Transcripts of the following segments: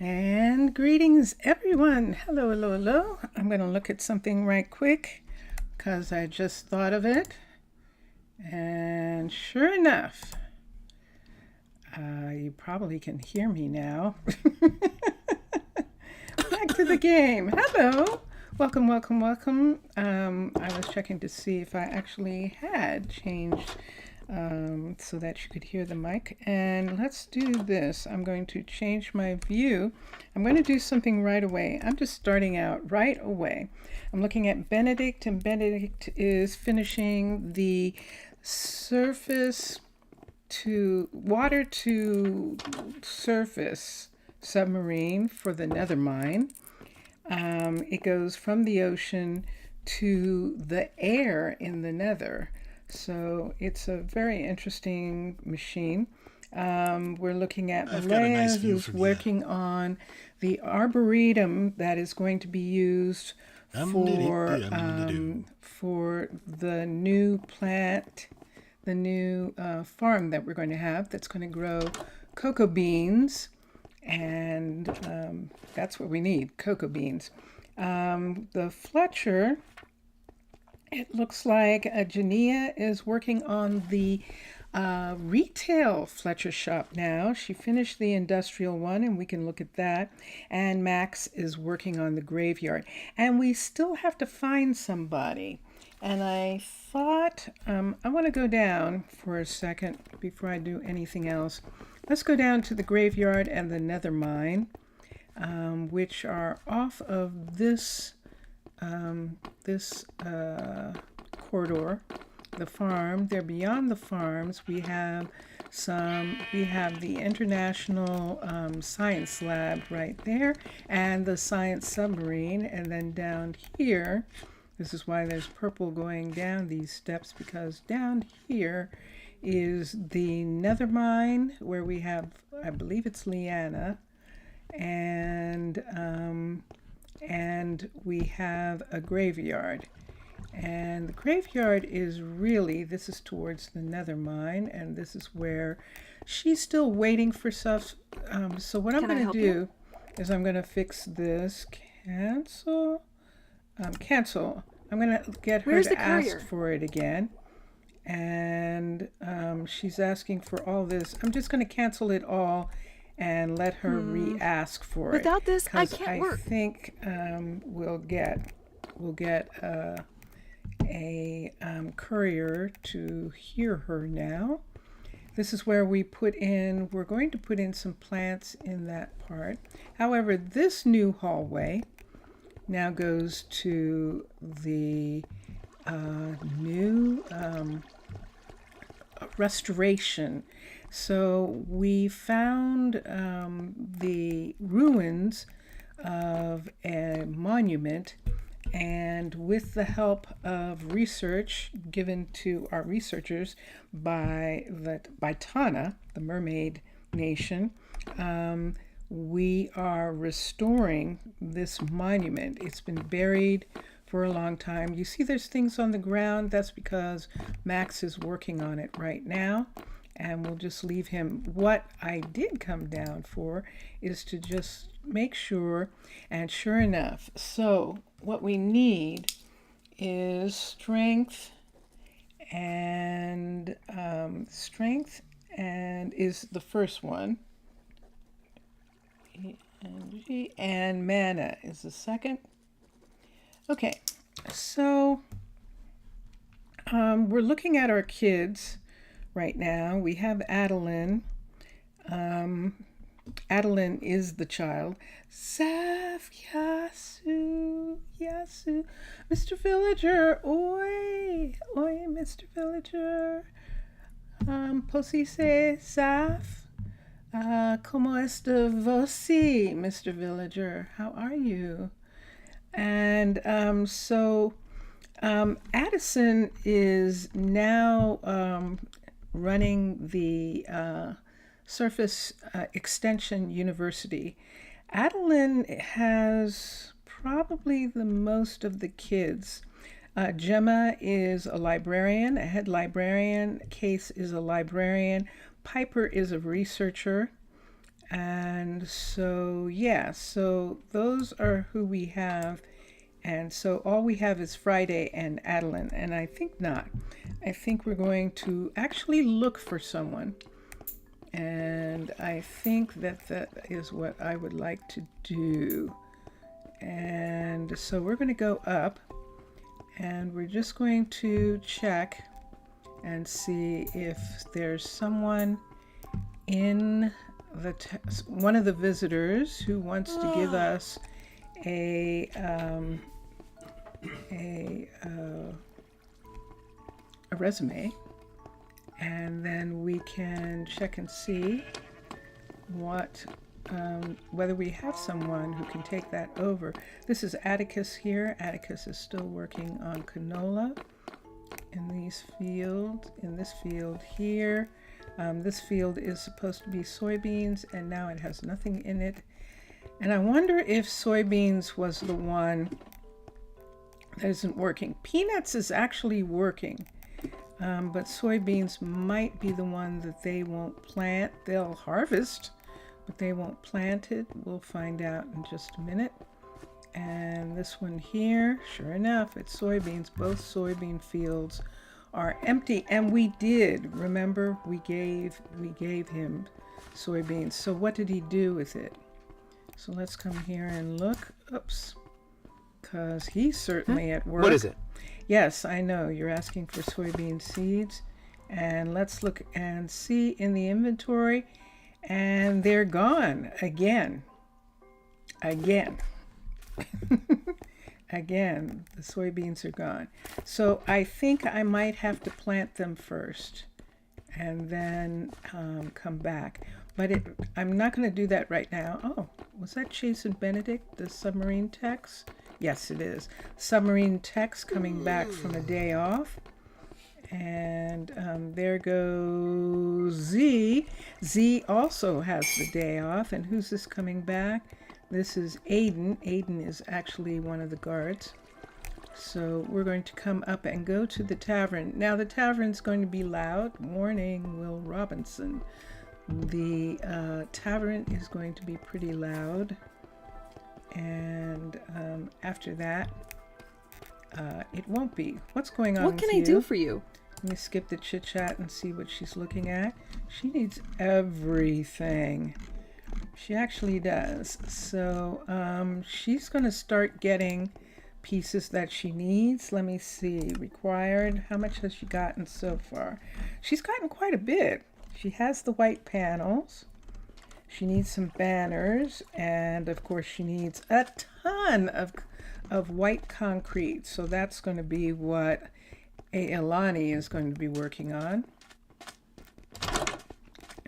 And greetings, everyone. Hello, hello, hello. I'm going to look at something right quick because I just thought of it. And sure enough, you probably can hear me now. Back to the game. Hello. Welcome, welcome, welcome. I was checking to see if I actually had changed so that you could hear the mic. And let's do this. I'm going to change my view. I'm going to do something right away. I'm just starting out right away. I'm looking at Benedict, and Benedict is finishing the surface to water to surface submarine for the Nether Mine. It goes from the ocean to the air in the Nether. So it's a very interesting machine. We're looking at Malaya, who's working on the arboretum that is going to be used for the new plant, the new farm that we're going to have that's going to grow cocoa beans. And that's what we need, cocoa beans. The Fletcher, it looks like Janiyah is working on the retail Fletcher shop now. She finished the industrial one, and we can look at that. And Max is working on the graveyard. And we still have to find somebody. And I thought, I want to go down for a second before I do anything else. Let's go down to the graveyard and the Nether Mine, which are off of this corridor. The farm. They're beyond the farms. We have the International Science Lab right there, and the Science Submarine, and then down here. This is why there's purple going down these steps, because down here is the Nether Mine, where we have, I believe it's Liana, and we have a graveyard. And the graveyard is really, this is towards the Nether Mine, and this is where she's still waiting for stuff. So what I'm going to do is I'm going to fix this. Cancel. Cancel. I'm going to get her to ask for it again. And she's asking for all this. I'm just going to cancel it all and let her re-ask for it. Without this, I can't work. I think we'll get a courier to hear her now. This is where we're going to put in some plants in that part. However, this new hallway now goes to the new restoration. So we found the ruins of a monument, and with the help of research given to our researchers by Tana, the Mermaid Nation, we are restoring this monument. It's been buried for a long time. You see there's things on the ground. That's because Max is working on it right now, and we'll just leave him. What I did come down for is to just make sure, and sure enough, so what we need is strength and is the first one, and mana is the second. Okay, so we're looking at our kids right now. We have Adeline. Adeline is the child. Saf Yasu, Yasu. Mr. Villager, oi, oi, Mr. Villager. Posise, Saf. Como está você, Mr. Villager? How are you? And so Addison is now running the Surface Extension University. Adeline has probably the most of the kids. Gemma is a librarian, a head librarian. Case is a librarian. Piper is a researcher. And so, yeah, so those are who we have. And so all we have is Friday and Adeline. And I think not. I think we're going to actually look for someone. And I think that that is what I would like to do. And so we're going to go up and we're just going to check and see if there's someone in the one of the visitors who wants to give us a resume, and then we can check and see what whether we have someone who can take that over. This is Atticus here. Atticus is still working on canola in these fields, in this field here. This field is supposed to be soybeans, and now it has nothing in it. And I wonder if soybeans was the one that isn't working. Peanuts is actually working, but soybeans might be the one that they won't plant. They'll harvest, but they won't plant it. We'll find out in just a minute. And this one here, sure enough, it's soybeans. Both soybean fields are empty, and we did, remember, we gave him soybeans. So what did he do with it? So let's come here and look. Oops, because he's certainly at work. What is it? Yes, I know you're asking for soybean seeds, and let's look and see in the inventory, and they're gone again. Again, the soybeans are gone. So I think I might have to plant them first and then come back. But I'm not going to do that right now. Oh, was that Chase and Benedict, the submarine techs? Yes, it is. Submarine techs coming back from a day off. And there goes Z. Z also has the day off. And who's this coming back? This is Aiden. Aiden is actually one of the guards. So we're going to come up and go to the tavern. Now the tavern's going to be loud. Warning, Will Robinson. The tavern is going to be pretty loud. And after that, it won't be. What's going on? What can I do for you? Let me skip the chit chat and see what she's looking at. She needs everything. She actually does. So she's going to start getting pieces that she needs. Let me see. Required. How much has she gotten so far? She's gotten quite a bit. She has the white panels. She needs some banners. And of course she needs a ton of white concrete. So that's going to be what Ailani is going to be working on.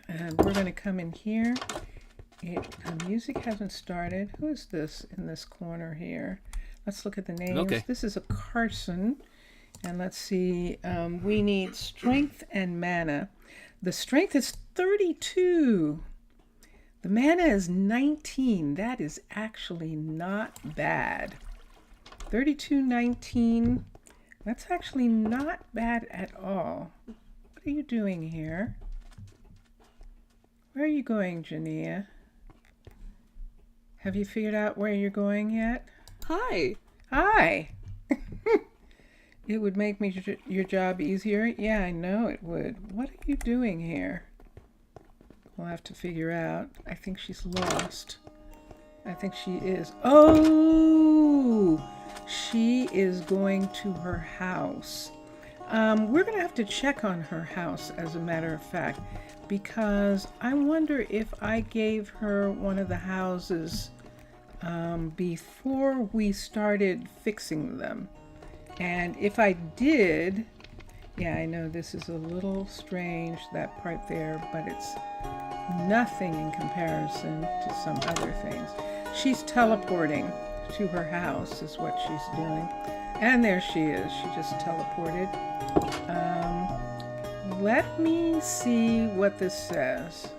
And we're going to come in here. Music hasn't started. Who is this in this corner here? Let's look at the names. Okay. This is a Carson. And let's see. We need strength and mana. The strength is 32. The mana is 19. That is actually not bad. 32, 19. That's actually not bad at all. What are you doing here? Where are you going, Janiyah? Have you figured out where you're going yet? Hi. Hi. It would make your job easier. Yeah, I know it would. What are you doing here? We'll have to figure out. I think she's lost. I think she is. Oh, she is going to her house. We're going to have to check on her house, as a matter of fact, because I wonder if I gave her one of the houses before we started fixing them. And if I did, yeah, I know this is a little strange, that part there, but it's nothing in comparison to some other things. She's teleporting to her house is what she's doing. And there she is. She just teleported. Let me see what this says.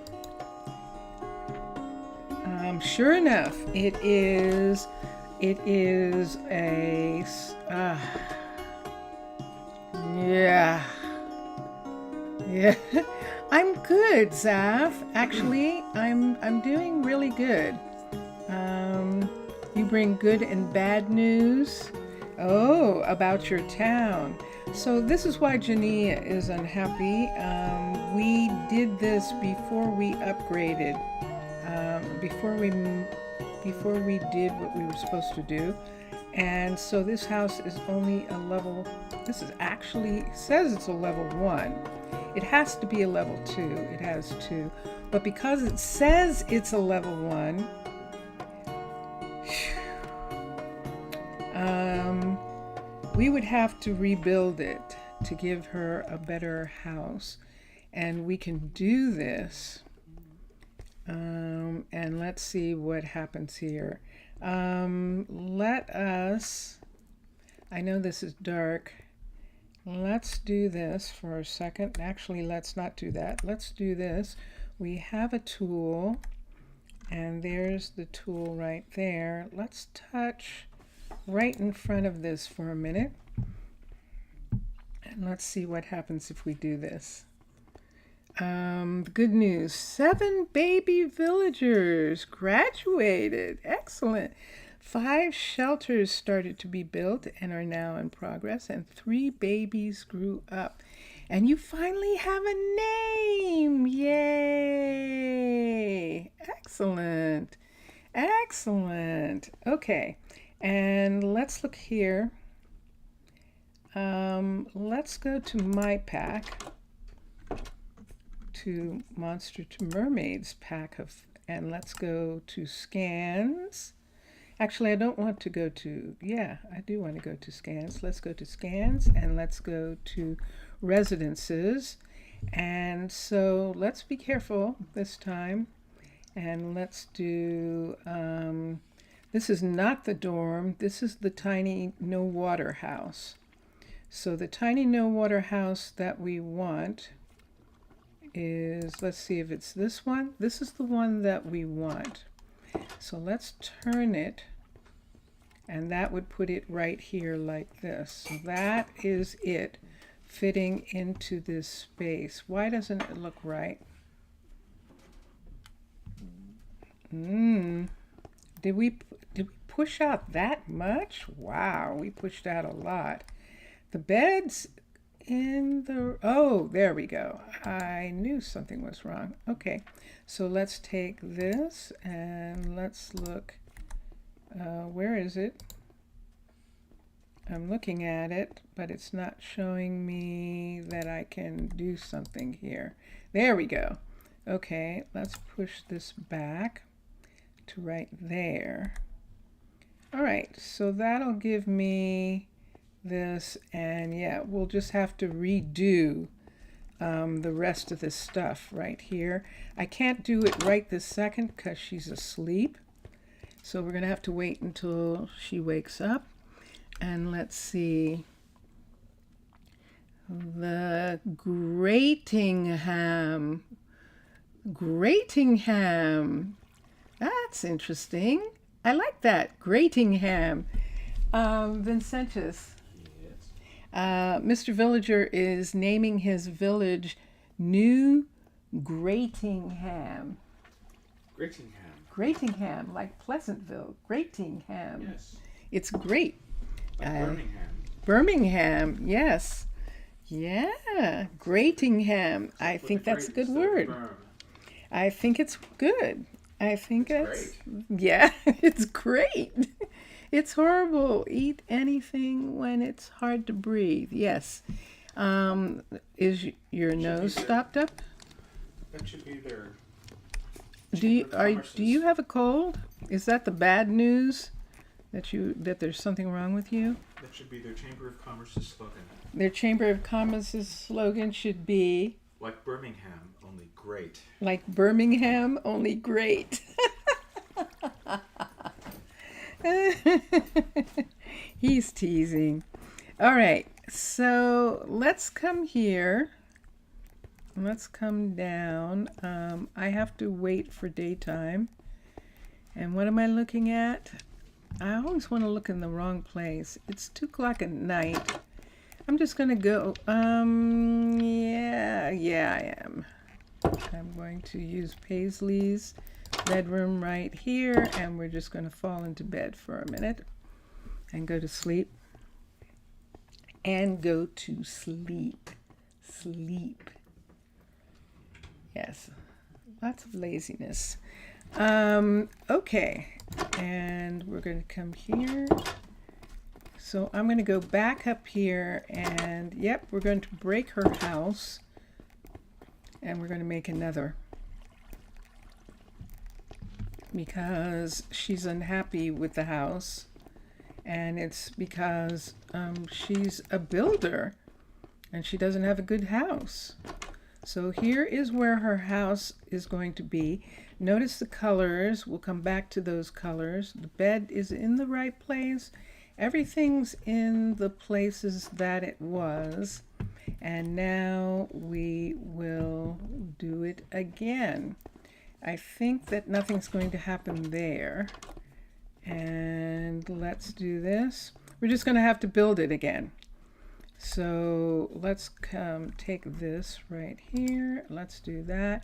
Sure enough, it is a, Yeah, I'm good, Zaf. Actually, I'm doing really good. You bring good and bad news. Oh, about your town. So this is why Janiyah is unhappy. We did this before we upgraded. Before we did what we were supposed to do. And so this house is only a level, this is actually, it says it's a level 1. It has to be a level 2. It has 2. But because it says it's a level 1, we would have to rebuild it to give her a better house. And we can do this. And let's see what happens here. Let us, I know this is dark. Let's do this for a second. Actually, let's not do that. Let's do this. We have a tool, and there's the tool right there. Let's touch right in front of this for a minute. And let's see what happens if we do this. Good news, 7 baby villagers graduated. Excellent. 5 shelters started to be built and are now in progress, and 3 babies grew up. And you finally have a name. Yay. Excellent. Excellent. Okay. And let's look here. Let's go to my pack, to Monster to Mermaids pack of, and let's go to scans. Actually, I don't want to go to, yeah, I do want to go to scans. Let's go to scans, and let's go to residences. And so let's be careful this time, and let's do, this is not the dorm, this is the tiny no water house. So the tiny no water house that we want is, let's see if it's this one. This is the one that we want. So let's turn it, and that would put it right here like this. So that is it fitting into this space. Why doesn't it look right? Did we push out that much? Wow, we pushed out a lot. The beds in the, oh, there we go. I knew something was wrong. Okay, so let's take this and let's look. Where is it? I'm looking at it, but it's not showing me that I can do something here. There we go. Okay, let's push this back to right there. All right, so that'll give me this, and yeah, we'll just have to redo the rest of this stuff right here. I can't do it right this second because she's asleep, so we're gonna have to wait until she wakes up. And let's see, the Gratingham, that's interesting. I like that, Gratingham. Vincentus, Mr. Villager is naming his village New Gratingham. Gratingham, like Pleasantville. Gratingham. Yes. It's great. Like Birmingham. Birmingham, yes. Yeah, Gratingham. So I think that's a good word. I think it's good. I think it's yeah, it's great. It's horrible. Eat anything when it's hard to breathe. Yes. Is your nose stopped up? That should be their. Do you have a cold? Is that the bad news? That there's something wrong with you? That should be their Chamber of Commerce's slogan. Their Chamber of Commerce's slogan should be like Birmingham, only great. Like Birmingham, only great. He's teasing. All right, so let's come here. Let's come down. I have to wait for daytime. And what am I looking at? I always want to look in the wrong place. It's 2 o'clock at night. I'm just going to go. Yeah, Yeah, I am. I'm going to use Paisley's bedroom right here, and we're just going to fall into bed for a minute and go to sleep. And go to sleep. Sleep. Yes, lots of laziness. Okay, and we're going to come here. So I'm going to go back up here, and yep, we're going to break her house, and we're going to make another because she's unhappy with the house, and it's because she's a builder and she doesn't have a good house. So here is where her house is going to be. Notice the colors. We'll come back to those colors. The bed is in the right place. Everything's in the places that it was. And now we will do it again. I think that nothing's going to happen there. And let's do this. We're just going to have to build it again. So let's take this right here. Let's do that.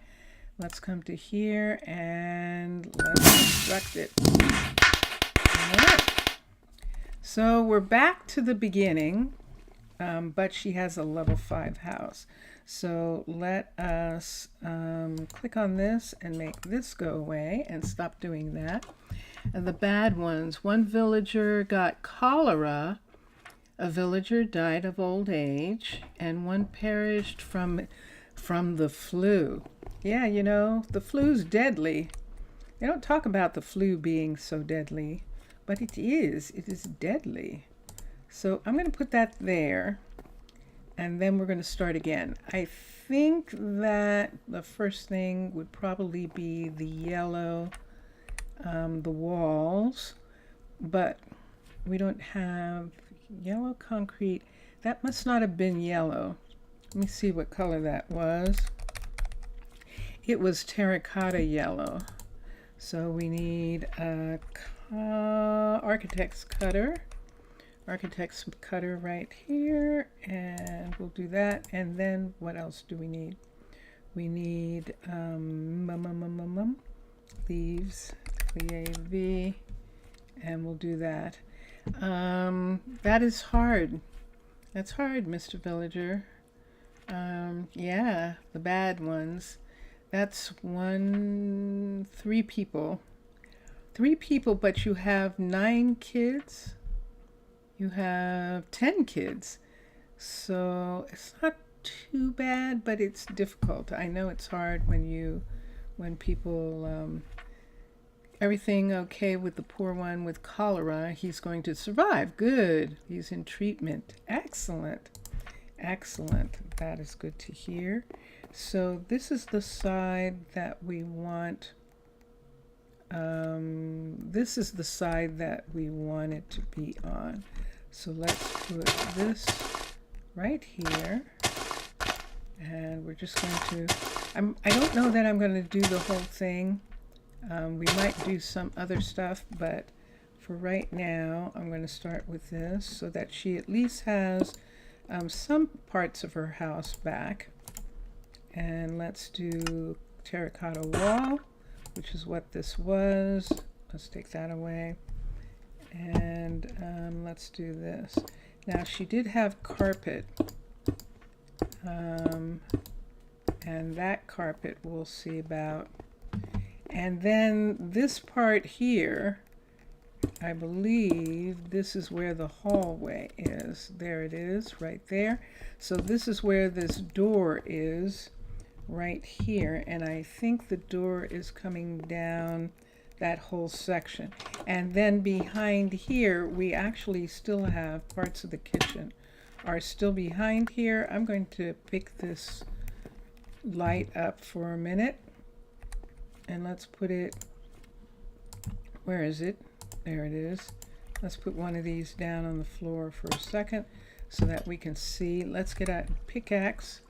Let's come to here and let's construct it. All right. So we're back to the beginning, but she has a level 5 house. So let us click on this and make this go away and stop doing that. And the bad ones, one villager got cholera, a villager died of old age, and one perished from the flu. Yeah, you know, the flu's deadly. They don't talk about the flu being so deadly, but it is deadly. So I'm going to put that there, and then we're going to start again. I think that the first thing would probably be the yellow, the walls, but we don't have yellow concrete. That must not have been yellow. Let me see what color that was. It was terracotta yellow. So we need a architect's cutter right here, and we'll do that. And then what else do we need? We need leaves, LEAV, and we'll do that. That is hard. That's hard, Mr. Villager. Yeah, the bad ones. That's 3 people. 3 people, but you have 9 kids. You have 10 kids. So it's not too bad, but it's difficult. I know it's hard when people, everything okay with the poor one with cholera. He's going to survive. Good. He's in treatment. Excellent. Excellent. That is good to hear. So this is the side that we want. This is the side that we want it to be on. So let's put this right here. And we're just going to, I don't know that I'm going to do the whole thing. We might do some other stuff, but for right now, I'm going to start with this so that she at least has some parts of her house back. And let's do terracotta wall, which is what this was. Let's take that away. And let's do this. Now, she did have carpet. And that carpet we'll see about. And then this part here, I believe this is where the hallway is. There it is, right there. So this is where this door is, right here. And I think the door is coming down that whole section. And then behind here, we actually still have parts of the kitchen are still behind here. I'm going to pick this light up for a minute. And let's put it, where is it? There it is. Let's put one of these down on the floor for a second so that we can see. Let's get a pickaxe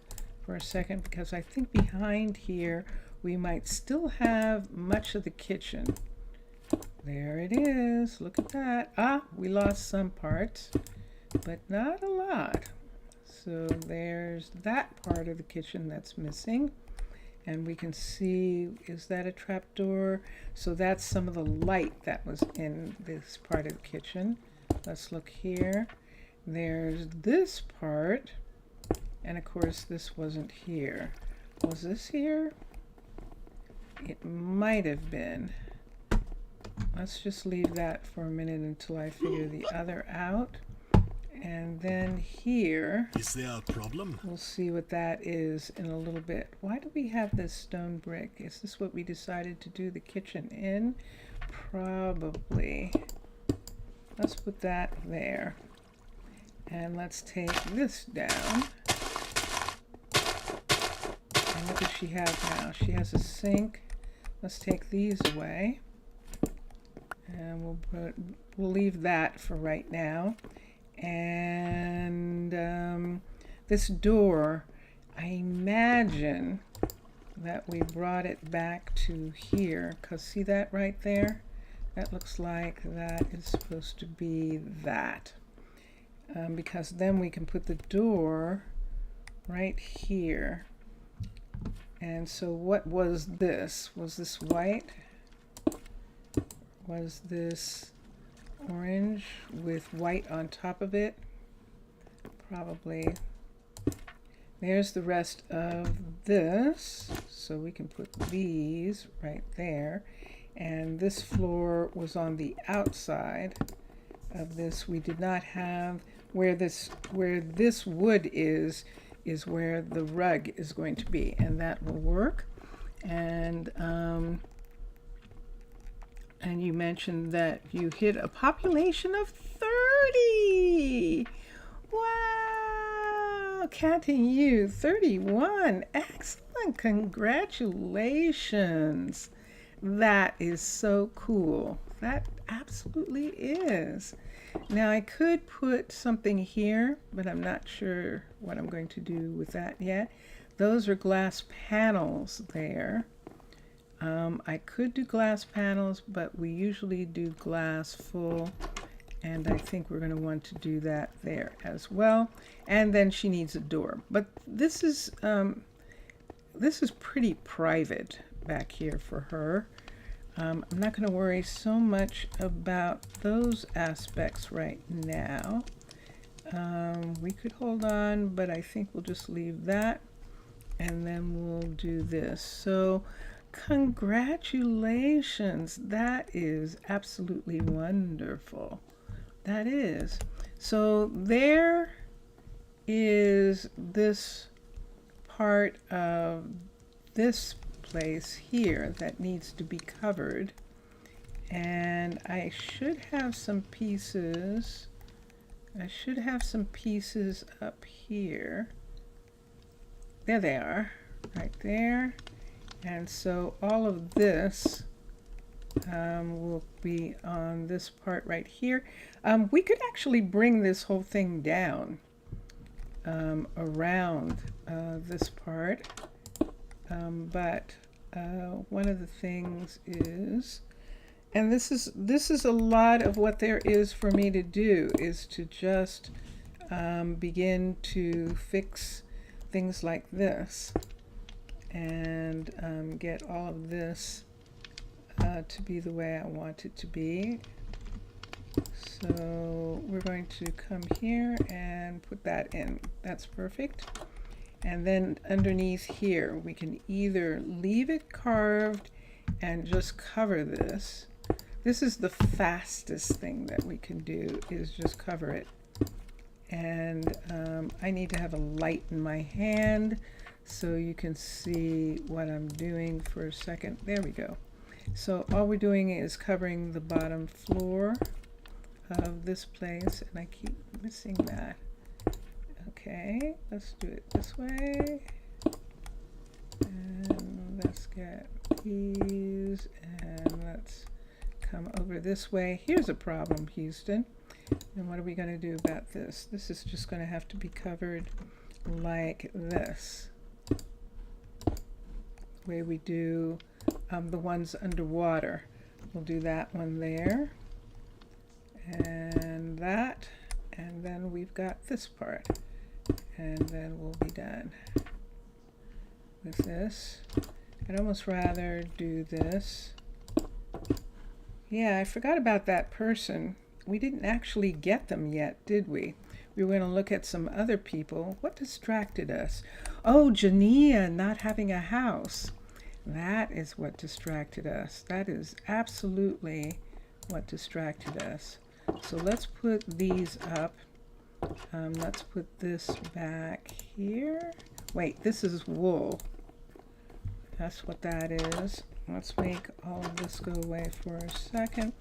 for a second because I think behind here we might still have much of the kitchen. There it is. Look at that. Ah, we lost some parts, but not a lot. So there's that part of the kitchen that's missing. And we can see, is that a trapdoor? So that's some of the light that was in this part of the kitchen. Let's look here. There's this part. And of course, this wasn't here. Was this here? It might have been. Let's just leave that for a minute until I figure the other out. And then here, is there a problem? We'll see what that is in a little bit. Why do we have this stone brick? Is this what we decided to do the kitchen in? Probably. Let's put that there. And let's take this down. And what does she have now? She has a sink. Let's take these away. And we'll leave that for right now. And this door, I imagine that we brought it back to here, because see that right there? That looks like that is supposed to be that. Because then we can put the door right here. And so what was this? Was this white? Was this orange with white on top of it? Probably. There's the rest of this, so we can put these right there. And this floor was on the outside of this. We did not have where this wood is where the rug is going to be, and that will work. And you mentioned that you hit a population of 30. Wow, counting you, 31. Excellent, congratulations. That is so cool. That absolutely is. Now I could put something here, but I'm not sure what I'm going to do with that yet. Those are glass panels there. I could do glass panels, but we usually do glass full, and I think we're going to want to do that there as well. And then she needs a door, but this is pretty private back here for her. I'm not going to worry so much about those aspects right now. We could hold on, but I think we'll just leave that, and then we'll do this. So congratulations, that is absolutely wonderful. That is. So there is this part of this place here that needs to be covered, and I should have some pieces. I should have some pieces up here. There they are, right there. And so all of this will be on this part right here. We could actually bring this whole thing down around this part, but one of the things is, and this is a lot of what there is for me to do, is to just begin to fix things like this and get all of this to be the way I want it to be. So we're going to come here and put that in. That's perfect. And then underneath here, we can either leave it carved and just cover this. This is the fastest thing that we can do, is just cover it. And I need to have a light in my hand so you can see what I'm doing for a second. There we go. So all we're doing is covering the bottom floor of this place, and I keep missing that. Okay, let's do it this way. And let's get these, and let's come over this way. Here's a problem, Houston. And what are we going to do about this? This is just going to have to be covered like this. The way we do the ones underwater. We'll do that one there. And that. And then we've got this part. And then we'll be done with this. I'd almost rather do this. Yeah, I forgot about that person. We didn't actually get them yet, did we? We were going to look at some other people. What distracted us? Oh, Janiyah not having a house. That is what distracted us. That is absolutely what distracted us. So let's put these up. Let's put this back here. Wait, this is wool. That's what that is. Let's make all of this go away for a second.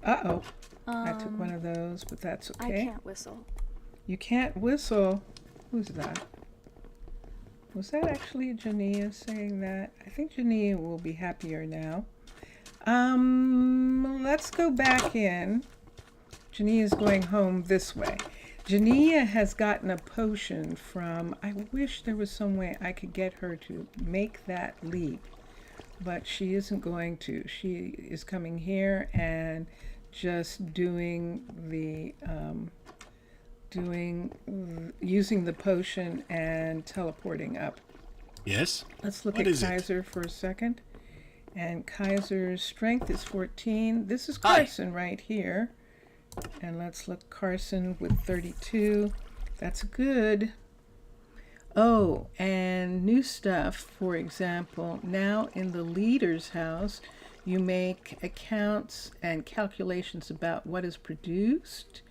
Uh-oh. I took one of those, but that's okay. I can't whistle. You can't whistle. Who's that? Was that actually Janiyah saying that? I think Janiyah will be happier now. Let's go back in. Janiyah's going home this way. Janiyah has gotten a potion from, I wish there was some way I could get her to make that leap, but she isn't going to. She is coming here and just using the potion and teleporting up. Yes? Let's look What at is it? Kaiser for a second. And Kaiser's strength is 14. This is Hi. Carson right here. And let's look Carson with 32. That's good. Oh, and new stuff, for example, now in the leader's house, you make accounts and calculations about what is produced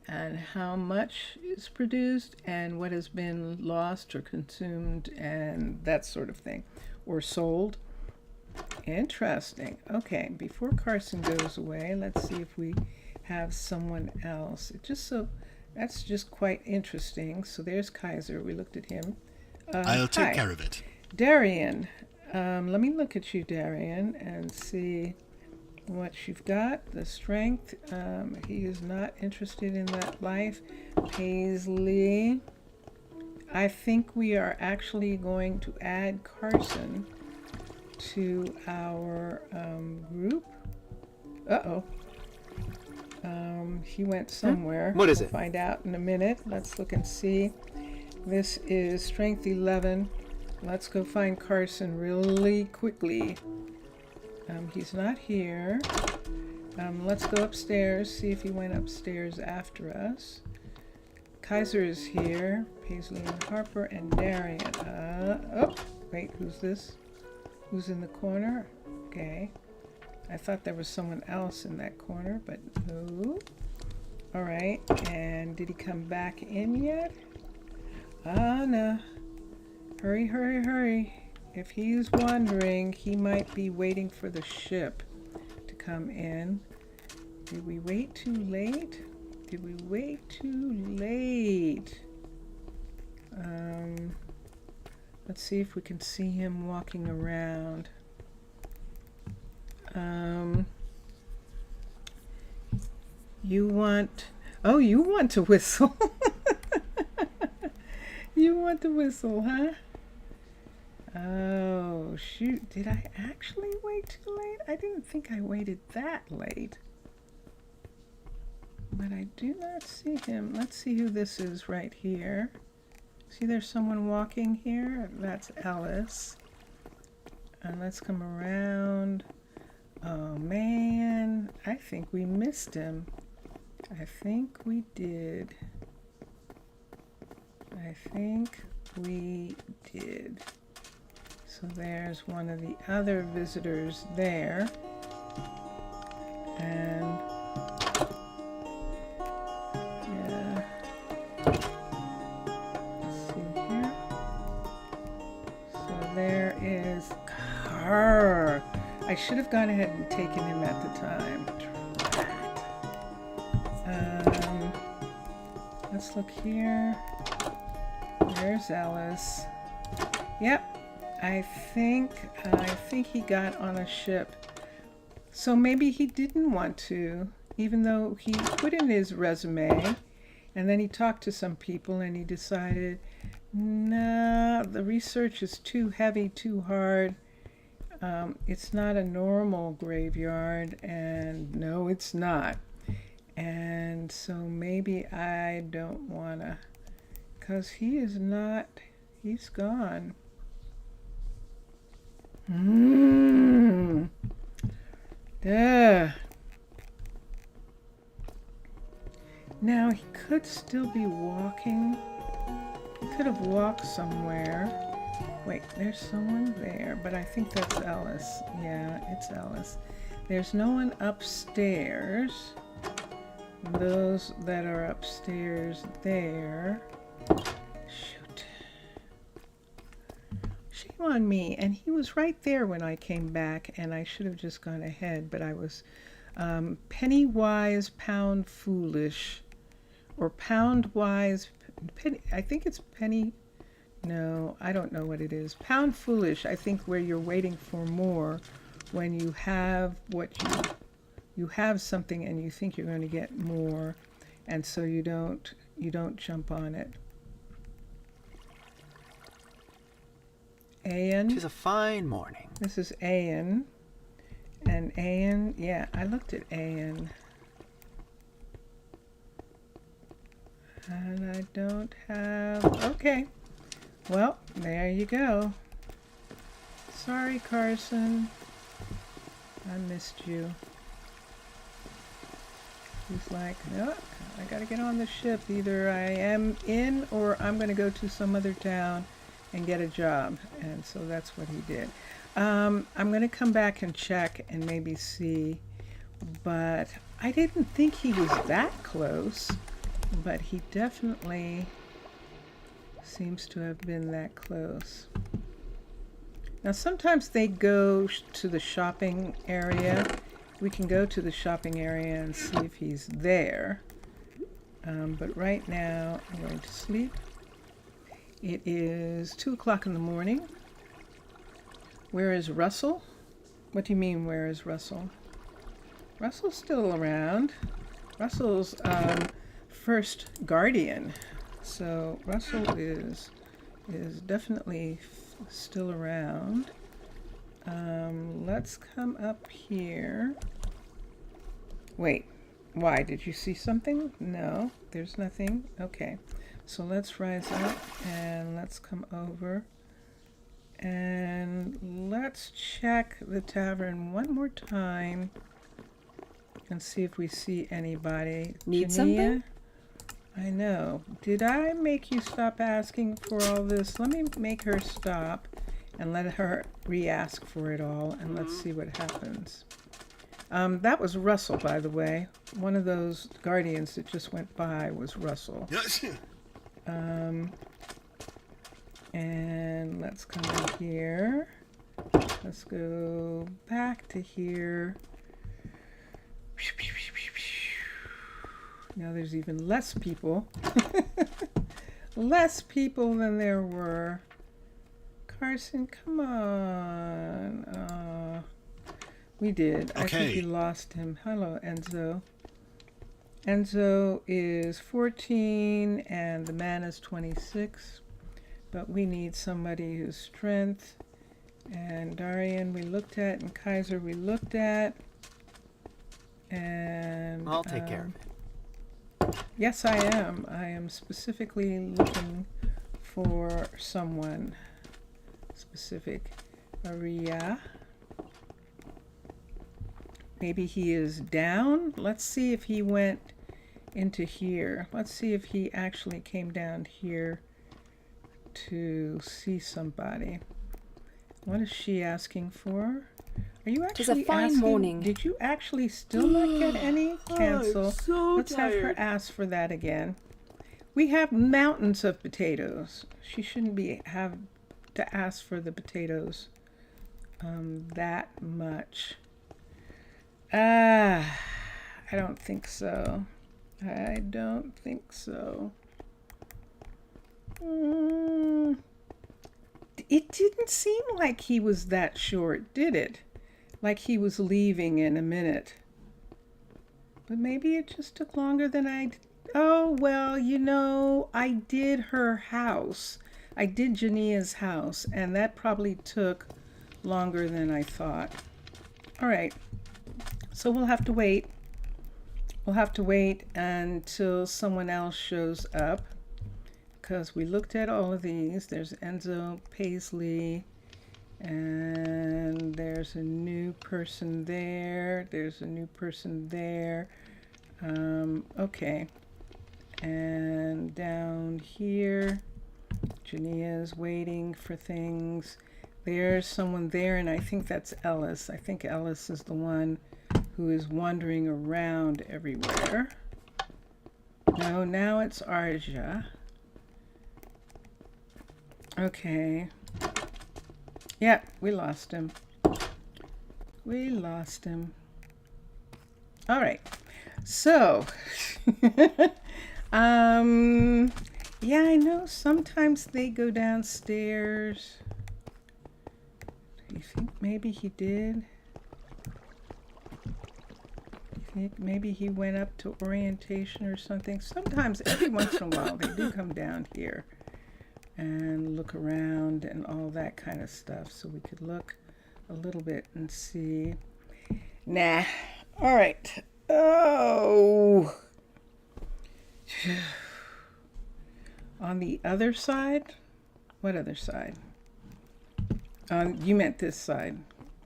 and how much is produced and what has been lost or consumed and that sort of thing, or sold. Interesting. Okay, before Carson goes away, let's see if we have someone else. That's just quite interesting. So there's Kaiser. We looked at him. I'll take hi. care of it. Darian. Let me look at you, Darian, and see what you've got. The strength. He is not interested in that life. Paisley. I think we are actually going to add Carson to our group. Uh-oh. He went somewhere. What is We'll it? find out in a minute. Let's look and see. This is strength 11. Let's go find Carson really quickly. He's not here. Let's go upstairs, see if he went upstairs after us. Kaiser is here. Paisley and Harper and Darian. Oh, wait, who's this? Who's in the corner? Okay. I thought there was someone else in that corner, but no. All right, and did he come back in yet? No. Hurry, hurry, hurry. If he's wandering, he might be waiting for the ship to come in. Did we wait too late? Did we wait too late? Let's see if we can see him walking around. You want to whistle. You want to whistle, huh? Oh, shoot. Did I actually wait too late? I didn't think I waited that late. But I do not see him. Let's see who this is right here. See, there's someone walking here. That's Ellis. And let's come around. Oh, man. I think we missed him. I think we did. I think we did. So there's one of the other visitors there. And yeah. Let's see here. So there is Carr. I should have gone ahead and taken him at the time. Let's look here. There's Alice. Yep. I think he got on a ship. So maybe he didn't want to, even though he put in his resume, and then he talked to some people and he decided, nah, the research is too heavy, too hard. It's not a normal graveyard, and no, it's not. And so maybe I don't want to because he is not, he's gone. Duh. Now he could still be walking. He could have walked somewhere. Wait, there's someone there, but I think that's Alice. Yeah, it's Alice. There's no one upstairs. Those that are upstairs there. Shoot. Shame on me. And he was right there when I came back, and I should have just gone ahead, but I was penny wise, pound foolish. Or pound wise, penny, I think it's penny. No, I don't know what it is. Pound foolish, I think, where you're waiting for more when you have what you have something and you think you're going to get more, and so you don't jump on it. Ayan. 'Tis a fine morning. This is Ayan. And Ayan, yeah, I looked at Ayan. And I don't have, okay. Well, there you go. Sorry, Carson. I missed you. He's like, no, I gotta get on the ship. Either I am in or I'm gonna go to some other town and get a job. And so that's what he did. I'm gonna come back and check and maybe see, but I didn't think he was that close, but he definitely seems to have been that close. Now sometimes they go to the shopping area. We can go to the shopping area and see if he's there. But right now I'm going to sleep. It is 2 o'clock in the morning. Where is Russell? What do you mean, where is Russell? Russell's still around. Russell's first guardian. So Russell is definitely still around. Let's come up here. Wait, why? Did you see something? No, there's nothing. Okay, so let's rise up and let's come over and let's check the tavern one more time and see if we see anybody. Need Janiyah? something? I know. Did I make you stop asking for all this? Let me make her stop and let her re-ask for it all, and let's see what happens. That was Russell, by the way. One of those guardians that just went by was Russell. Yes. And let's come in here. Let's go back to here. Now there's even less people. Less people than there were. Carson, come on. We did. Okay. I think we lost him. Hello, Enzo. Enzo is 14 and the man is 26. But we need somebody who's strength. And Darian we looked at, and Kaiser we looked at. And I'll take care of it. yes, I am. I am specifically looking for someone specific. Maria. Maybe he is down. Let's see if he went into here. Let's see if he actually came down here to see somebody. What is she asking for? Are you 'Tis a actually fine asking? morning. Did you actually still not get any? Cancel. so Let's have her ask for that again. We have mountains of potatoes. She shouldn't be have to ask for the potatoes that much. I don't think so. I don't think so. It didn't seem like he was that short, did it? Like he was leaving in a minute. But maybe it just took longer than oh, well, you know, I did her house. I did Janiyah's house, and that probably took longer than I thought. All right. So we'll have to wait. We'll have to wait until someone else shows up. because we looked at all of these. There's Enzo Paisley, and there's a new person there. There's a new person there. Okay. And down here, Janiyah is waiting for things. There's someone there, and I think that's Ellis. I think Ellis is the one who is wandering around everywhere. No, now it's Arja. Okay. Yeah, we lost him. We lost him. All right. So, yeah, I know sometimes they go downstairs. Do you think maybe he did? Do you think maybe he went up to orientation or something? Sometimes, every once in a while, they do come down here and look around and all that kind of stuff. So we could look a little bit and see. Nah. All right. Oh. On the other side? What other side? You meant this side.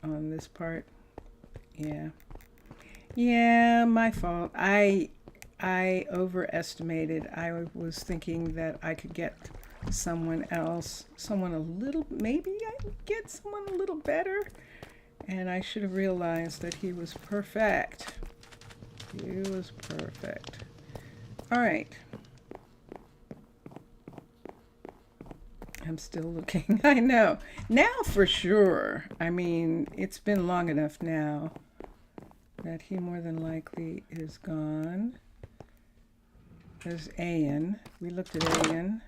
On this part? Yeah. Yeah, my fault. I overestimated. I was thinking that I could get someone else, someone a little, maybe I could get someone a little better. And I should have realized that he was perfect. He was perfect. All right. I'm still looking. I know. Now for sure. I mean, it's been long enough now that he more than likely is gone. There's Ayan. We looked at Ayan.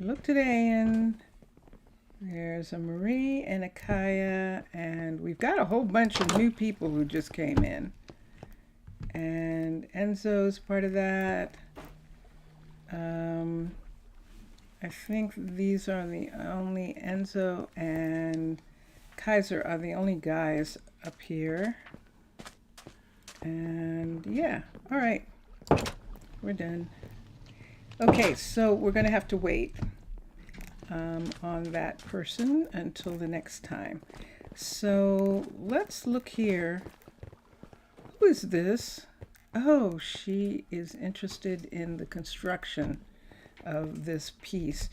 We looked at Ayan. There's a Marie and a Kaya, and we've got a whole bunch of new people who just came in. And Enzo's part of that. I think these are the only, Enzo and Kaiser are the only guys up here. And yeah, all right, we're done. Okay, so we're gonna have to wait on that person until the next time. So let's look here. Who is this? Oh, she is interested in the construction of this piece.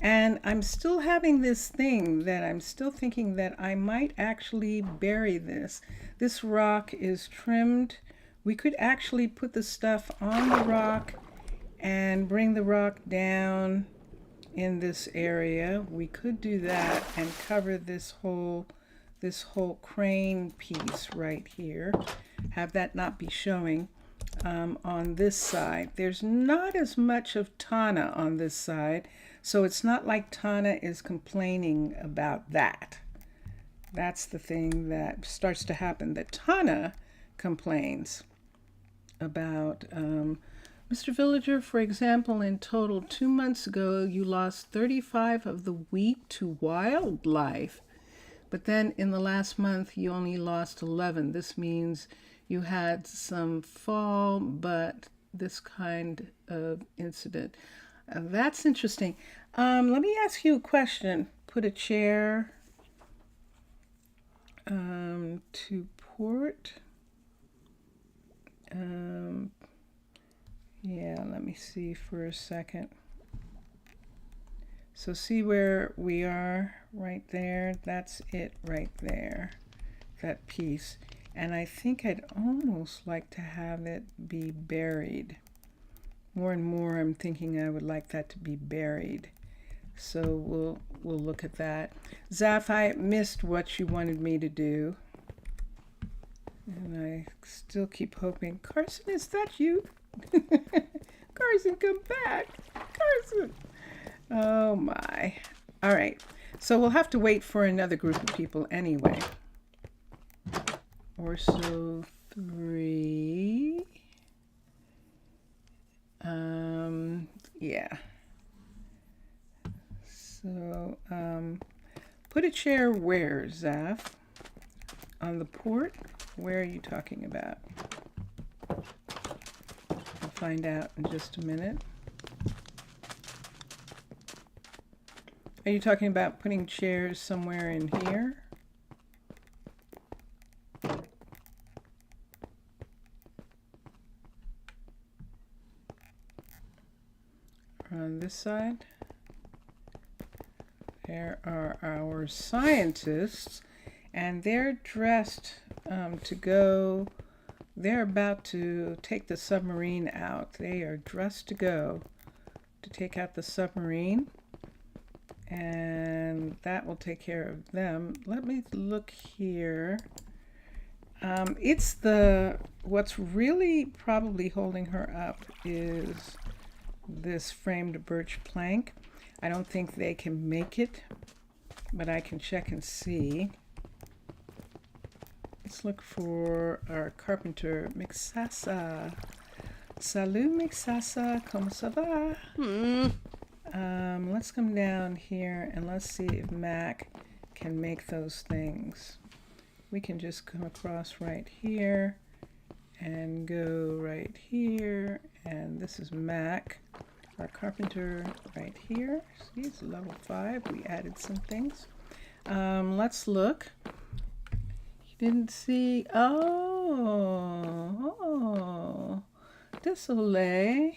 And I'm still having this thing that I'm still thinking that I might actually bury this. This rock is trimmed. We could actually put the stuff on the rock and bring the rock down in this area. We could do that and cover this whole crane piece right here. Have that not be showing. On this side, there's not as much of Tana on this side, so it's not like Tana is complaining about that. That's the thing that starts to happen, that Tana complains about. Mr. Villager, for example, in total 2 months ago, you lost 35 of the wheat to wildlife, but then in the last month, you only lost 11. This means you had some fall, but this kind of incident. That's interesting. Let me ask you a question. Put a chair to port. Yeah, let me see for a second. So see where we are right there? That's it right there, that piece. And I think I'd almost like to have it be buried. More and more I'm thinking I would like that to be buried. So we'll look at that. Zaf, I missed what you wanted me to do. And I still keep hoping. Carson, is that you? Carson, come back. Carson. Oh my. All right. So we'll have to wait for another group of people anyway. Or so 3. Yeah. So, put a chair where, Zaf? On the port? Where are you talking about? We'll find out in just a minute. Are you talking about putting chairs somewhere in here? On this side? There are our scientists, and they're dressed to go. They're about to take the submarine out. They are dressed to go to take out the submarine, and that will take care of them. Let me look here. What's really probably holding her up is this framed birch plank. I don't think they can make it, but I can check and see. Let's look for our carpenter, Mixasa. Salut, Mixasa, comment ça va? Let's come down here and let's see if Mac can make those things. We can just come across right here and go right here, and this is Mac, our carpenter, right here. See, it's level 5. We added some things. Let's look. Didn't see. Oh, désolé.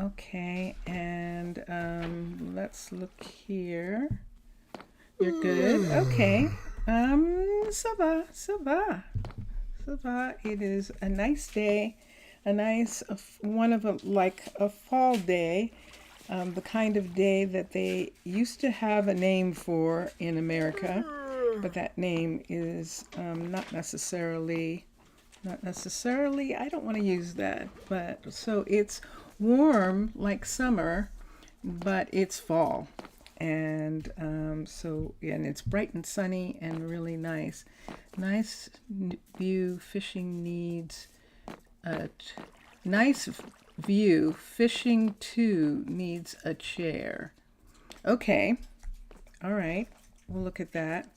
Okay, and let's look here. You're good. Okay. Ça va. It is a nice day, a nice one of like a fall day. The kind of day that they used to have a name for in America, but that name is not necessarily, I don't want to use that, but so it's warm like summer, but it's fall. And and it's bright and sunny and really nice. Nice view. Fishing needs a nice view. Fishing 2 needs a chair. Okay. All right. We'll look at that.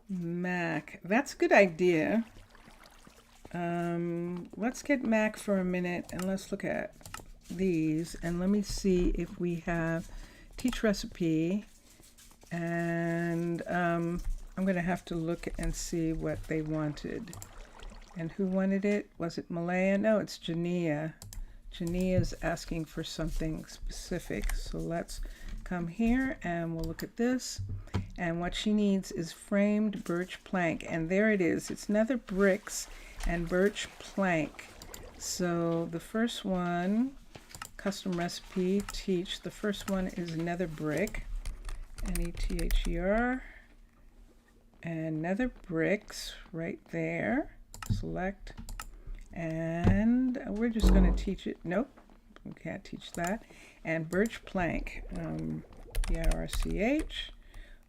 Mac. That's a good idea. Let's get Mac for a minute and let's look at these. And let me see if we have teach recipe. And I'm going to have to look and see what they wanted. And who wanted it? Was it Malaya? No, it's Janiyah. Janiyah's asking for something specific. So let's come here and we'll look at this. And what she needs is framed birch plank. And there it is. It's nether bricks and birch plank. So the first one, custom recipe, teach. The first one is nether brick. Nether. And nether bricks right there. Select. And we're just going to teach it. Nope, we can't teach that. And birch plank, PRCH,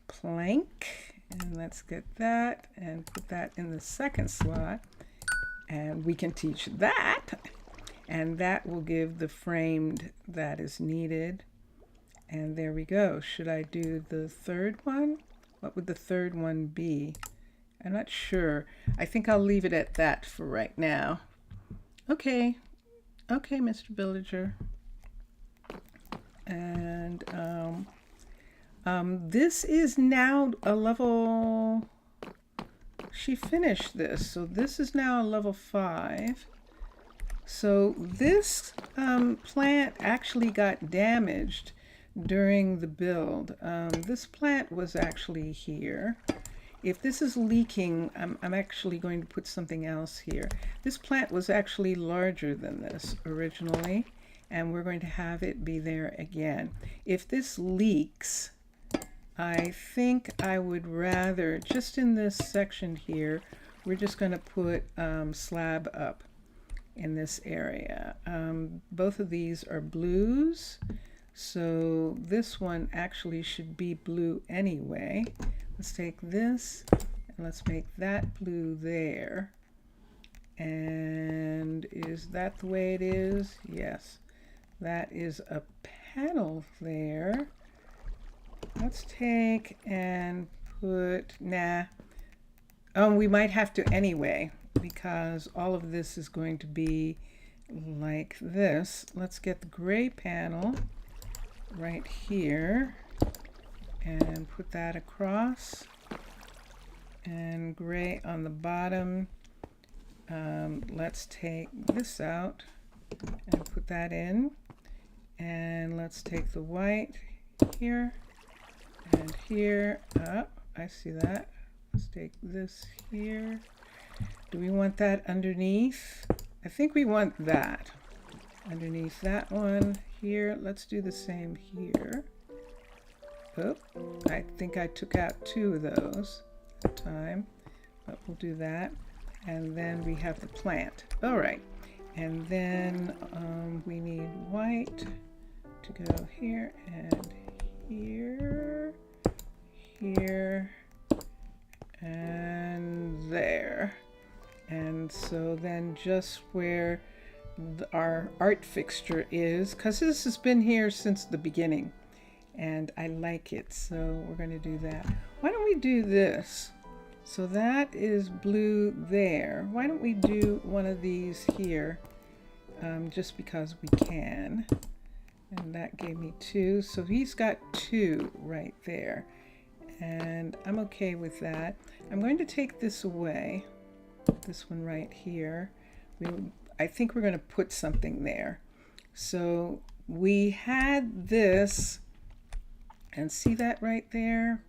plank, and let's get that and put that in the second slot. And we can teach that, and that will give the framed that is needed. And there we go. Should I do the third one? What would the third one be? I'm not sure. I think I'll leave it at that for right now. Okay, Mr. Villager. And this is now a level. She finished this, so this is now a level 5. So this plant actually got damaged during the build. This plant was actually here. If this is leaking, I'm actually going to put something else here. This plant was actually larger than this originally, and we're going to have it be there again. If this leaks, I think I would rather, just in this section here, we're just going to put slab up in this area. Both of these are blues, so this one actually should be blue anyway. Let's take this and let's make that blue there. And is that the way it is? Yes. That is a panel there. Let's take and put, we might have to anyway, because all of this is going to be like this. Let's get the gray panel right here and put that across, and gray on the bottom. Let's take this out and put that in, and let's take the white here and here. I see that. Let's take this here. Do we want that underneath? I think we want that underneath that one here. Let's do the same here. Oh, I think I took out 2 of those at a time, but we'll do that. And then we have the plant. All right, and then we need white to go here and here, here, and there. And so then just where our art fixture is, because this has been here since the beginning and I like it, so we're going to do that. Why don't we do this? So that is blue there. Why don't we do one of these here, just because we can. And that gave me 2, so he's got 2 right there, and I'm okay with that. I'm going to take this away, this one right here. I think we're going to put something there. So we had this, and see that right there?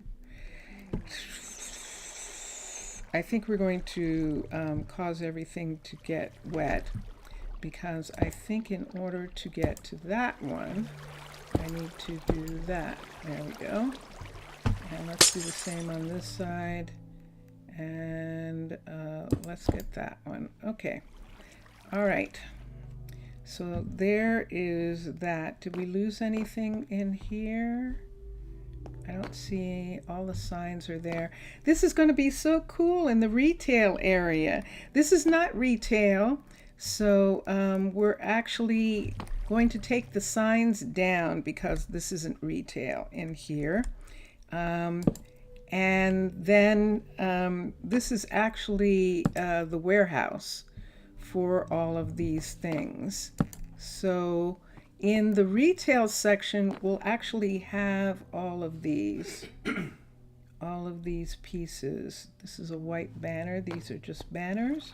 I think we're going to cause everything to get wet, because I think in order to get to that one, I need to do that. There we go. And let's do the same on this side. And let's get that one. Okay. All right. So there is that. Did we lose anything in here? I don't see. All the signs are there. This is going to be so cool in the retail area. This is not retail, so we're actually going to take the signs down because this isn't retail in here. And then this is actually the warehouse for all of these things. So in the retail section, we'll actually have all of these, all of these pieces. This is a white banner. These are just banners.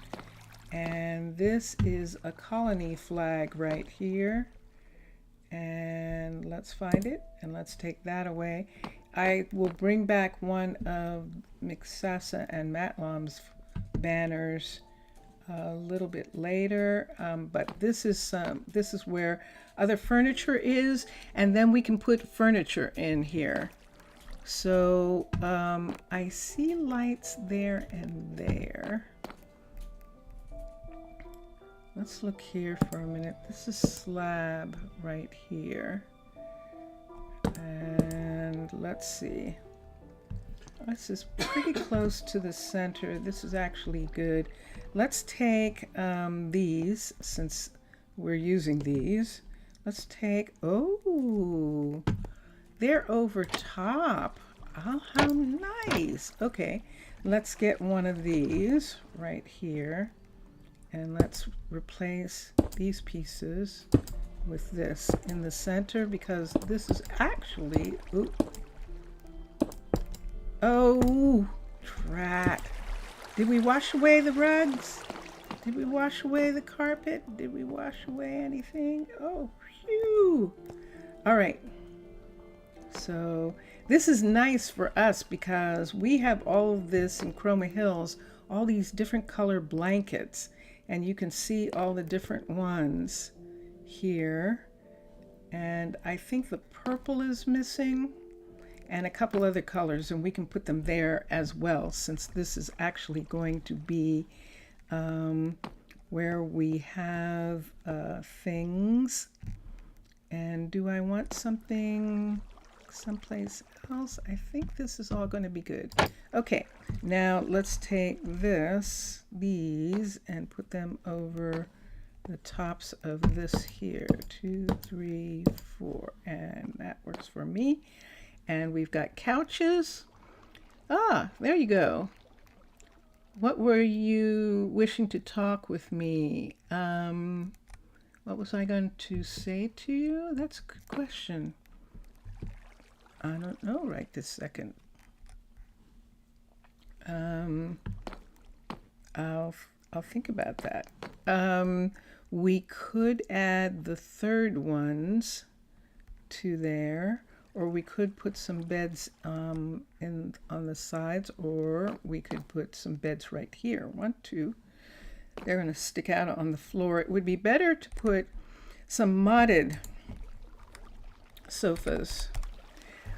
And this is a colony flag right here. And let's find it and let's take that away. I will bring back one of Mixasa and Matlam's banners a little bit later, but this is where other furniture is, and then we can put furniture in here. So I see lights there and there. Let's look here for a minute. This is slab right here. And let's see. This is pretty close to the center. This is actually good. Let's take these, since we're using these. Let's take, oh, they're over top. Oh, how nice. Okay, let's get one of these right here. And let's replace these pieces with this in the center, because this is actually, ooh. Oh, drat. Did we wash away the rugs? Did we wash away the carpet? Did we wash away anything? Oh, phew. All right. So this is nice for us because we have all of this in Chroma Hills, all these different color blankets, and you can see all the different ones here. And I think the purple is missing, and a couple other colors, and we can put them there as well, since this is actually going to be where we have things. And do I want something someplace else? I think this is all going to be good. Okay, now let's take these, and put them over the tops of this here. 2, 3, 4, and that works for me. And we've got couches. Ah, there you go. What were you wishing to talk with me? What was I going to say to you? That's a good question. I don't know right this second. I'll think about that. We could add the third ones to there, or we could put some beds on the sides, or we could put some beds right here. 1, 2. They're going to stick out on the floor. It would be better to put some modded sofas.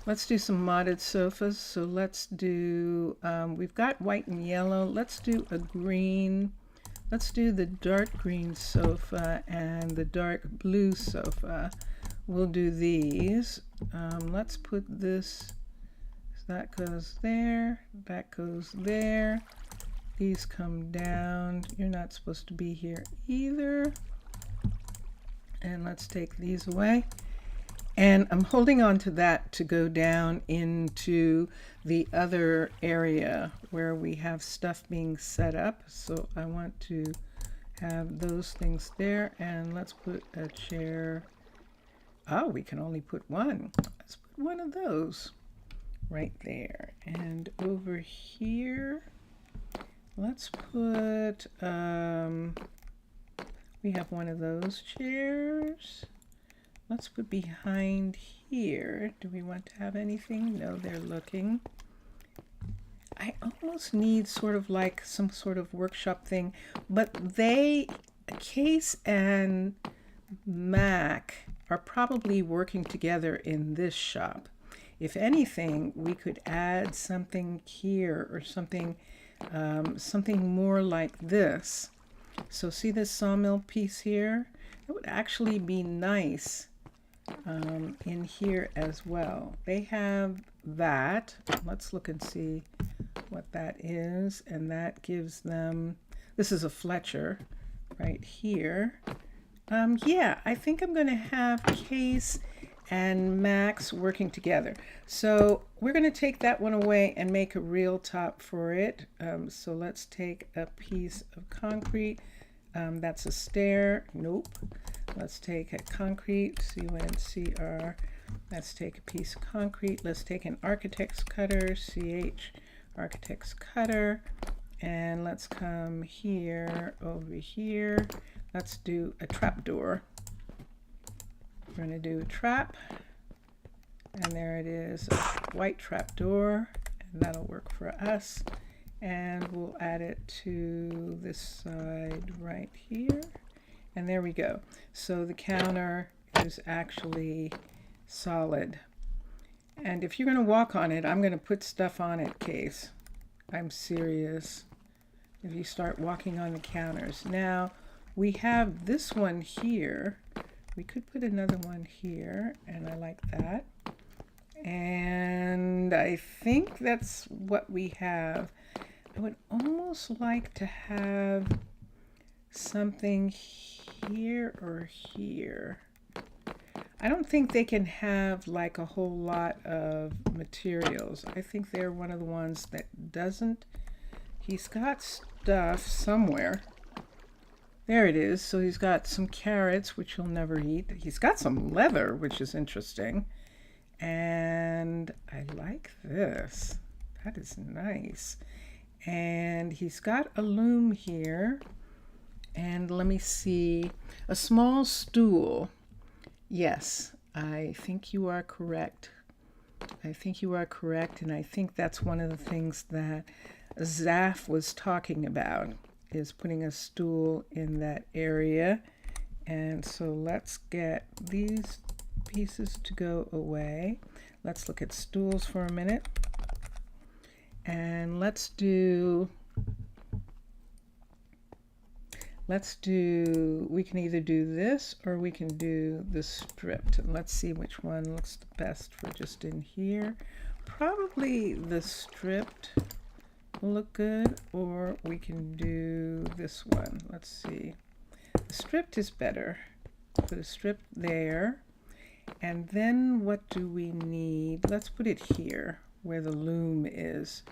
Let's do some modded sofas. So let's do, we've got white and yellow. Let's do a green. Let's do the dark green sofa and the dark blue sofa. We'll do these. Let's put this, that goes there, that goes there. These come down. You're not supposed to be here either. And let's take these away. And I'm holding on to that to go down into the other area where we have stuff being set up. So I want to have those things there. And let's put a chair. Oh, we can only put one. Let's put one of those right there. And over here, let's put, we have one of those chairs. Let's put behind here. Do we want to have anything? No, they're looking. I almost need sort of like some sort of workshop thing, but Case and Mac are probably working together in this shop. If anything, we could add something here or something, something more like this. So see this sawmill piece here? It would actually be nice in here as well. They have that. Let's look and see what that is. And that gives them, this is a Fletcher right here. Yeah, I think I'm going to have Case and Max working together. So we're going to take that one away and make a real top for it. So let's take a piece of concrete. That's a stair. Nope. Let's take a concrete, CUNCR. Let's take a piece of concrete. Let's take an architect's cutter, CH architect's cutter. And let's come here, over here. Let's do a trap door. We're going to do a trap. And there it is, a white trap door. And that'll work for us. And we'll add it to this side right here. And there we go. So the counter is actually solid. And if you're going to walk on it, I'm going to put stuff on it, Case. I'm serious. If you start walking on the counters. Now, we have this one here. We could put another one here, and I like that. And I think that's what we have. I would almost like to have something here or here. I don't think they can have like a whole lot of materials. I think they're one of the ones that doesn't. He's got stuff somewhere. There it is. So he's got some carrots, which he'll never eat. He's got some leather, which is interesting. And I like this. That is nice. And he's got a loom here. And let me see. A small stool. Yes, I think you are correct. I think you are correct. And I think that's one of the things that Zaf was talking about, is putting a stool in that area. And so let's get these pieces to go away. Let's look at stools for a minute. And let's do, we can either do this or we can do the stripped. And let's see which one looks the best for just in here. Probably the stripped will look good, or we can do this one. Let's see. The stripped is better. Put a strip there. And then what do we need? Let's put it here where the loom is.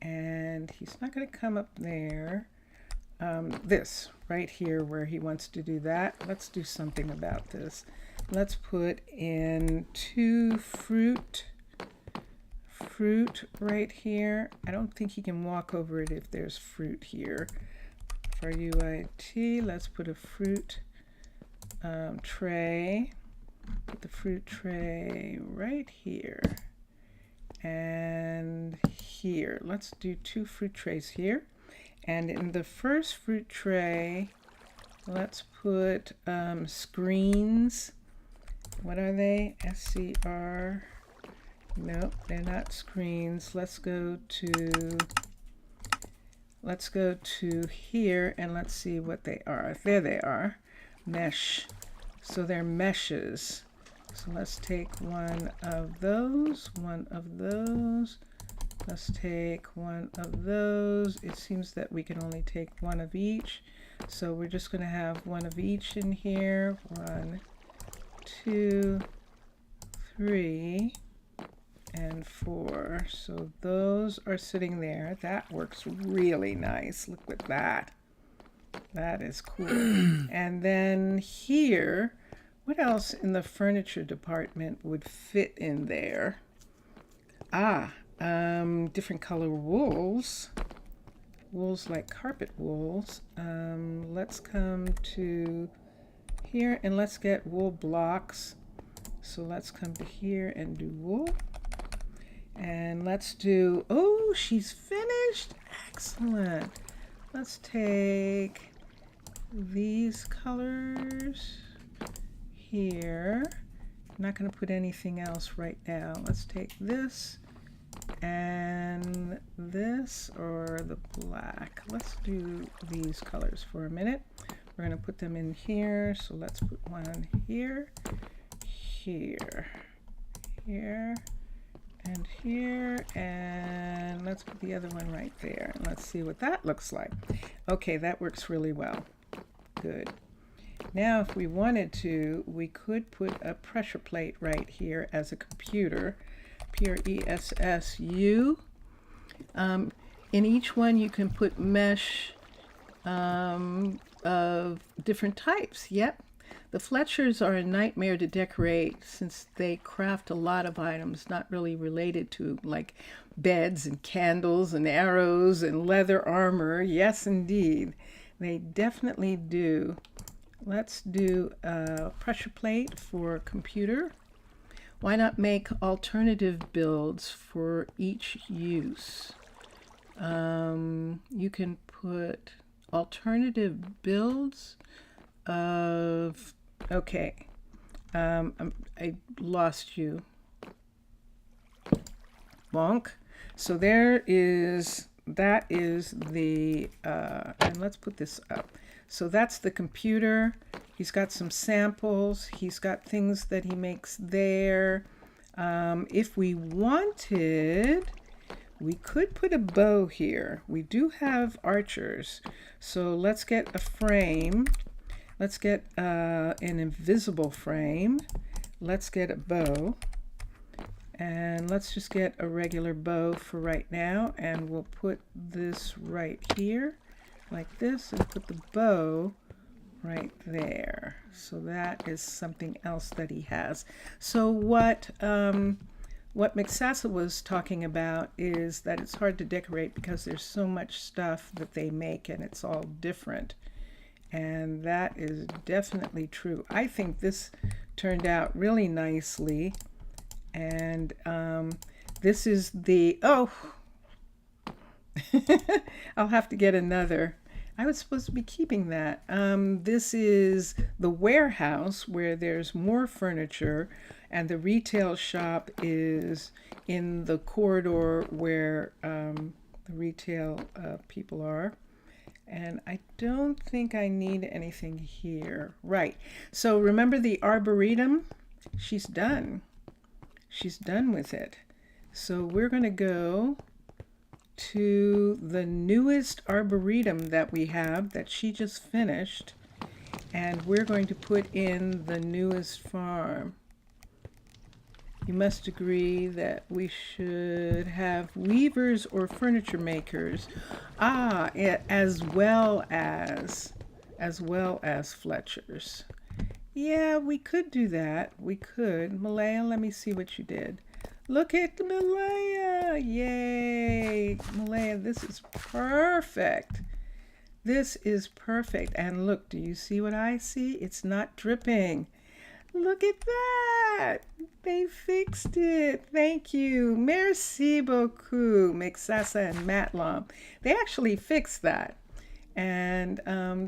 And he's not going to come up there. This right here where he wants to do that. Let's do something about this. Let's put in 2 fruit fruit right here. I don't think he can walk over it if there's fruit here. FRUIT, let's put a fruit tray. Put the fruit tray right here and here. Let's do 2 fruit trays here. And in the first fruit tray, let's put screens. What are they? SCR. Nope, they're not screens. Let's go to here and let's see what they are. There they are. Mesh. So they're meshes. So let's take one of those, one of those. Let's take one of those. It seems that we can only take one of each. So we're just going to have one of each in here. 1, 2, 3, and 4. So those are sitting there. That works really nice. Look at that. That is cool. And then here, what else in the furniture department would fit in there? Different color wools. Wools like carpet wools. Let's come to here and let's get wool blocks. So let's come to here and do wool. And let's do, oh, she's finished. Excellent. Let's take these colors here. I'm not going to put anything else right now. Let's take this and this, or the black. Let's do these colors for a minute. We're going to put them in here. So let's put one here, here, here, and here, and let's put the other one right there. And let's see what that looks like. Okay, that works really well. Good. Now, if we wanted to, we could put a pressure plate right here as a computer. PRESSU. In each one, you can put mesh of different types. Yep. The Fletchers are a nightmare to decorate since they craft a lot of items not really related to, like beds and candles and arrows and leather armor. Yes, indeed. They definitely do. Let's do a pressure plate for computer. Why not make alternative builds for each use? You can put alternative builds of, okay, I lost you. Bonk. So there is, that is the, and let's put this up. So that's the computer. He's got some samples. He's got things that he makes there. If we wanted, we could put a bow here. We do have archers. So let's get a frame. Let's get an invisible frame. Let's get a bow. And let's just get a regular bow for right now. And we'll put this right here like this and put the bow right there. So that is something else that he has. So what McSassa was talking about is that it's hard to decorate because there's so much stuff that they make and it's all different. And that is definitely true. I think this turned out really nicely. And this is the, oh, I'll have to get another. I was supposed to be keeping that. This is the warehouse where there's more furniture, and the retail shop is in the corridor where the retail people are. And I don't think I need anything here. Right. So remember the arboretum? She's done. She's done with it. So we're going to go to the newest arboretum that we have that she just finished, and we're going to put in the newest farm. You must agree that we should have weavers or furniture makers, as well as Fletchers. Yeah, we could do that. We could. Malaya, let me see what you did. Look at Malaya. Yay, Malaya, this is perfect. This is perfect. And look, do you see what I see? It's not dripping. Look at that. They fixed it. Thank you. Merci beaucoup, Mixasa and Matlom. They actually fixed that. And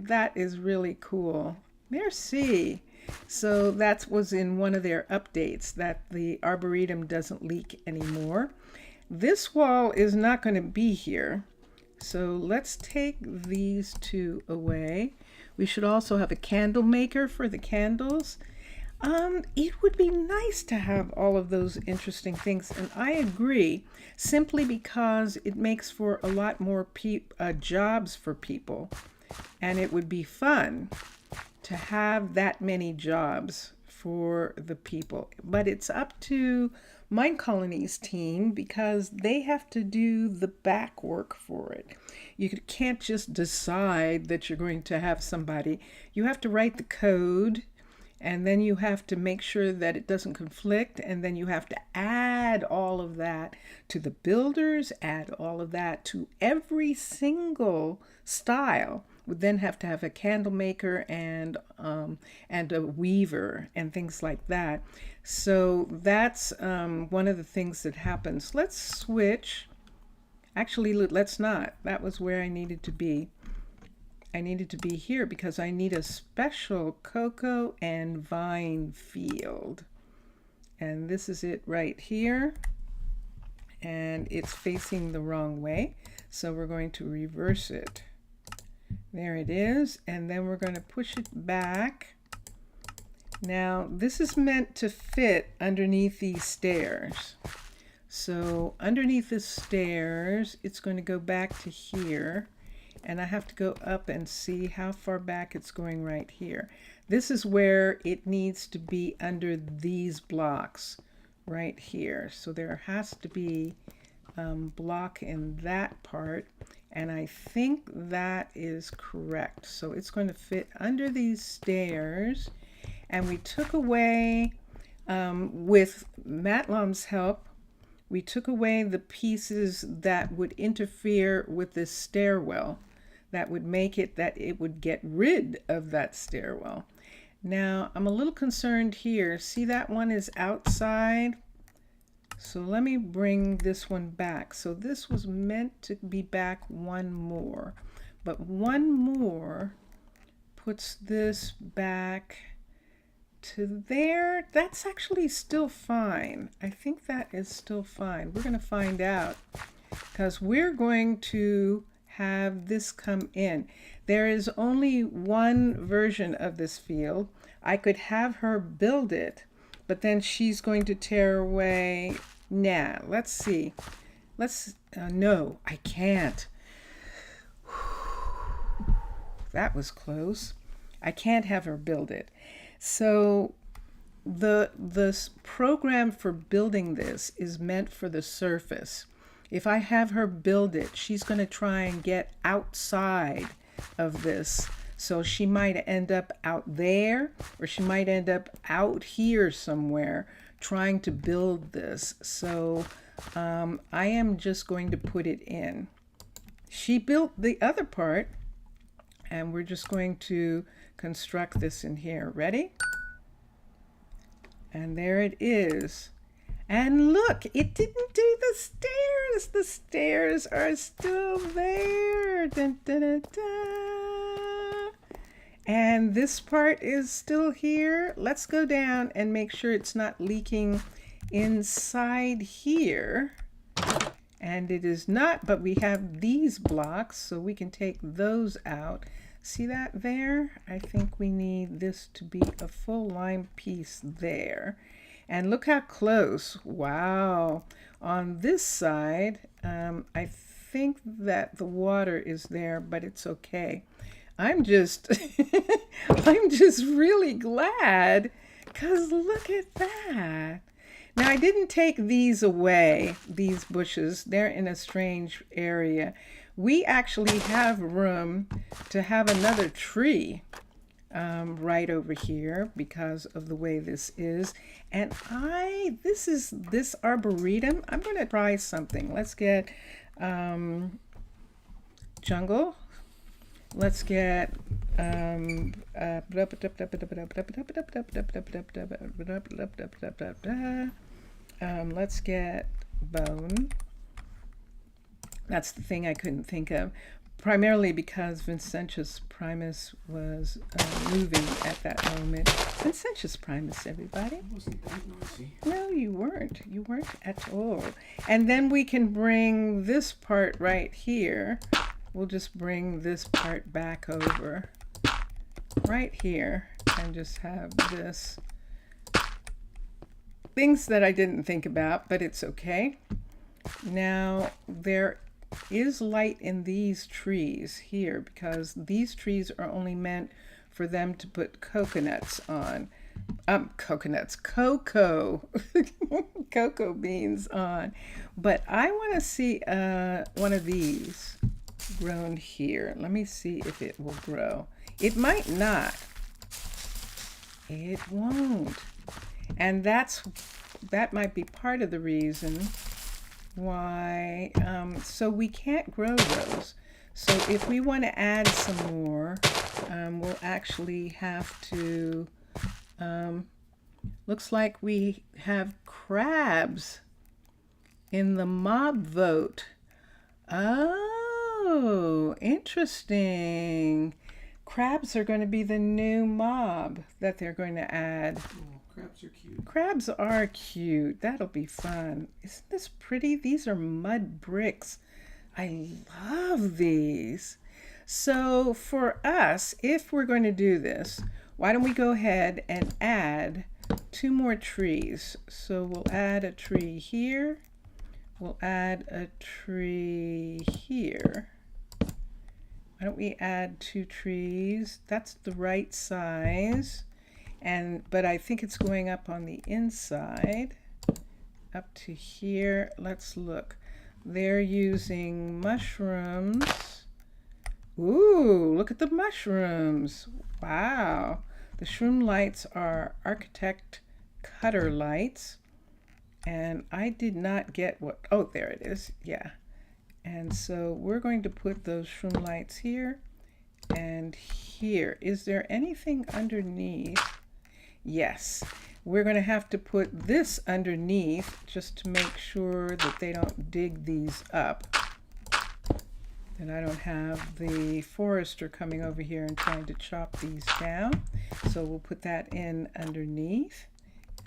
that is really cool. Merci. So that was in one of their updates, that the Arboretum doesn't leak anymore. This wall is not going to be here. So let's take these two away. We should also have a candle maker for the candles. It would be nice to have all of those interesting things, and I agree, simply because it makes for a lot more jobs for people, and it would be fun to have that many jobs for the people. But it's up to Minecolonies team, because they have to do the back work for it. You can't just decide that you're going to have somebody. You have to write the code, and then you have to make sure that it doesn't conflict, and then you have to add all of that to the builders, add all of that to every single style. Would then have to have a candle maker and a weaver and things like that. So that's one of the things that happens. Let's switch. Actually, let's not. That was where I needed to be. I needed to be here because I need a special cocoa and vine field. And this is it right here. And it's facing the wrong way. So we're going to reverse it. There it is. And then we're going to push it back. Now, this is meant to fit underneath these stairs. So underneath the stairs, it's going to go back to here. And I have to go up and see how far back it's going right here. This is where it needs to be under these blocks right here. So there has to be block in that part. And I think that is correct. So it's going to fit under these stairs. And we took away, with Matlom's help, we took away the pieces that would interfere with this stairwell. That would make it that it would get rid of that stairwell. Now, I'm a little concerned here. See, that one is outside. So let me bring this one back. So this was meant to be back one more. But one more puts this back to there. That's actually still fine. I think that is still fine. We're going to find out, because we're going to have this come in. There is only one version of this field. I could have her build it, but then she's going to tear away. Nah, let's see. No, I can't. That was close. I can't have her build it. So the program for building this is meant for the surface. If I have her build it, she's going to try and get outside of this. So she might end up out there, or she might end up out here somewhere trying to build this. So I am just going to put it in. She built the other part, and we're just going to construct this in here. Ready? And there it is. And look, it didn't do the stairs. The stairs are still there. Dun, dun, dun, dun. And this part is still here. Let's go down and make sure it's not leaking inside here. And it is not, but we have these blocks, so we can take those out. See that there? I think we need this to be a full line piece there. And look how close. Wow. On this side, I think that the water is there, but it's okay. I'm just I'm just really glad, because look at that. Now, I didn't take these away, these bushes. They're in a strange area. We actually have room to have another tree right over here because of the way this is. And this arboretum. I'm going to try something. Let's get jungle. Let's get let's get bone. That's the thing I couldn't think of, primarily because Vincentius Primus was moving at that moment. Vincentius Primus, everybody. It wasn't that noisy. No, you weren't. You weren't at all. And then we can bring this part right here. We'll just bring this part back over right here and just have this. Things that I didn't think about, but it's okay. Now, there is light in these trees here because these trees are only meant for them to put coconuts on. Cocoa beans on. But I want to see one of these grown here. Let me see if it will grow. It might not. It won't. And that might be part of the reason why. So we can't grow those. So if we want to add some more, we'll actually have to, looks like we have crabs in the mob vote. Oh, interesting. Crabs are going to be the new mob that they're going to add. Oh, crabs are cute. Crabs are cute. That'll be fun. Isn't this pretty? These are mud bricks. I love these. So for us, if we're going to do this, why don't we go ahead and add 2 more trees. So we'll add a tree here. We'll add a tree here. Why don't we add 2 trees? That's the right size. But I think it's going up on the inside, up to here. Let's look. They're using mushrooms. Ooh, look at the mushrooms. Wow. The shroom lights are architect cutter lights. And I did not get what, oh, there it is. Yeah. And so we're going to put those shroom lights here and here. Is there anything underneath? Yes. We're going to have to put this underneath just to make sure that they don't dig these up. And I don't have the forester coming over here and trying to chop these down. So we'll put that in underneath.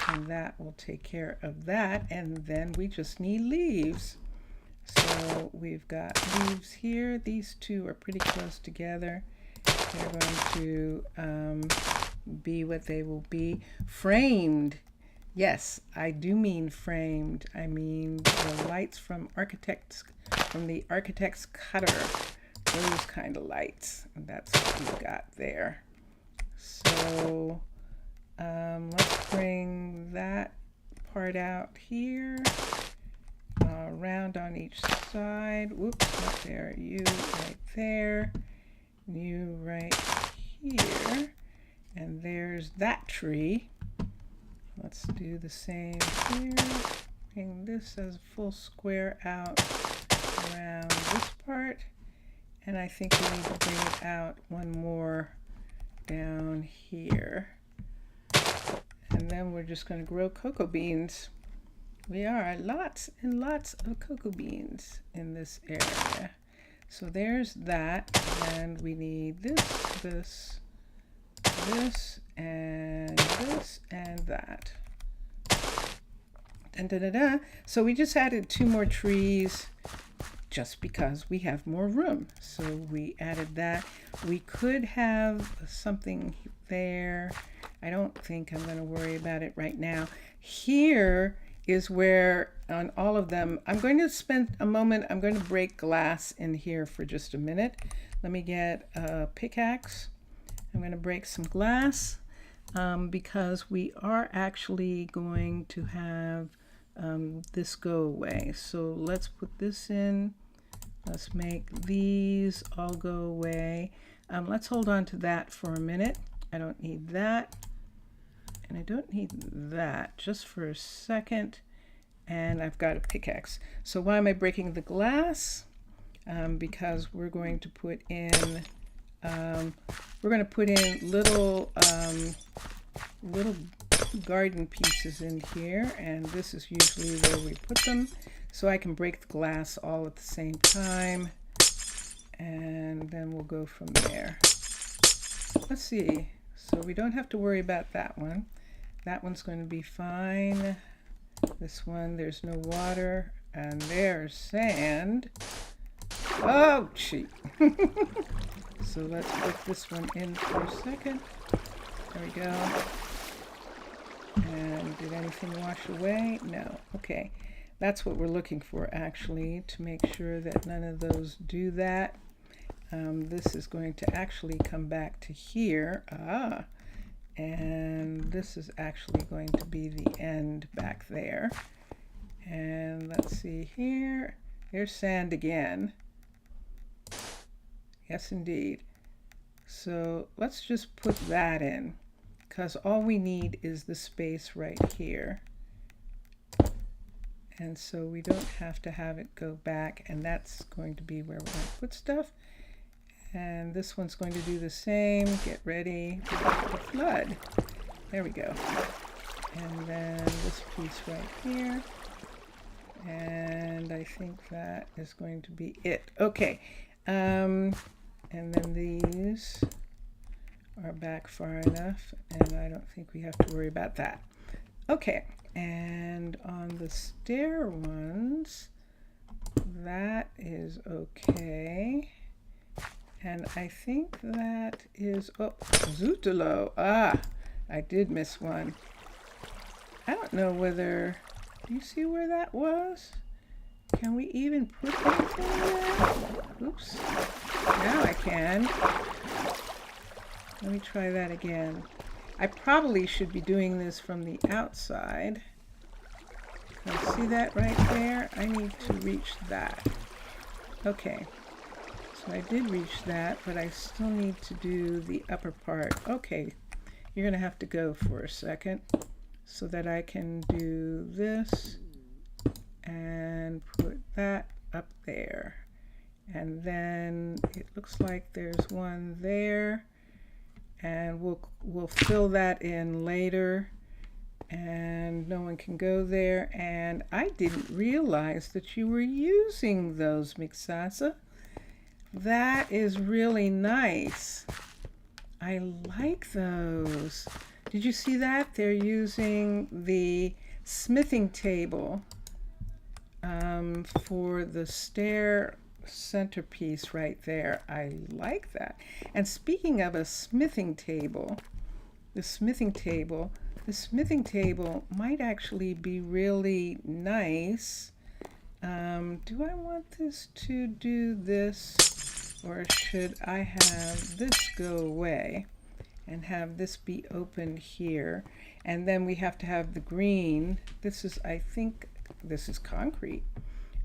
And that will take care of that. And then we just need leaves. So we've got leaves here. These 2 are pretty close together. They're going to be what they will be. Framed. Yes, I do mean framed. I mean the lights from the architect's cutter. Those kind of lights. And that's what we've got there. So let's bring that part out here. Round on each side. Whoops, not there. You right there. You right here. And there's that tree. Let's do the same here. Bring this as a full square out around this part. And I think we need to bring it out 1 more down here. And then we're just going to grow cocoa beans. We are lots and lots of cocoa beans in this area. So there's that, and we need this, and that. Dun, dun, dun, dun. So we just added 2 more trees just because we have more room. So we added that. We could have something there. I don't think I'm going to worry about it right now. Here is where on all of them, I'm going to spend a moment, I'm going to break glass in here for just a minute. Let me get a pickaxe. I'm going to break some glass because we are actually going to have this go away. So let's put this in. Let's make these all go away. Let's hold on to that for a minute. I don't need that. And I don't need that, just for a second. And I've got a pickaxe. So why am I breaking the glass? Because we're going to put in little little garden pieces in here, and this is usually where we put them, so I can break the glass all at the same time, and then we'll go from there. Let's see. So we don't have to worry about that one. That one's going to be fine. This one, there's no water, and there's sand. Oh, cheat. So let's put this one in for a second. There we go. And did anything wash away? No. Okay. That's what we're looking for, actually, to make sure that none of those do that. This is going to actually come back to here. And this is actually going to be the end back there. And let's see here. There's sand again. Yes, indeed. So let's just put that in, because all we need is the space right here. And so we don't have to have it go back, and that's going to be where we're going to put stuff. And this one's going to do the same. Get ready for flood. There we go. And then this piece right here. And I think that is going to be it. Okay. And then these are back far enough, and I don't think we have to worry about that. Okay. And on the stair ones, that is okay. And I think that is, oh, Zootalo. I did miss one. I don't know whether, do you see where that was? Can we even put anything there? Oops. Now I can. Let me try that again. I probably should be doing this from the outside. See that right there? I need to reach that. Okay. So I did reach that, but I still need to do the upper part. Okay. You're going to have to go for a second so that I can do this and put that up there. And then it looks like there's one there, and we'll fill that in later, and no one can go there. And I didn't realize that you were using those, Mixasa. That is really nice. I like those. Did you see that? They're using the smithing table for the stair centerpiece right there. I like that. And speaking of a smithing table, the smithing table might actually be really nice. Do I want this to do this, or should I have this go away and have this be open here? And then we have to have the green. This is, I think, this is concrete.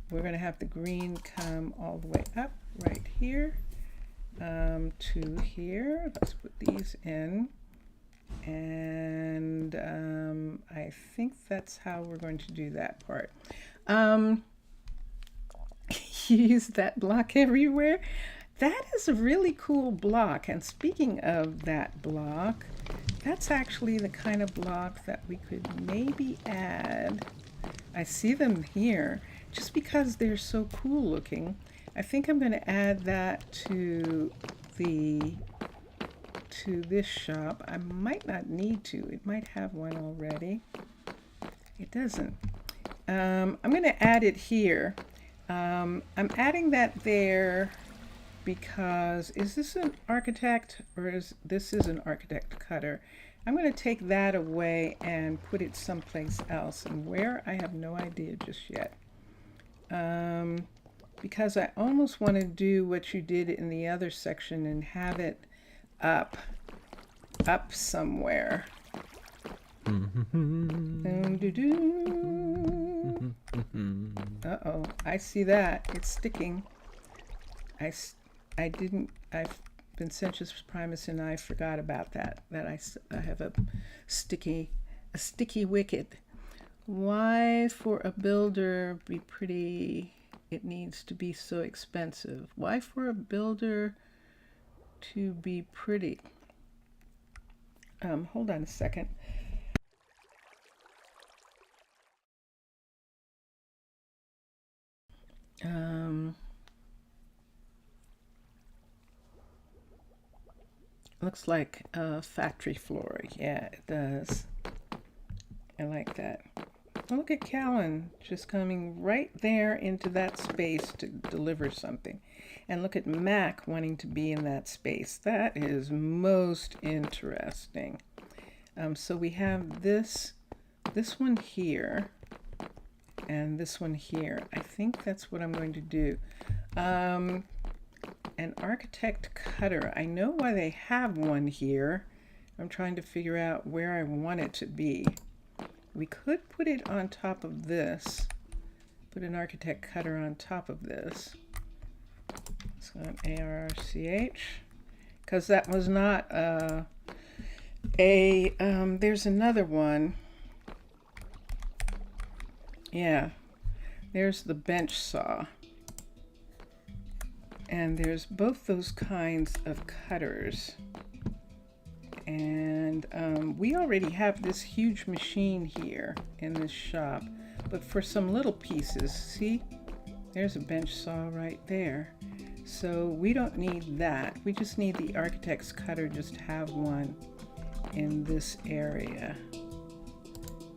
We're going to have the green come all the way up right here to here. Let's put these in. And I think that's how we're going to do that part. Use that block everywhere. That is a really cool block. And speaking of that block, that's actually the kind of block that we could maybe add. I see them here just because they're so cool looking. I think I'm going to add that to this shop. I might not need to. It might have one already. It doesn't. I'm going to add it here. I'm adding that there because, is this an architect, or is this is an architect cutter? I'm going to take that away and put it someplace else, and where, I have no idea just yet. Because I almost want to do what you did in the other section and have it up somewhere. Uh-oh, I see that. It's sticking. I Vincentius Primus, and I forgot about that. I have a sticky wicket. Why for a builder be pretty? It needs to be so expensive. Why for a builder to be pretty? Hold on a second. Looks like a factory floor. Yeah, it does. I like that. Oh, look at Callan just coming right there into that space to deliver something. And look at Mac wanting to be in that space. That is most interesting. So we have this one here and this one here. I think that's what I'm going to do. An architect cutter. I know why they have one here. I'm trying to figure out where I want it to be. We could put it on top of this. Put an architect cutter on top of this. So an ARCH. Because that was not there's another one. Yeah. There's the bench saw. And there's both those kinds of cutters. And we already have this huge machine here in this shop. But for some little pieces, see? There's a bench saw right there. So we don't need that. We just need the architect's cutter, just have one in this area.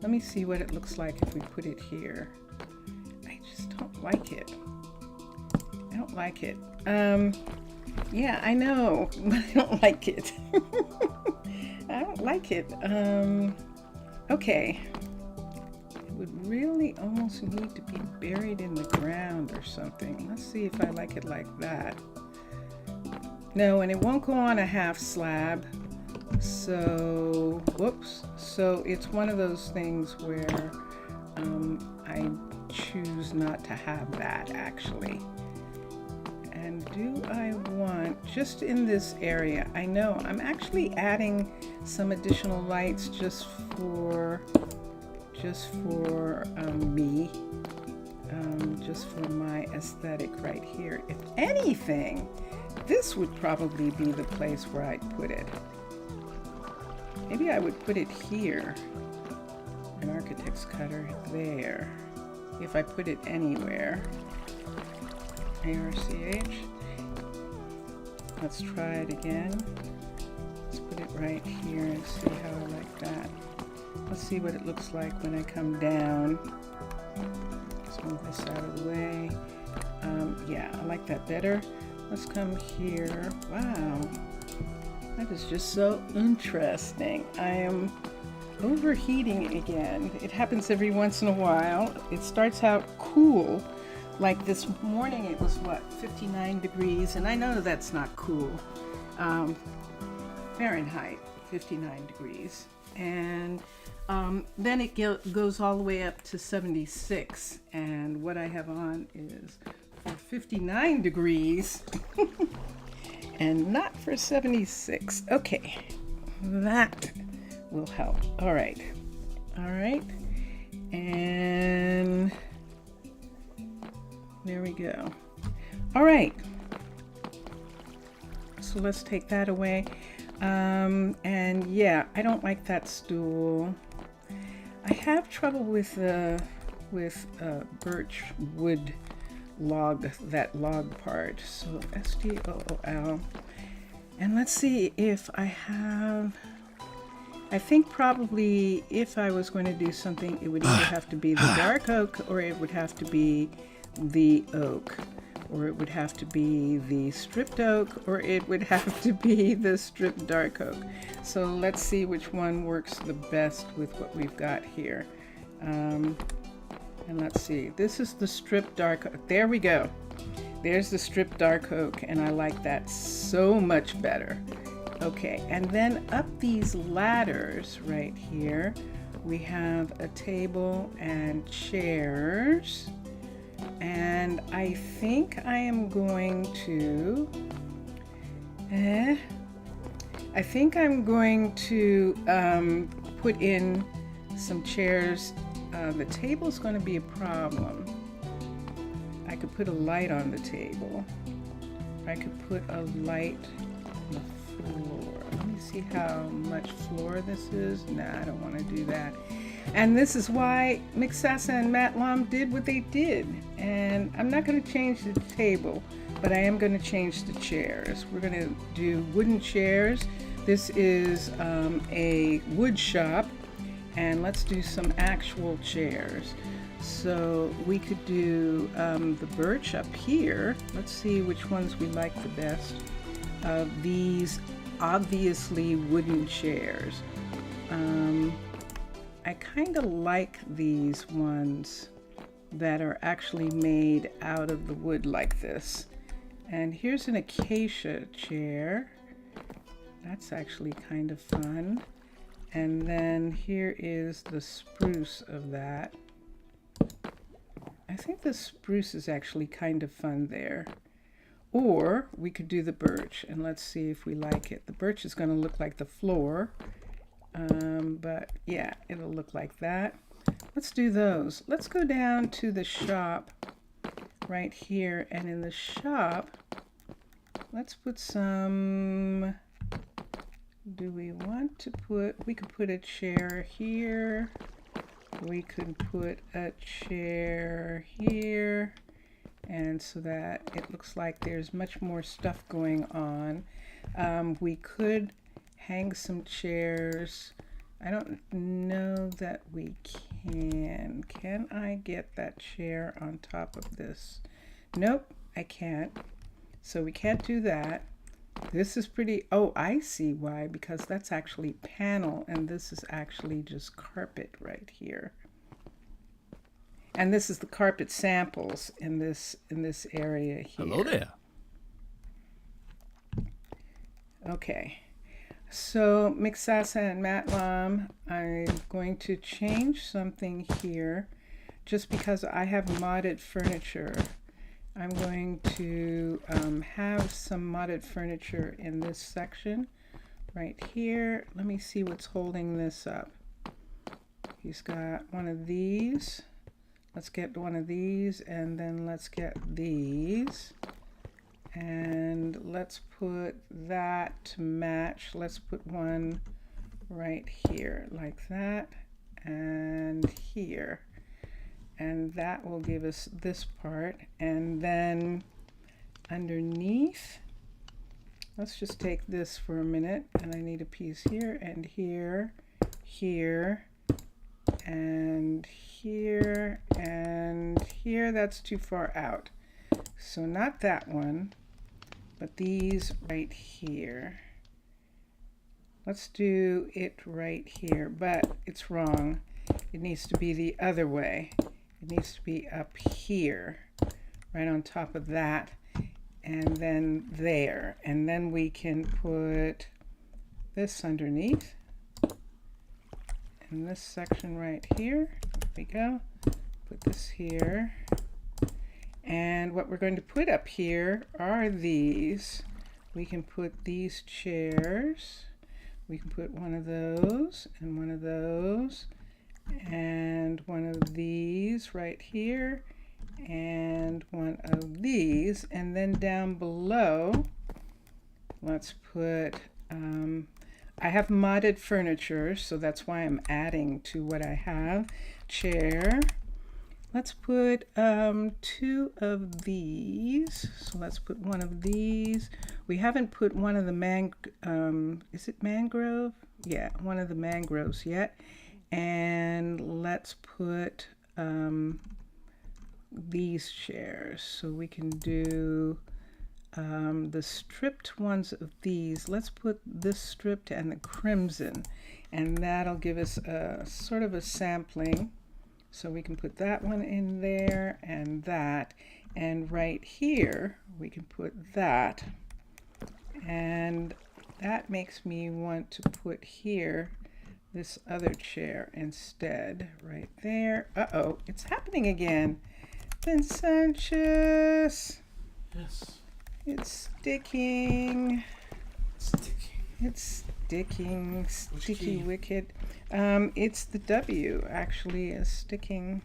Let me see what it looks like if we put it here. I just don't like it. I don't like it. Yeah, I know, but I don't like it. I don't like it. Okay. It would really almost need to be buried in the ground or something. Let's see if I like it like that. No, and it won't go on a half slab. So, whoops. So it's one of those things where I choose not to have that actually. And do I want, just in this area, I know I'm actually adding some additional lights just for me, just for my aesthetic right here. If anything, this would probably be the place where I'd put it. Maybe I would put it here, an architect's cutter there, if I put it anywhere. ARCH. Let's try it again. Let's put it right here and see how I like that. Let's see what it looks like when I come down. Let's move this out of the way. Yeah, I like that better. Let's come here. Wow. That is just so interesting. I am overheating again. It happens every once in a while. It starts out cool. Like this morning it was what, 59 degrees, and I know that's not cool. Fahrenheit, 59 degrees. And then it goes all the way up to 76. And what I have on is for 59 degrees and not for 76. Okay, that will help. All right. And there we go. All right. So let's take that away. And yeah, I don't like that stool. I have trouble with birch wood log, that log part. So STOOL. And let's see if I have. I think probably if I was going to do something, it would either have to be the dark oak, or it would have to be the oak, or it would have to be the stripped oak, or it would have to be the stripped dark oak. So let's see which one works the best with what we've got here. And let's see, this is the stripped dark oak. There we go. There's the stripped dark oak, and I like that so much better. Okay, and then up these ladders right here, we have a table and chairs. And I think I am going to I think I'm going to put in some chairs. The table's going to be a problem. I could put a light on the table. I could put a light on the floor. Let me see how much floor this is. Nah, I don't want to do that. And this is why Mixasa and Matlam did what they did. And I'm not going to change the table, but I am going to change the chairs. We're going to do wooden chairs. This is a wood shop, and let's do some actual chairs. So we could do the birch up here. Let's see which ones we like the best of these obviously wooden chairs. I kind of like these ones that are actually made out of the wood like this. And here's an acacia chair. That's actually kind of fun. And then here is the spruce of that. I think the spruce is actually kind of fun there. Or we could do the birch, and let's see if we like it. The birch is going to look like the floor. But yeah, it'll look like that. Let's do those. Let's go down to the shop right here, and in the shop, let's put some, do we want to put, we could put a chair here. We could put a chair here, and so that it looks like there's much more stuff going on. We could hang some chairs. I don't know that we can. Can I get that chair on top of this? Nope, I can't. So we can't do that. This is pretty, oh, I see why, because that's actually panel, and this is actually just carpet right here. And this is the carpet samples in this area here. Hello there. Okay. So Mixasa and Matlam, I'm going to change something here just because I have modded furniture. I'm going to have some modded furniture in this section right here. Let me see what's holding this up. He's got one of these. Let's get one of these, and then let's get these. And let's put that to match. Let's put one right here like that, and here. And that will give us this part. And then underneath, let's just take this for a minute, and I need a piece here and here, here, and here, and here. That's too far out. So not that one, but these right here. Let's do it right here, but it's wrong. It needs to be the other way. It needs to be up here, right on top of that, and then there. And then we can put this underneath. In this section right here, there we go. Put this here. And what we're going to put up here are these. We can put these chairs. We can put one of those and one of those and one of these right here and one of these. And then down below, let's put, I have modded furniture, so that's why I'm adding to what I have. Chair. Let's put two of these. So let's put one of these. We haven't put one of the is it mangrove? Yeah, one of the mangroves yet. And let's put these chairs. So we can do the stripped ones of these. Let's put this stripped and the crimson, and that'll give us a sort of a sampling. So we can put that one in there and that, and right here we can put that, and that makes me want to put here this other chair instead right there. Uh-oh, it's happening again. Vincentus, Yes. it's sticking. Sticky. It's sticking, Which sticky key? wicked. It's the W actually is sticking.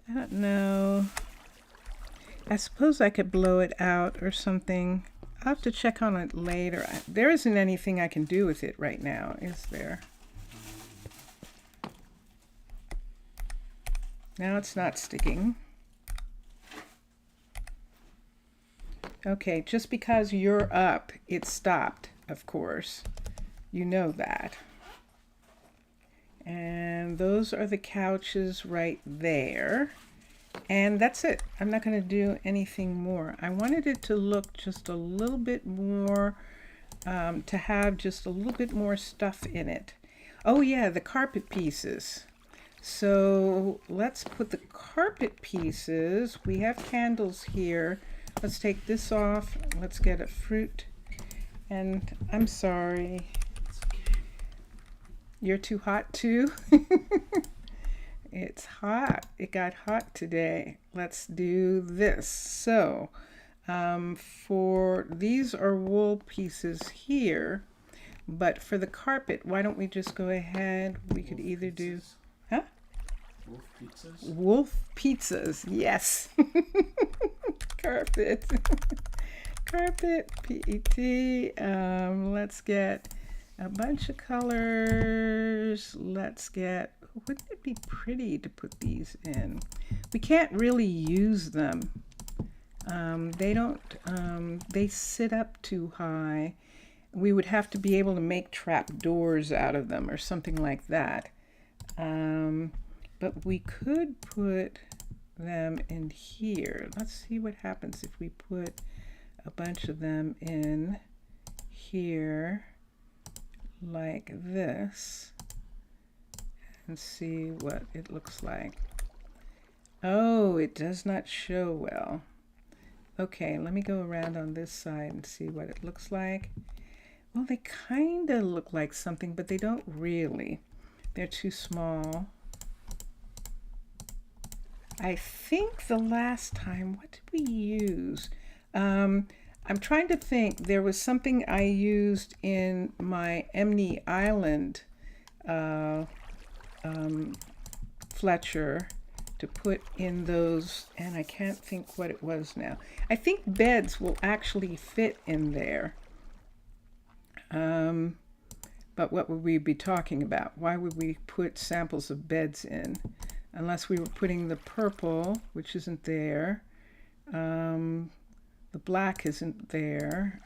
I don't know. I suppose I could blow it out or something. I'll have to check on it later. There isn't anything I can do with it right now, is there? Now it's not sticking. Okay, just because you're up, it stopped, of course. You know that. And those are the couches right there. And that's it. I'm not going to do anything more. I wanted it to look just a little bit more, to have just a little bit more stuff in it. Oh yeah, the carpet pieces. So let's put the carpet pieces. We have candles here. Let's take this off. Let's get a fruit. And I'm sorry. You're too hot too? It's hot. It got hot today. Let's do this. So for these are wool pieces here, but for the carpet, why don't we just go ahead? We could either do, huh? Wolf pizzas? Wolf pizzas, yes. Carpet. Carpet, PET. Let's get a bunch of colors. Let's get, wouldn't it be pretty to put these in? We can't really use them. They don't, they sit up too high. We would have to be able to make trap doors out of them or something like that. But we could put them in here. Let's see what happens if we put a bunch of them in here like this and see what it looks like. Oh, it does not show well. Okay, let me go around on this side and see what it looks like. Well, they kind of look like something, but they don't really. They're too small. I think the last time, what did we use? I'm trying to think. There was something I used in my Emney Island Fletcher to put in those, and I can't think what it was now. I think beds will actually fit in there. But what would we be talking about? Why would we put samples of beds in? Unless we were putting the purple, which isn't there. The black isn't there.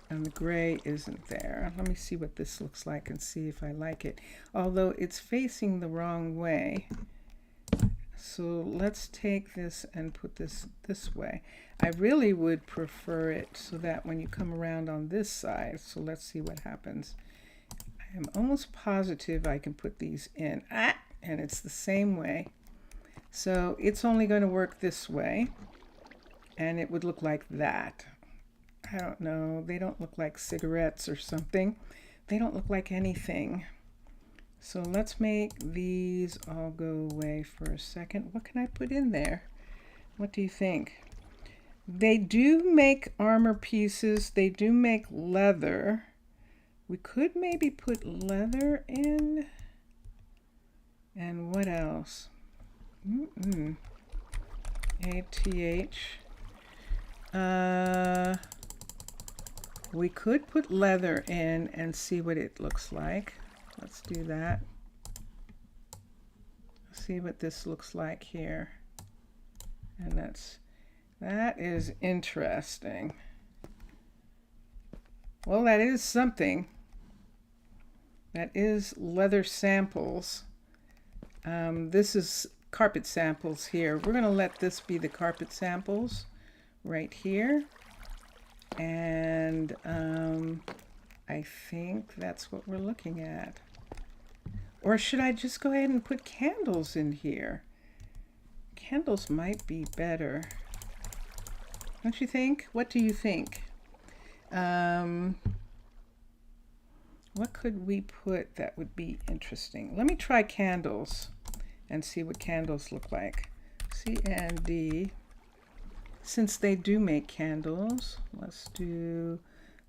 And the gray isn't there. Let me see what this looks like and see if I like it. Although it's facing the wrong way. So let's take this and put this this way. I really would prefer it so that when you come around on this side, so let's see what happens. I am almost positive I can put these in. And it's the same way. So it's only going to work this way. And it would look like that. I don't know. They don't look like cigarettes or something. They don't look like anything. So let's make these all go away for a second. What can I put in there? What do you think? They do make armor pieces. They do make leather. We could maybe put leather in. And what else? ATH. We could put leather in and see what it looks like. Let's do that. See what this looks like here. And that is interesting. Well, that is something. That is leather samples. This is carpet samples here. We're going to let this be the carpet samples right here. And I think that's what we're looking at. Or should I just go ahead and put candles in here? Candles might be better. Don't you think? What do you think? What could we put that would be interesting? Let me try candles and see what candles look like. C and D. since they do make candles, let's do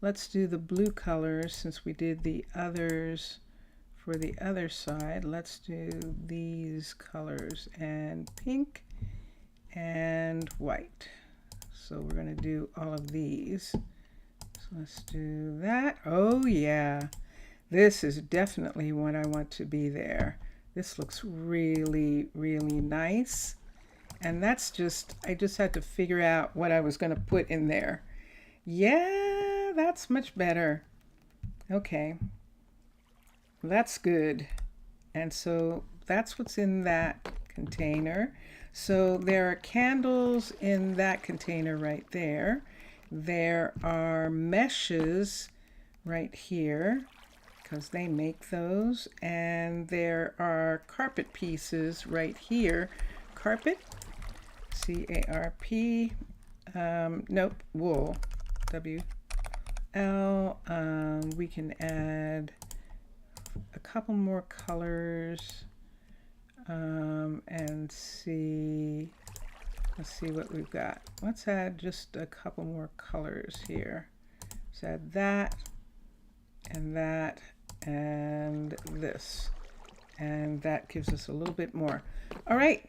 the blue colors since we did the others for the other side. Let's do these colors and pink and white. So we're going to do all of these. So let's do that. Oh yeah, this is definitely what I want to be there. This looks really, really nice. And that's just, I just had to figure out what I was going to put in there. Yeah, that's much better. Okay, that's good. And so that's what's in that container. So there are candles in that container right there. There are meshes right here because they make those. And there are carpet pieces right here. Carpet, C-A-R-P, nope, wool, W-L. We can add a couple more colors and see, let's see what we've got. Let's add just a couple more colors here. Let's add that and that and this, and that gives us a little bit more. All right.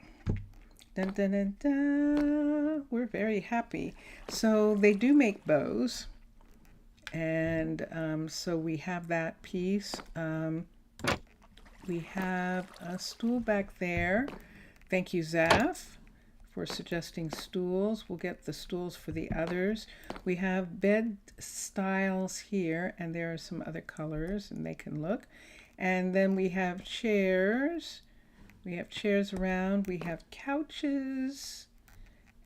Dun, dun, dun, dun. We're very happy. So they do make bows, and so we have that piece. We have a stool back there. Thank you, Zaf, for suggesting stools. We'll get the stools for the others. We have bed styles here, and there are some other colors, and they can look. And then we have chairs. We have chairs around. We have couches,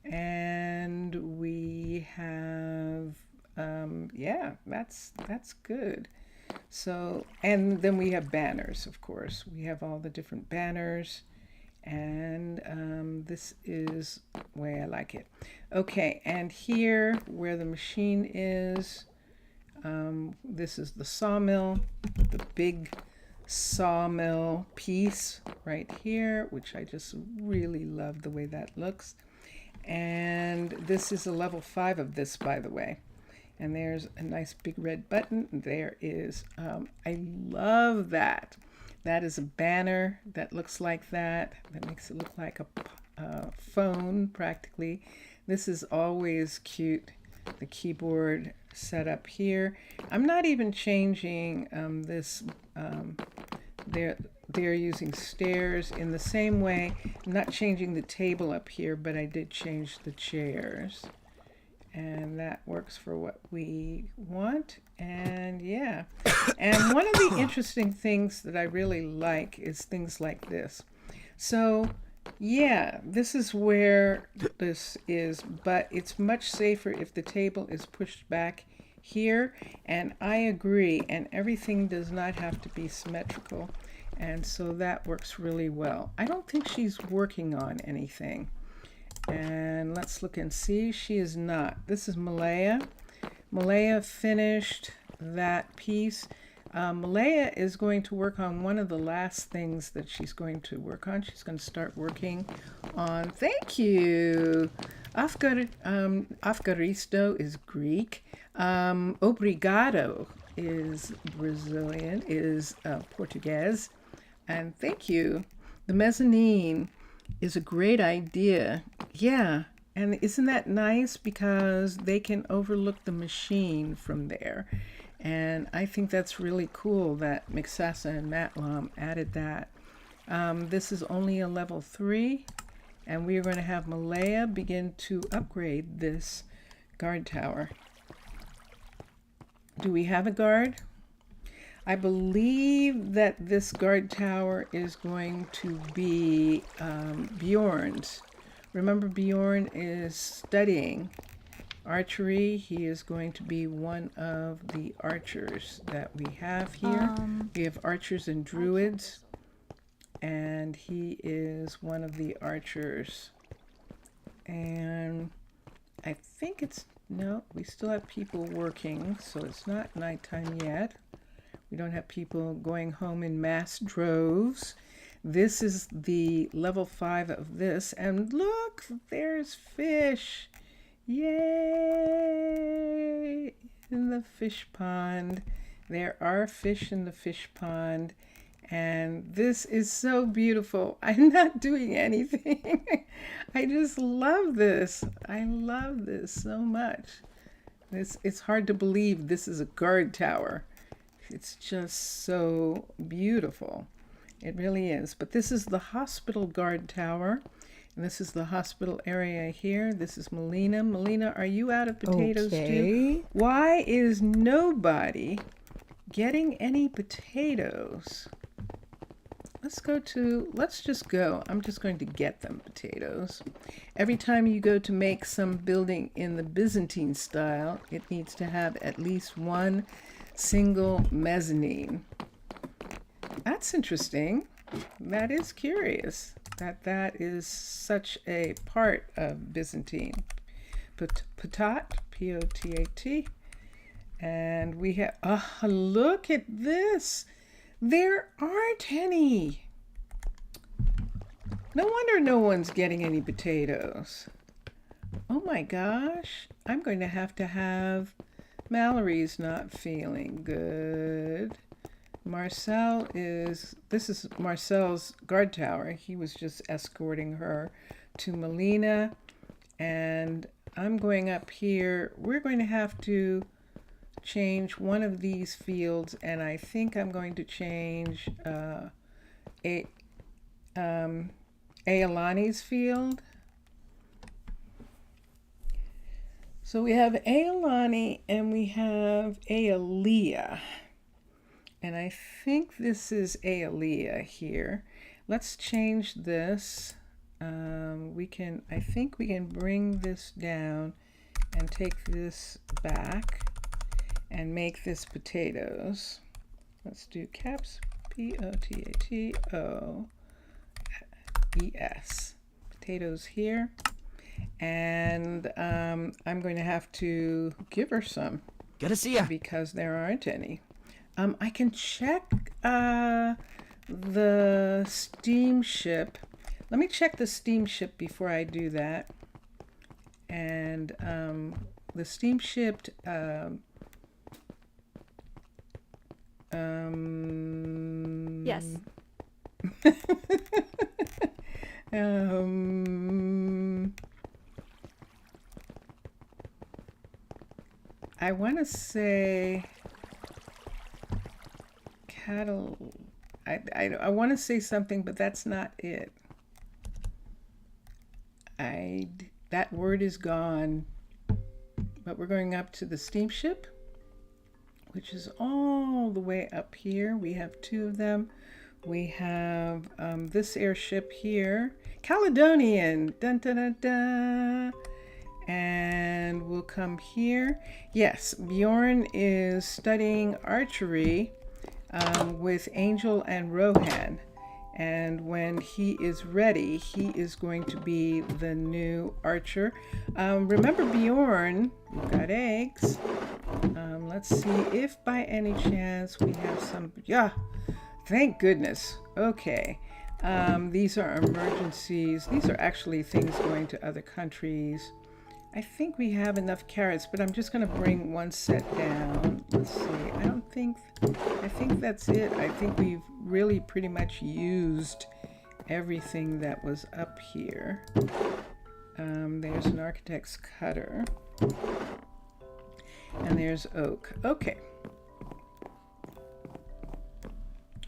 and we have yeah, that's good. So, and then we have banners, of course. We have all the different banners, and this is the way I like it. Okay, and here where the machine is, this is the sawmill, the big sawmill piece right here, which I just really love the way that looks. And this is a level 5 of this, by the way. And there's a nice big red button. There is, I love that. That is a banner that looks like that. That makes it look like a phone practically. This is always cute. The keyboard set up here. I'm not even changing this. They're using stairs in the same way. I'm not changing the table up here, but I did change the chairs. And that works for what we want. And yeah. And one of the interesting things that I really like is things like this. So yeah, this is where this is, but it's much safer if the table is pushed back here. And I agree, and everything does not have to be symmetrical. And so that works really well. I don't think she's working on anything. And let's look and see. She is not. This is Malaya. Malaya finished that piece. Malaya is going to work on one of the last things that she's going to work on. She's going to start working on, thank you. Afgaristo is Greek. Obrigado is Brazilian, is Portuguese. And thank you. The mezzanine is a great idea. Yeah, and isn't that nice because they can overlook the machine from there. And I think that's really cool that Mixasa and Matlam added that. This is only a level 3, and we are going to have Malaya begin to upgrade this guard tower. Do we have a guard? I believe that this guard tower is going to be Bjorn's. Remember, Bjorn is studying archery. He is going to be one of the archers that we have here. We have archers and druids, and he is one of the archers. And I think it's, no, we still have people working, so it's not nighttime yet. We don't have people going home in mass droves. This is the level 5 of this. And look, there's fish Yay! In the fish pond. There are fish in the fish pond. And this is so beautiful. I'm not doing anything. I just love this. I love this so much. It's hard to believe this is a guard tower. It's just so beautiful. It really is. But this is the hospital guard tower. And this is the hospital area here. This is Melina. Melina, are you out of potatoes too? Why is nobody getting any potatoes? Let's just go. I'm just going to get them potatoes. Every time you go to make some building in the Byzantine style, it needs to have at least one single mezzanine. That's interesting. That is curious that is such a part of Byzantine. Potat, P-O-T-A-T. And we have, look at this. There aren't any. No wonder no one's getting any potatoes. Oh my gosh. I'm going to have Mallory's not feeling good. This is Marcel's guard tower. He was just escorting her to Melina. And I'm going up here. We're going to have to change one of these fields, and I think I'm going to change Aelani's field. So we have Aelani and we have Aelia. And I think this is Aelia here. Let's change this. I think we can bring this down and take this back and make this potatoes. Let's do caps, P-O-T-A-T-O-E-S. Potatoes here. And I'm going to have to give her some. Good to see ya. Because there aren't any. I can check the steamship. Let me check the steamship before I do that. And the steamship, yes. I want to say cattle. I want to say something, but that's not it. That word is gone. But we're going up to the steamship, which is all the way up here. We have two of them. We have this airship here, Caledonian. Dun, dun, dun, dun. And we'll come here. Yes, Bjorn is studying archery with Angel and Rohan. And when he is ready, he is going to be the new archer. Remember Bjorn, we've got eggs. Let's see if by any chance we have some, yeah, thank goodness. Okay, these are emergencies. These are actually things going to other countries. I think we have enough carrots, but I'm just going to bring one set down. Let's see. I think that's it. I think we've really pretty much used everything that was up here. There's an architect's cutter. And there's oak. Okay.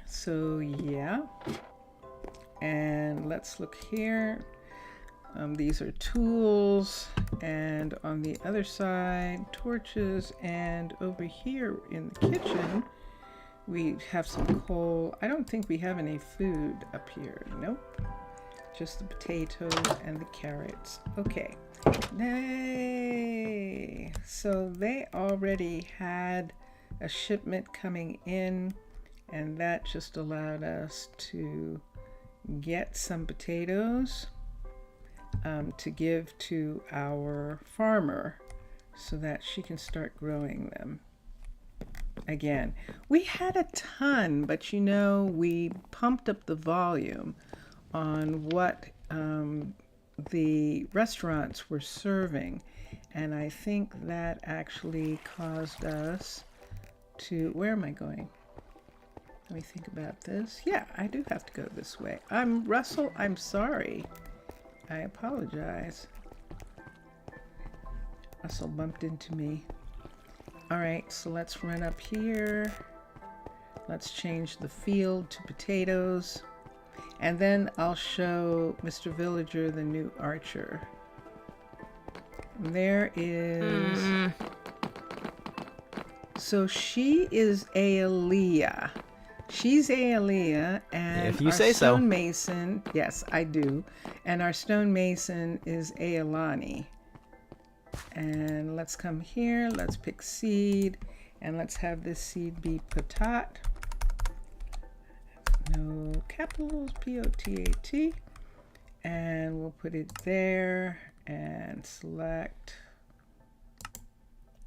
So, yeah. And let's look here. These are tools, and on the other side, torches, and over here in the kitchen, we have some coal. I don't think we have any food up here. Nope. Just the potatoes and the carrots. Okay. Yay! So they already had a shipment coming in, and that just allowed us to get some potatoes to give to our farmer so that she can start growing them again. We had a ton, but you know, we pumped up the volume on what the restaurants were serving, And I think that actually caused us to, where am I going? Let me think about this. Yeah, I do have to go this way. Russell, I'm sorry. I apologize. Russell bumped into me. All right, so let's run up here. Let's change the field to potatoes. And then I'll show Mr. Villager the new archer. There is... So she is Aaliyah. She's Aaliyah, and If you our say so. stonemason, yes, I do. And our stonemason is Aolani. And let's come here, let's pick seed, and let's have this seed be potat. No capitals, P-O-T-A-T. And we'll put it there and select.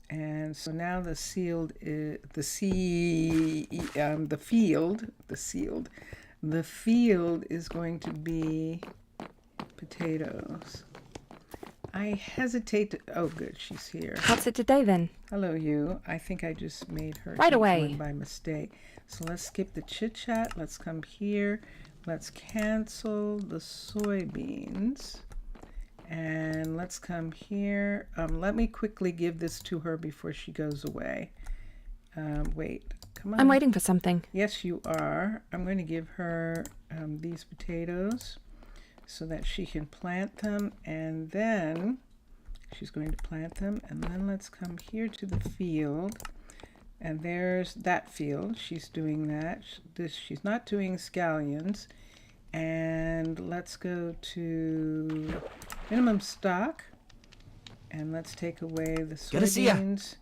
And so now the field is going to be potatoes. I hesitate to, oh good, she's here. What's it today then? Hello you. I think I just made her Right change away. one by mistake. So let's skip the chit chat. Let's come here. Let's cancel the soybeans. And let's come here. Let me quickly give this to her before she goes away. Wait, come on. I'm waiting for something. Yes, you are. I'm going to give her these potatoes so that she can plant them. And then she's going to plant them. And then let's come here to the field. And there's that field. She's doing that. She's not doing scallions. And let's go to minimum stock, and let's take away the Good to see ya. soybeans,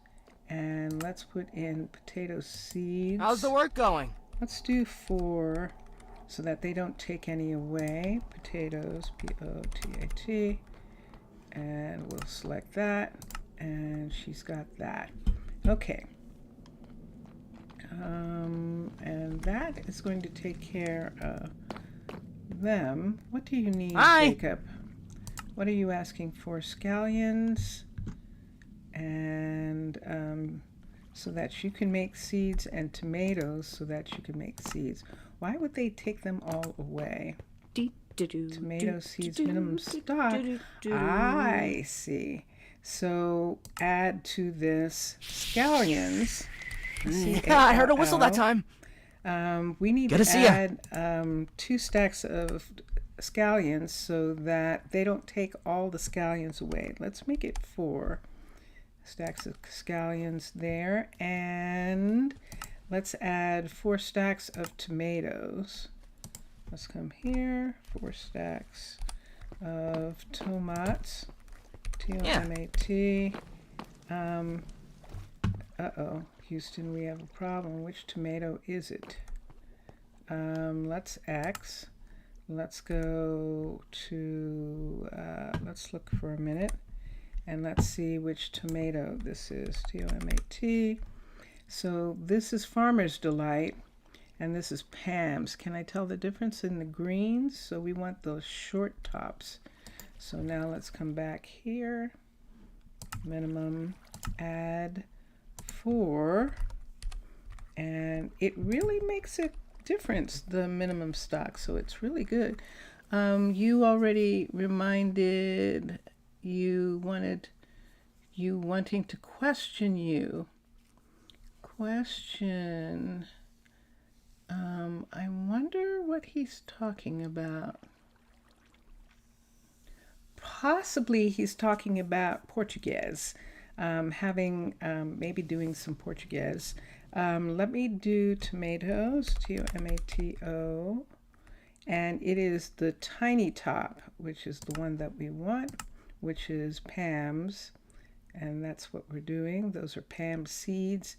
and let's put in potato seeds. How's the work going? Let's do 4 so that they don't take any away. Potatoes, P-O-T-A-T, and we'll select that, and she's got that. Okay. And that is going to take care of them. What do you need, Hi. Jacob? What are you asking for? Scallions, and so that you can make seeds, and tomatoes so that you can make seeds. Why would they take them all away? Tomato seeds, minimum stock. I see. So add to this scallions. I heard a whistle that time. We need Good to to see ya. add 2 stacks of scallions so that they don't take all the scallions away. Let's make it 4 stacks of scallions there, and let's add 4 stacks of tomatoes. Let's come here, 4 stacks of tomates, T-O-M-A-T. Uh-oh, Houston, we have a problem. Which tomato is it? Let's X. Let's go to, let's look for a minute, and let's see which tomato this is, T-O-M-A-T. So this is Farmer's Delight, and this is Pam's. Can I tell the difference in the greens? So we want those short tops. So now let's come back here, minimum, add 4, and it really makes a difference, the minimum stock, so it's really good. You already reminded you wanting to question you. Question. I wonder what he's talking about. Possibly he's talking about Portuguese, maybe doing some Portuguese. Let me do tomatoes, T-O-M-A-T-O, and it is the tiny top, which is the one that we want, which is Pam's, and that's what we're doing. Those are Pam's seeds,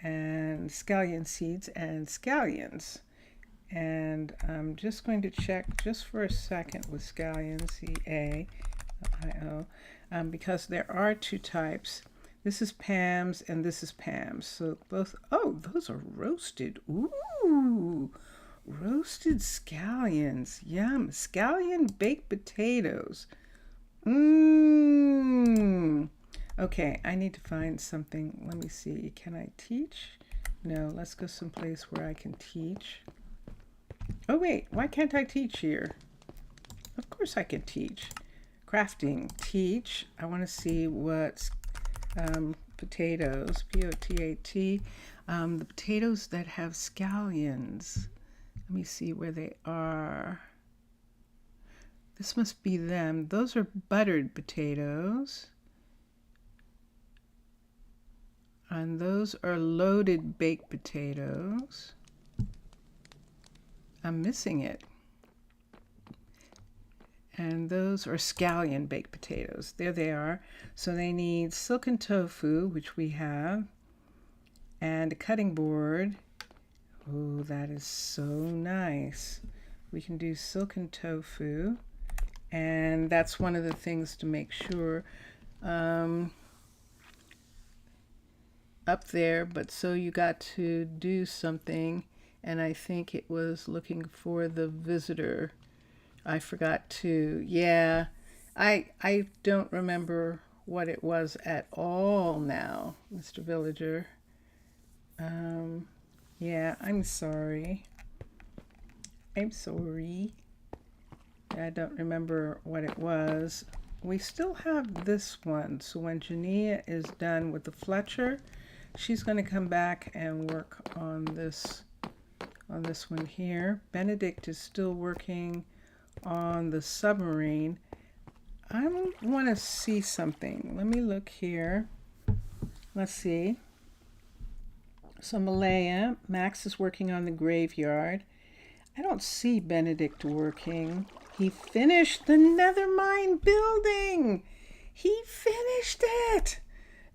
and scallion seeds, and scallions. And I'm just going to check just for a second with scallions, C-A-I-O, because there are 2 types. This is Pam's and this is Pam's. So both, oh, those are roasted. Ooh, roasted scallions. Yum. Scallion baked potatoes. Mmm. Okay, I need to find something. Let me see. Can I teach? No, let's go someplace where I can teach. Oh wait, why can't I teach here? Of course I can teach. Crafting, teach. I want to see what's potatoes, P-O-T-A-T. The potatoes that have scallions. Let me see where they are. This must be them. Those are buttered potatoes. And those are loaded baked potatoes. I'm missing it. And those are scallion baked potatoes. There they are. So they need silken tofu, which we have, and a cutting board. Oh, that is so nice. We can do silken tofu. And that's one of the things to make sure up there. But so you got to do something. And I think it was looking for the visitor. I forgot to, yeah, I don't remember what it was at all now, Mr. Villager. Yeah, I'm sorry. I'm sorry. I don't remember what it was. We still have this one, so when Janiyah is done with the Fletcher, she's going to come back and work on this one here. Benedict is still working on the submarine. I want to see something. Let me look here. Let's see. So Malaya, Max is working on the graveyard. I don't see Benedict working. He finished the Nether Mine building. He finished it.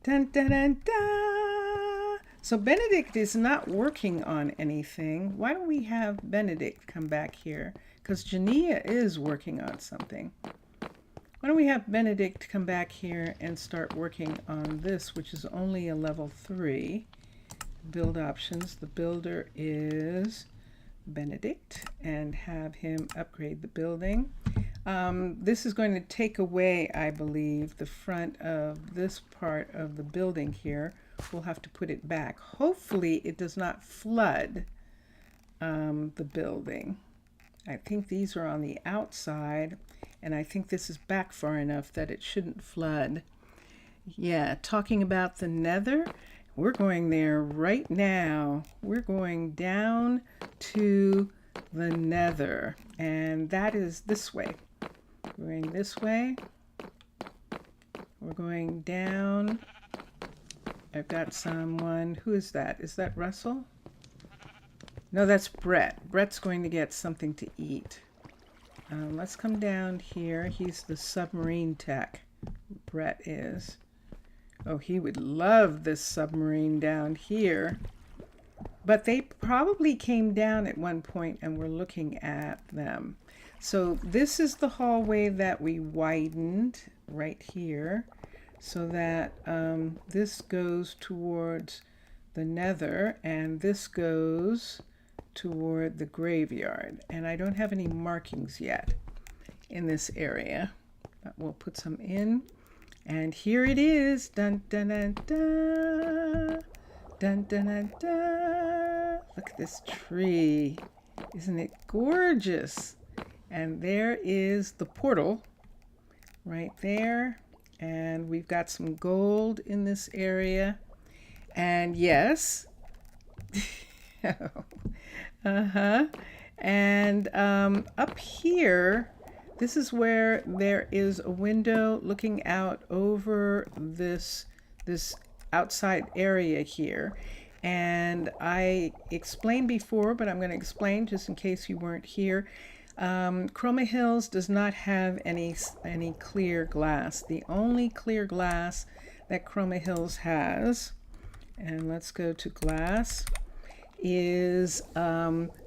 Dun, dun, dun, dun. So Benedict is not working on anything. Why don't we have Benedict come back here? Because Janiyah is working on something. Why don't we have Benedict come back here and start working on this, which is only a level 3. Build options. The builder is Benedict, and have him upgrade the building. This is going to take away, I believe, the front of this part of the building here. We'll have to put it back. Hopefully it does not flood the building. I think these are on the outside, and I think this is back far enough that it shouldn't flood. Yeah, talking about the Nether, we're going there right now. We're going down to the Nether, and that is this way. We're going this way. We're going down. I've got someone. Who is that? Is that Russell? No, that's Brett. Brett's going to get something to eat. Let's come down here. He's the submarine tech. Brett is. Oh, he would love this submarine down here. But they probably came down at one point and we're looking at them. So this is the hallway that we widened right here, so that this goes towards the Nether and this goes toward the graveyard. And I don't have any markings yet in this area, but we'll put some in. And here it is. Dun, dun, dun, dun. Dun, dun, dun, dun. Look at this tree. Isn't it gorgeous? And there is the portal right there. And we've got some gold in this area. And yes. And up here, this is where there is a window looking out over this outside area here. And I explained before, but I'm going to explain just in case you weren't here. Chroma Hills does not have any clear glass. The only clear glass that Chroma Hills has, and let's go to glass, is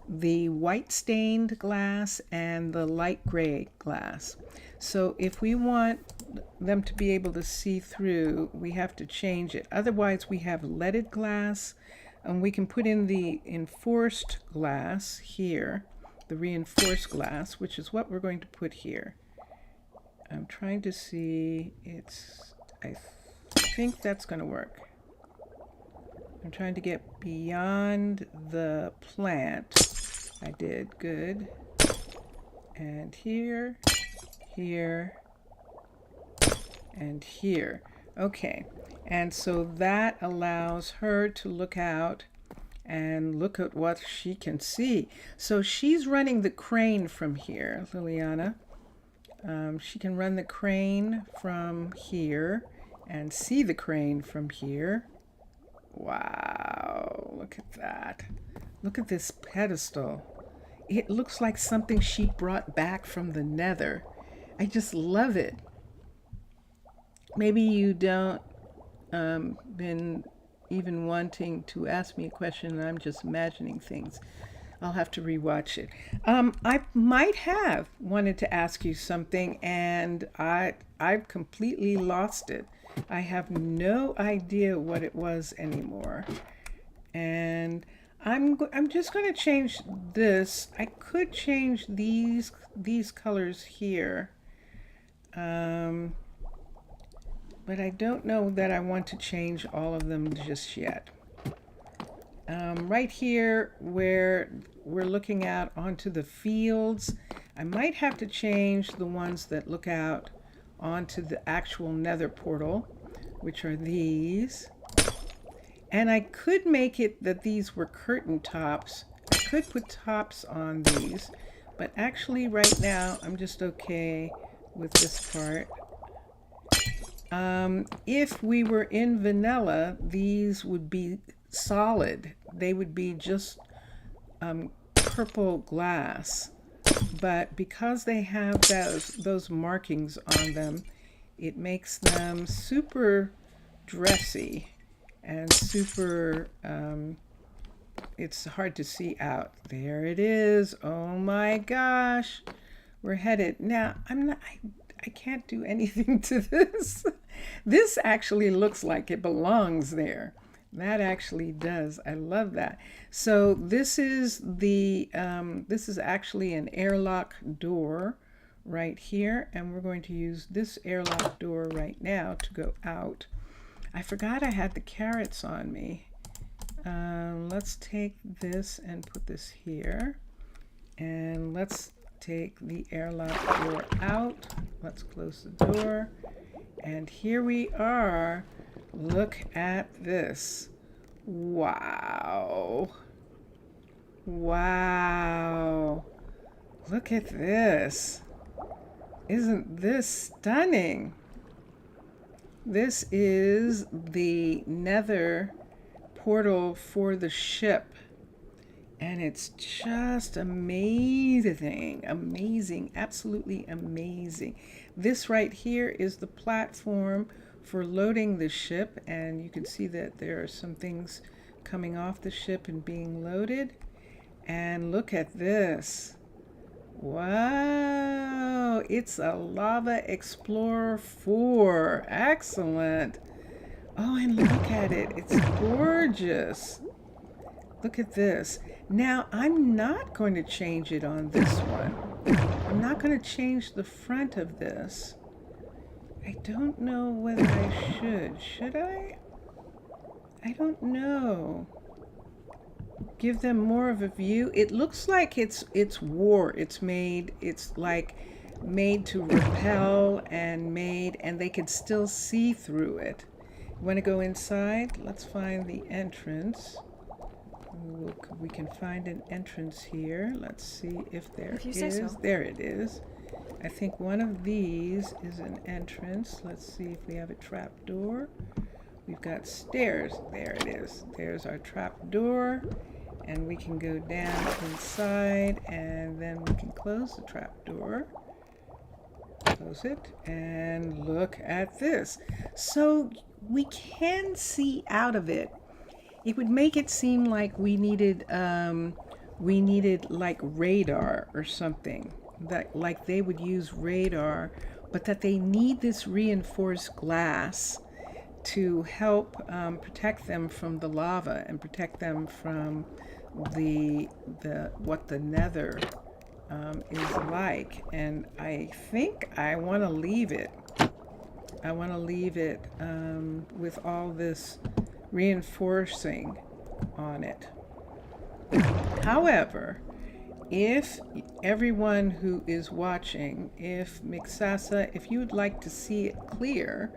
the white stained glass and the light gray glass. So if we want them to be able to see through, we have to change it. Otherwise we have leaded glass, and we can put in the enforced glass here, the reinforced glass, which is what we're going to put here. I'm trying to see, think that's going to work. I'm trying to get beyond the plant. I did good. And here, here, and here. Okay, and so that allows her to look out and look at what she can see. So she's running the crane from here, Liliana. She can run the crane from here and see the crane from here. Wow, look at that. Look at this pedestal. It looks like something she brought back from the Nether. I just love it. Maybe you don't been even wanting to ask me a question and I'm just imagining things. I'll have to rewatch it. I might have wanted to ask you something and I've completely lost it. I have no idea what it was anymore. And I'm just going to change this. I could change these colors here. But I don't know that I want to change all of them just yet. Right here where we're looking out onto the fields, I might have to change the ones that look out onto the actual Nether portal, which are these. And I could make it that these were curtain tops. I could put tops on these, but actually right now I'm just okay with this part. If we were in vanilla, these would be solid. They would be just purple glass. But because they have those markings on them, it makes them super dressy and super, it's hard to see out. There it is. Oh my gosh. We're headed. Now, I can't do anything to this. This actually looks like it belongs there. That actually does. I love that. So this is this is actually an airlock door right here, and we're going to use this airlock door right now to go out. I forgot I had the carrots on me. Let's take this and put this here, and let's take the airlock door out. Let's close the door, and here we are. Look at this. Wow. Wow. Look at this. Isn't this stunning? This is the Nether portal for the ship. And it's just amazing, amazing, absolutely amazing. This right here is the platform for loading the ship, and you can see that there are some things coming off the ship and being loaded. And look at this. Wow, it's a Lava Explorer 4. Excellent. Oh, and look at it. It's gorgeous. Look at this. Now, I'm not going to change it on this one. I'm not going to change the front of this. I don't know whether I should. Should I? I don't know. Give them more of a view. It looks like it's war. It's like made to repel and they can still see through it. You want to go inside? Let's find the entrance. We can find an entrance here. Let's see if there is. There it is. I think one of these is an entrance. Let's see if we have a trap door. We've got stairs. There it is. There's our trap door. And we can go down inside, and then we can close the trap door. Close it, and look at this. So we can see out of it. It would make it seem like we needed like radar or something. That like they would use radar, but that they need this reinforced glass to help protect them from the lava and protect them from what the Nether is like. And I think I want to leave it. I want to leave it with all this reinforcing on it. However, if everyone who is watching, if Mixasa, if you would like to see it clear,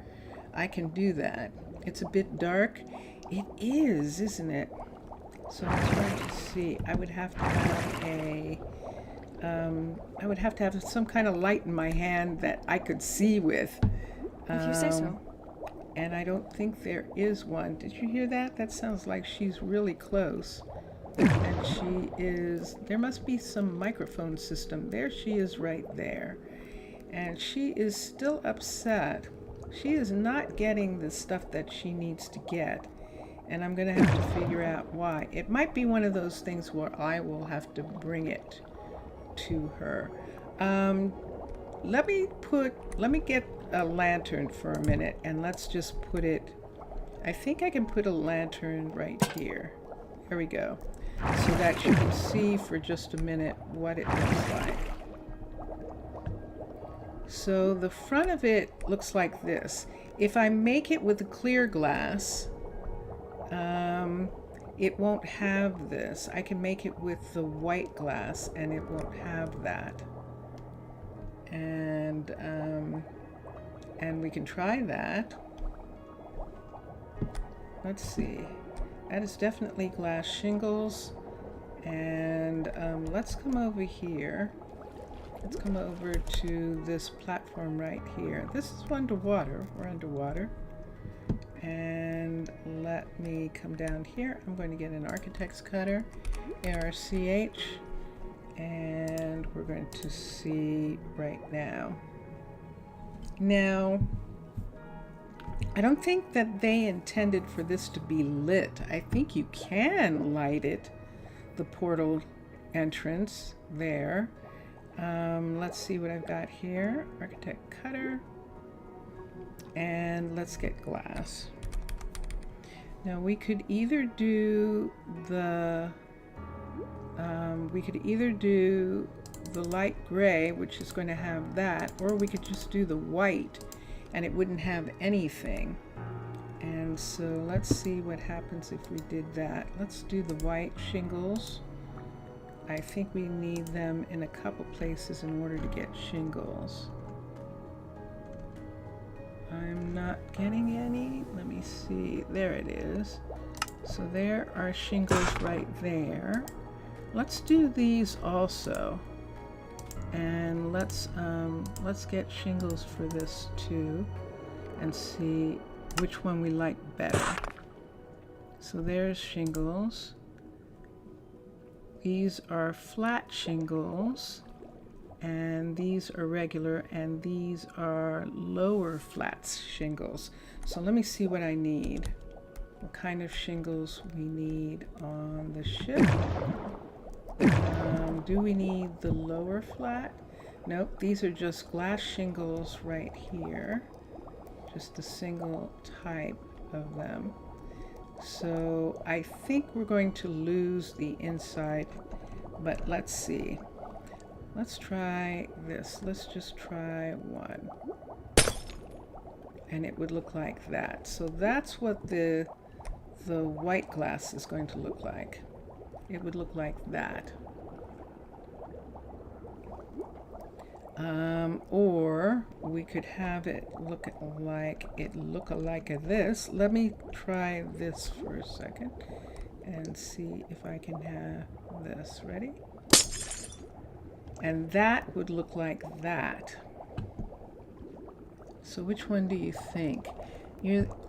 I can do that. It's a bit dark. It is, isn't it? So I'm trying to see. I would have to have some kind of light in my hand that I could see with. If you say so. And I don't think there is one. Did you hear that? That sounds like she's really close. And she is, there must be some microphone system. There she is right there. And she is still upset. She is not getting the stuff that she needs to get. And I'm going to have to figure out why. It might be one of those things where I will have to bring it to her. Let me get a lantern for a minute, and let's just put it, I think I can put a lantern right here. There we go. So that you can see for just a minute what it looks like. So the front of it looks like this. If I make it with a clear glass, it won't have this. I can make it with the white glass and it won't have that. And we can try that. Let's see. That is definitely glass shingles. And let's come over here. Let's come over to this platform right here. This is underwater. We're underwater. And let me come down here. I'm going to get an architect's cutter, ARCH, and we're going to see right now. Now, I don't think that they intended for this to be lit. I think you can light it, the portal entrance there. Let's see what I've got here. Architect cutter. And let's get glass. Now we could either do the light gray, which is going to have that, or we could just do the white and it wouldn't have anything. And so let's see what happens if we did that. Let's do the white shingles. I think we need them in a couple places in order to get shingles. I'm not getting any. Let me see. There it is. So there are shingles right there. Let's do these also. And let's get shingles for this too and see which one we like better. So there's shingles. These are flat shingles. And these are regular, and these are lower flat shingles. So let me see what I need. What kind of shingles we need on the ship. Do we need the lower flat? Nope, these are just glass shingles right here. Just a single type of them. So I think we're going to lose the inside, but let's see. Let's try this. Let's just try one. And it would look like that. So that's what the white glass is going to look like. It would look like that. Or we could have it look like this. Let me try this for a second and see if I can have this. Ready? And that would look like that. So which one do you think?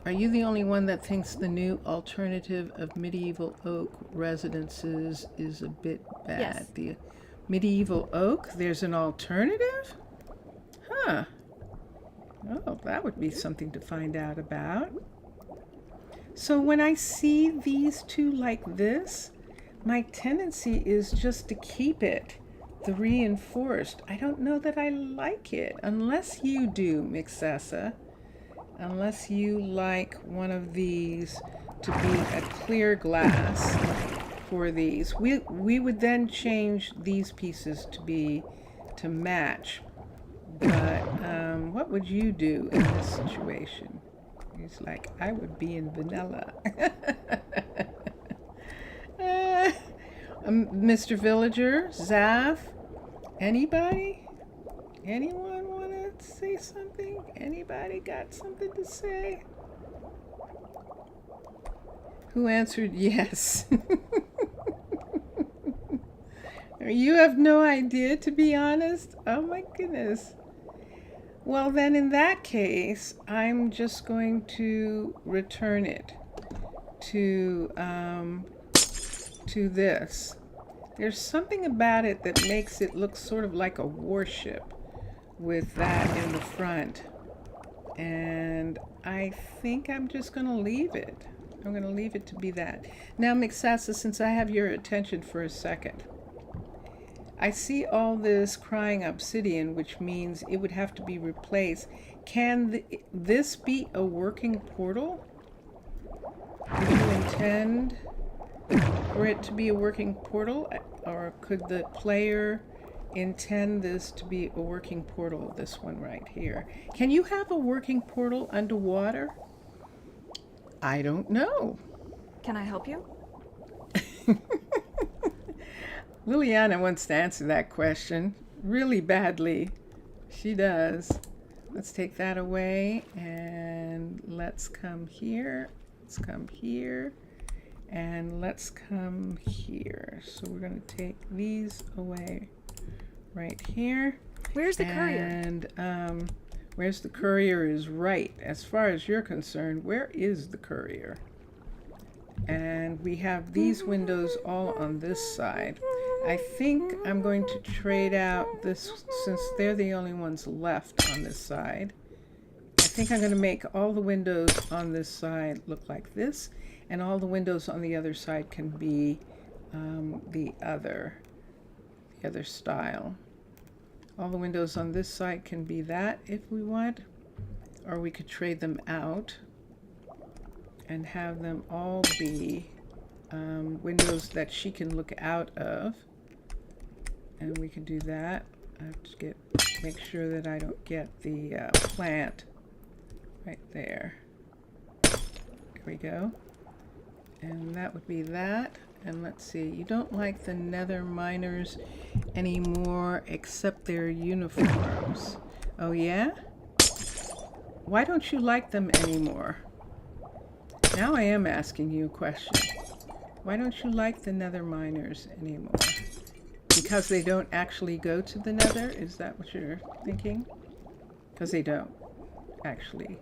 Are you the only one that thinks the new alternative of medieval oak residences is a bit bad? Yes. The medieval oak? There's an alternative? Huh. Oh, that would be something to find out about. So when I see these two like this, my tendency is just to keep it. The reinforced. I don't know that I like it. Unless you do, Mixasa. Unless you like one of these to be a clear glass for these. We would then change these pieces to match. But what what would you do in this situation? He's like, I would be in vanilla. Mr. Villager, Zaf, anybody? Anyone want to say something? Anybody got something to say? Who answered yes? You have no idea, to be honest? Oh my goodness. Well, then in that case, I'm just going to return it to this. There's something about it that makes it look sort of like a warship with that in the front. And I think I'm just going to leave it. I'm going to leave it to be that. Now, Mixasa, since I have your attention for a second, I see all this crying obsidian, which means it would have to be replaced. Can this be a working portal? Do you intend for it to be a working portal? Or could the player intend this to be a working portal, this one right here? Can you have a working portal underwater? I don't know. Can I help you? Liliana wants to answer that question really badly. She does. Let's take that away and let's come here. Let's come here. And let's come here. So we're going to take these away right here. Where's the courier? And where's the courier is right. As far as you're concerned, where is the courier? And we have these windows all on this side. I think I'm going to trade out this, since they're the only ones left on this side. I think I'm going to make all the windows on this side look like this, and all the windows on the other side can be the other style. All the windows on this side can be that if we want, or we could trade them out and have them all be windows that she can look out of. And we can do that. I have to make sure that I don't get the plant right there. There we go. And that would be that. And let's see, you don't like the Nether Miners anymore except their uniforms. Oh yeah? Why don't you like them anymore? Now I am asking you a question. Why don't you like the Nether Miners anymore? Because they don't actually go to the Nether? Is that what you're thinking? Because they don't actually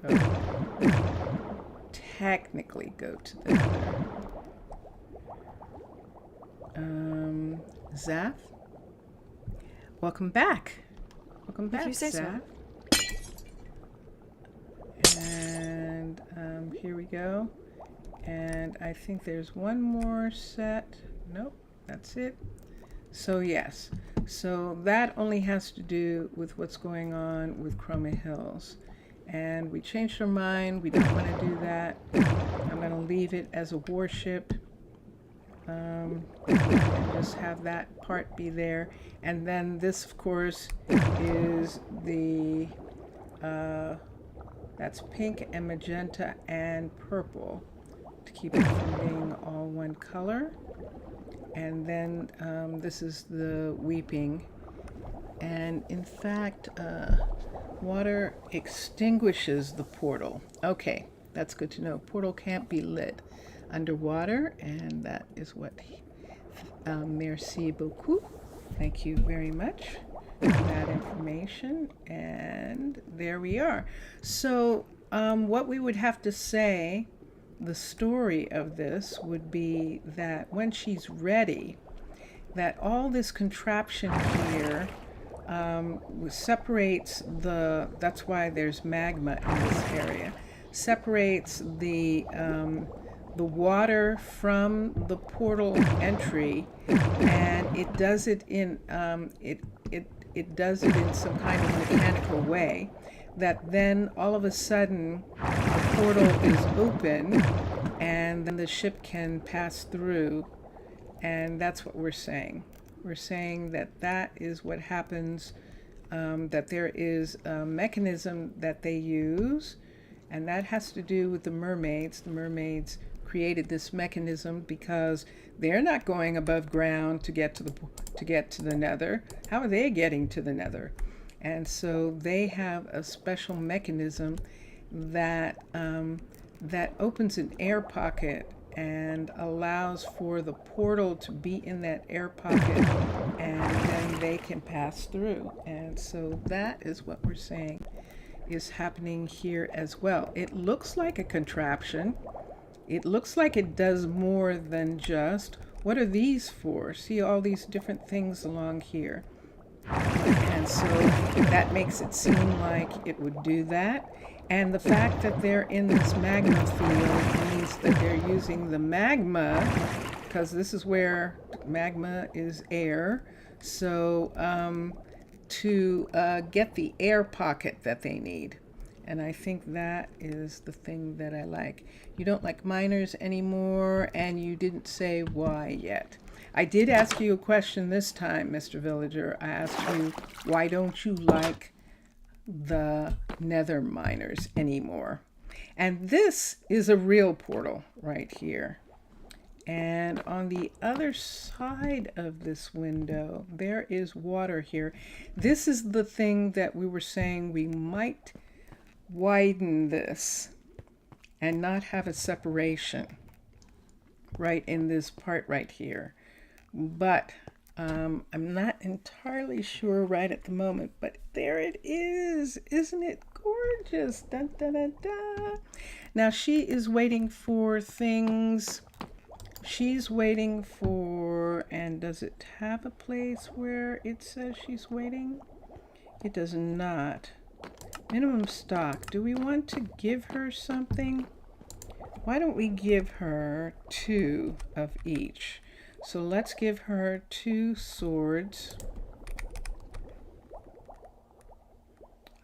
go. Technically go to the Nether. Zaf? Welcome back. Welcome back, If you say Zaf. so. And here we go. And I think there's one more set. Nope, that's it. So yes, so that only has to do with what's going on with Chroma Hills. And we changed our mind. We don't want to do that. I'm going to leave it as a warship. And just have that part be there. And then this, of course, is the, that's pink and magenta and purple to keep it from being all one color. And then this is the weeping. And in fact, water extinguishes the portal. Okay, that's good to know. Portal can't be lit underwater, and that is what. Merci beaucoup. Thank you very much for that information. And there we are. So what we would have to say, the story of this would be that when she's ready, that all this contraption here separates that's why there's magma in this area, separates the water from the portal entry, and it does it in it does it in some kind of mechanical way that then all of a sudden the portal is open and then the ship can pass through. And that's what we're saying. We're saying that that is what happens that there is a mechanism that they use, and that has to do with the mermaids. The mermaids created this mechanism because they're not going above ground to get to the Nether. How are they getting to the Nether? And so they have a special mechanism that that opens an air pocket and allows for the portal to be in that air pocket, and then they can pass through. And so that is what we're saying is happening here as well. It looks like a contraption. It looks like it does more than just, what are these for? See all these different things along here. And so that makes it seem like it would do that. And the fact that they're in this magma field means that they're using the magma, because this is where magma is air. So to get the air pocket that they need. And I think that is the thing that I like. You don't like miners anymore, and you didn't say why yet. I did ask you a question this time, Mr. Villager. I asked you, why don't you like the Nether Miners anymore? And this is a real portal right here. And on the other side of this window, there is water here. This is the thing that we were saying we might widen this and not have a separation right in this part right here. But I'm not entirely sure right at the moment, but there it is. Isn't it gorgeous? Dun, dun, dun, dun. Now she is waiting for things. She's waiting for, and does it have a place where it says she's waiting? It does not. Minimum stock. Do we want to give her something? Why don't we give her 2 of each? So let's give her 2 swords.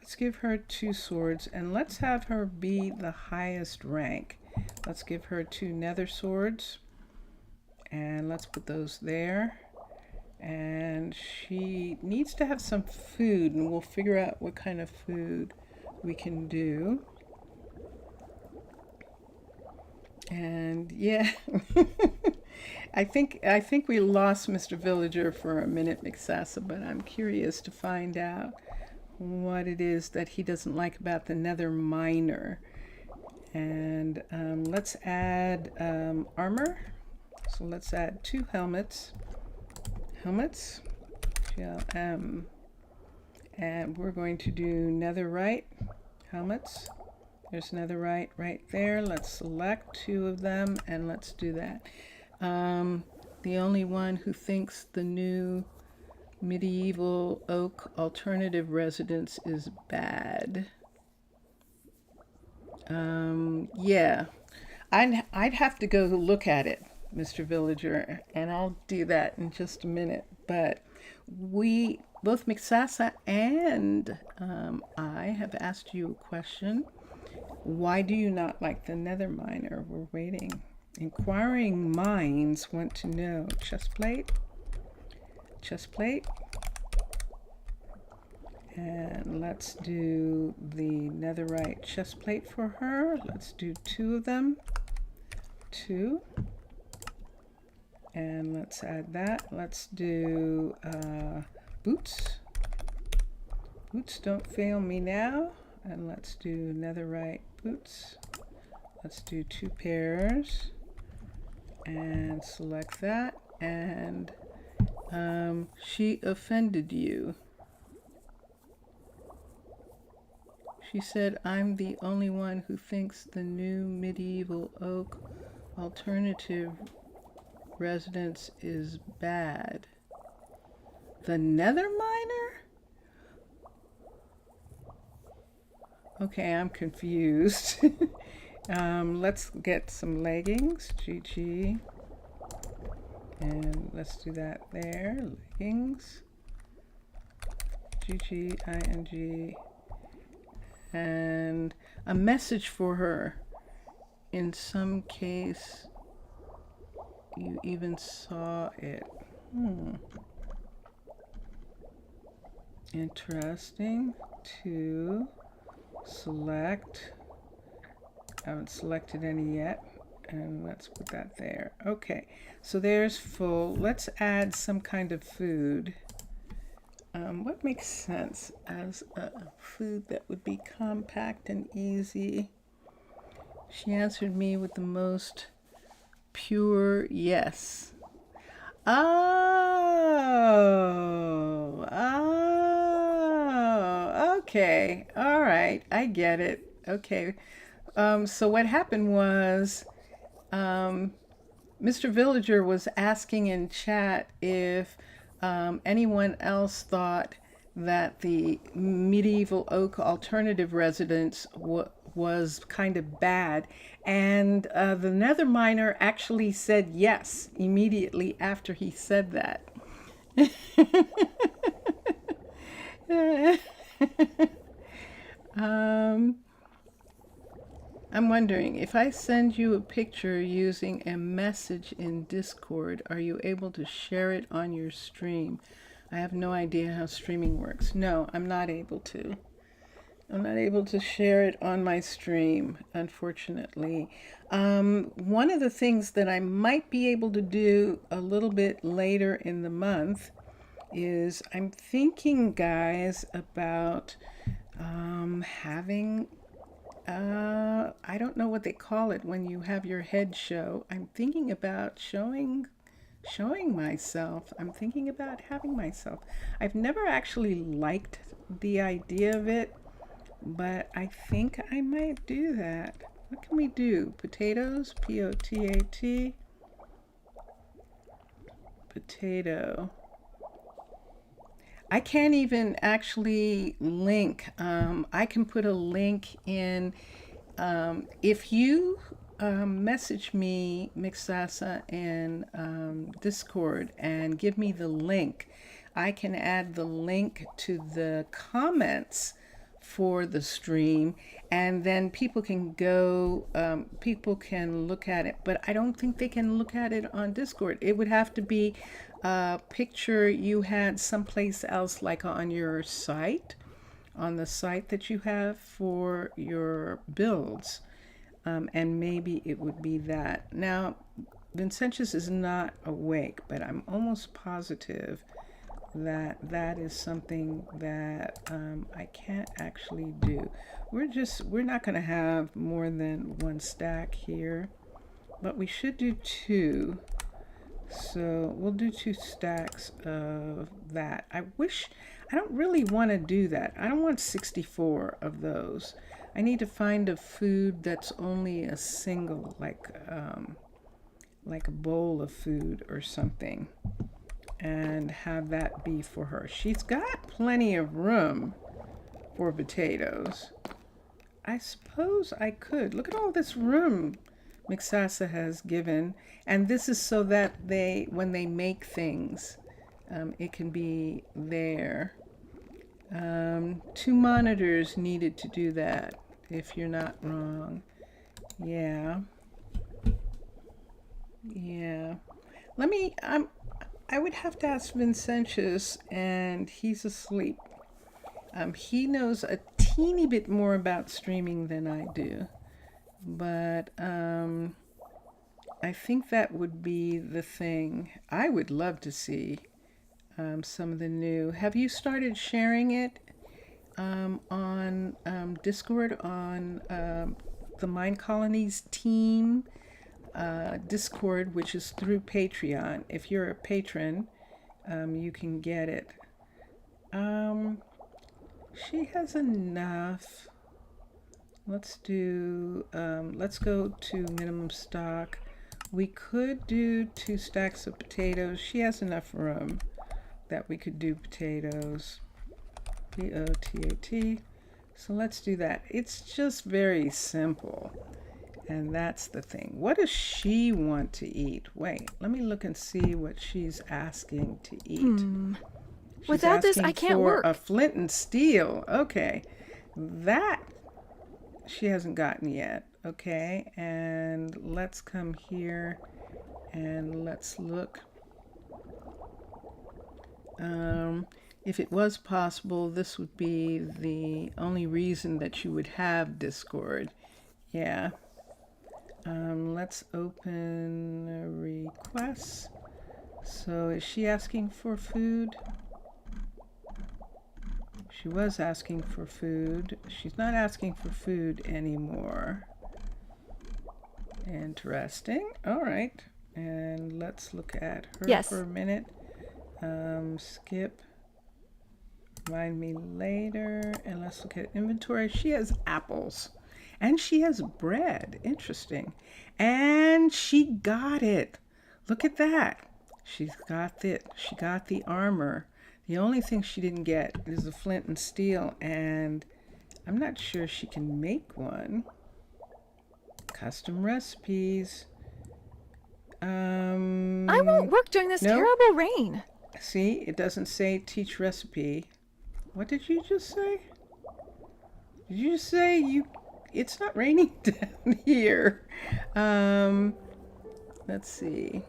Let's give her 2 swords, and let's have her be the highest rank. Let's give her 2 nether swords, and let's put those there. And she needs to have some food, and we'll figure out what kind of food we can do. And yeah, I think we lost Mr. Villager for a minute, Mixasa, but I'm curious to find out what it is that he doesn't like about the Nether Miner. And let's add armor. So let's add 2 helmets. GLM. And we're going to do netherite helmets. There's netherite right there. Let's select 2 of them and let's do that. The only one who thinks the new medieval oak alternative residence is bad. Yeah, I'd have to go look at it, Mr. Villager, and I'll do that in just a minute. But we, both Mixasa and I, have asked you a question. Why do you not like the Nether Miner? We're waiting. Inquiring minds want to know. Chestplate. And let's do the netherite chestplate for her. Let's do 2 of them. 2. And let's add that. Let's do boots. Boots don't fail me now. And let's do netherite boots. Let's do 2 pairs. And select that. And she offended you. She said, I'm the only one who thinks the new medieval oak alternative residence is bad. The Nether Miner? Okay, I'm confused. Let's get some leggings. GG. And let's do that there. Leggings. GG, ING. And a message for her. In some case, you even saw it. Interesting. 2. Select. I haven't selected any yet. And let's put that there. Okay, so there's full. Let's add some kind of food. What makes sense as a food that would be compact and easy? She answered me with the most pure yes. Oh, okay. All right, I get it. Okay. So what happened was Mr. Villager was asking in chat if anyone else thought that the medieval oak alternative residence was kind of bad. And the Nether Miner actually said yes immediately after he said that. I'm wondering, if I send you a picture using a message in Discord, are you able to share it on your stream? I have no idea how streaming works. No, I'm not able to. I'm not able to share it on my stream, unfortunately. One of the things that I might be able to do a little bit later in the month is I'm thinking, guys, about having I don't know what they call it when you have your head show. I'm thinking about showing myself. I'm thinking about having myself. I've never actually liked the idea of it, but I think I might do that. What can we do? Potatoes, P-O-T-A-T. Potato. I can't even actually link. I can put a link in. If you message me, Mixasa, in Discord and give me the link, I can add the link to the comments for the stream, and then people can go, people can look at it, but I don't think they can look at it on Discord. It would have to be a picture you had someplace else, like on your site, on the site that you have for your builds, and maybe it would be that. Now, Vincentius is not awake, but I'm almost positive that that is something that I can't actually do. We're not going to have more than one stack here, but we should do 2. So we'll do 2 stacks of that. I don't really want to do that. I don't want 64 of those. I need to find a food that's only a single, like a bowl of food or something, and have that be for her. She's got plenty of room for potatoes. I suppose I could. Look at all this room Mixasa has given, and this is so that when they make things, it can be there. 2 monitors needed to do that, if you're not wrong. Yeah. Let me, I would have to ask Vincentius, and he's asleep. He knows a teeny bit more about streaming than I do, but I think that would be the thing. I would love to see some of the new. Have you started sharing it on Discord, on the Minecolonies team Discord, which is through Patreon? If you're a patron, you can get it. She has enough. Let's do, let's go to minimum stock. We could do 2 stacks of potatoes. She has enough room that we could do potatoes. P-O-T-A-T. So let's do that. It's just very simple. And that's the thing. What does she want to eat? Wait, let me look and see what she's asking to eat. Without this, I can't work. A flint and steel. Okay. That she hasn't gotten yet. Okay. And let's come here and let's look. if it was possible, this would be the only reason that you would have Discord. Yeah. Let's open requests. So is she asking for food? She was asking for food. She's not asking for food anymore. Interesting. All right. And let's look at her for a minute. Skip. Remind me later. And let's look at inventory. She has apples. And she has bread. Interesting. And she got it. Look at that. She got the armor. The only thing she didn't get is the flint and steel. And I'm not sure she can make one. Custom recipes. I won't work during this terrible rain. See, it doesn't say teach recipe. What did you just say? Did you just say it's not raining down here? Let's see.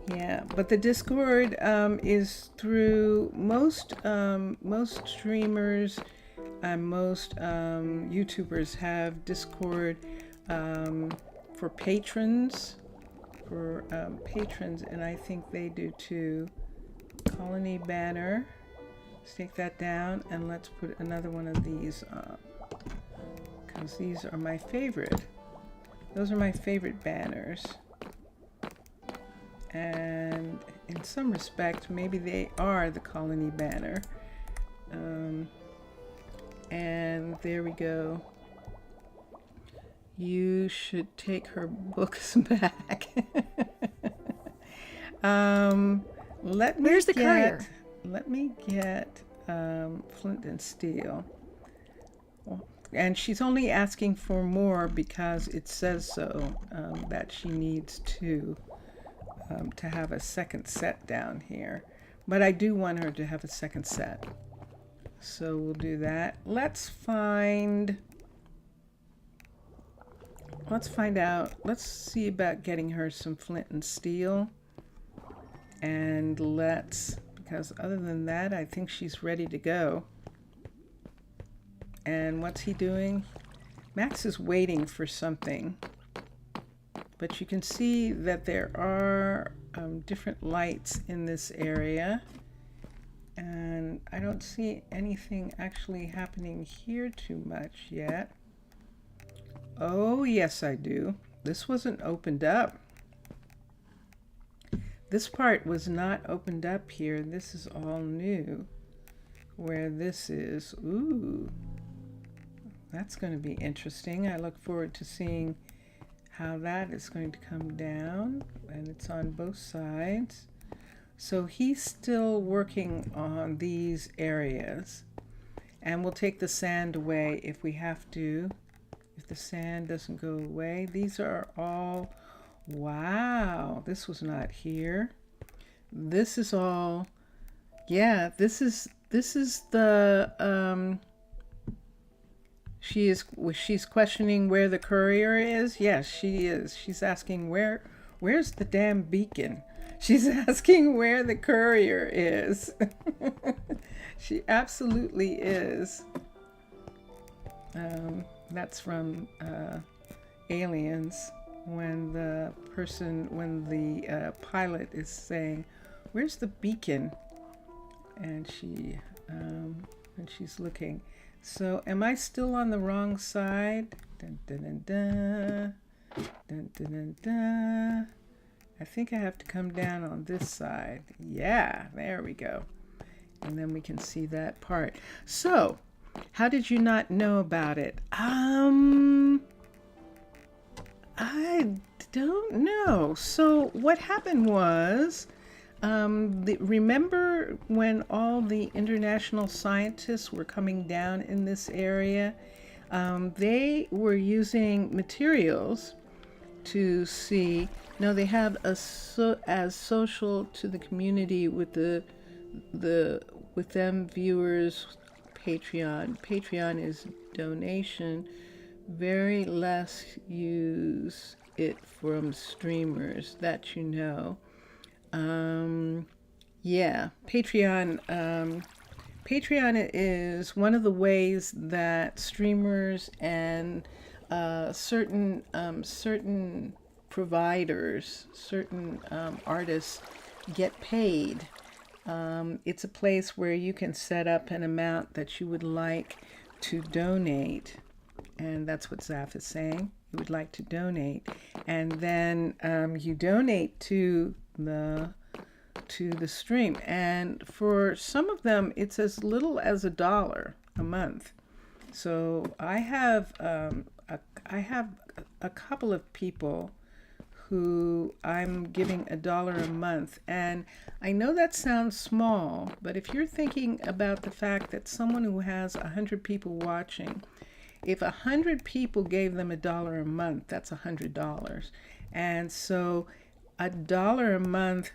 Yeah, but the Discord is through most streamers and most YouTubers have Discord for patrons, and I think they do too. Colony banner. Let's take that down and let's put another one of these up because these are my favorite. Those are my favorite banners. And in some respect, maybe they are the colony banner. And there we go. You should take her books back. Where's the courier? Let me get flint and steel. And she's only asking for more because it says so, that she needs to have a second set down here. But I do want her to have a second set. So we'll do that. Let's find out. Let's see about getting her some flint and steel. And because other than that, I think she's ready to go. And what's he doing? Max is waiting for something. But you can see that there are different lights in this area. And I don't see anything actually happening here too much yet. Oh, yes, I do. This wasn't opened up. This part was not opened up here. This is all new. Where this is. Ooh. That's going to be interesting. I look forward to seeing how that is going to come down. And it's on both sides. So he's still working on these areas. And we'll take the sand away if we have to. If the sand doesn't go away. These are all... Wow, this was not here. This is all... Yeah, this is the... She's questioning where the courier is. Yes, she is. She's asking where's the damn beacon? She's asking where the courier is. She absolutely is. That's from Aliens, when the pilot is saying, "Where's the beacon?" And she's looking. So, am I still on the wrong side? Dun, dun, dun, dun. Dun, dun, dun, dun. I think I have to come down on this side. Yeah, there we go. And then we can see that part. So, how did you not know about it? I don't know. So, what happened was, remember when all the international scientists were coming down in this area? They were using materials to see. No, they have as social to the community with with them viewers. Patreon. Patreon is donation. Very less use it from streamers, that you know. Yeah, Patreon. Patreon is one of the ways that streamers and certain providers, certain artists get paid. It's a place where you can set up an amount that you would like to donate, and that's what Zaf is saying. You would like to donate, and then you donate to the stream, and for some of them it's as little as $1 a month. So I have a couple of people who I'm giving $1 a month, and I know that sounds small, but if you're thinking about the fact that someone who has 100 people watching, if 100 people gave them $1 a month, that's $100. And so $1 a month,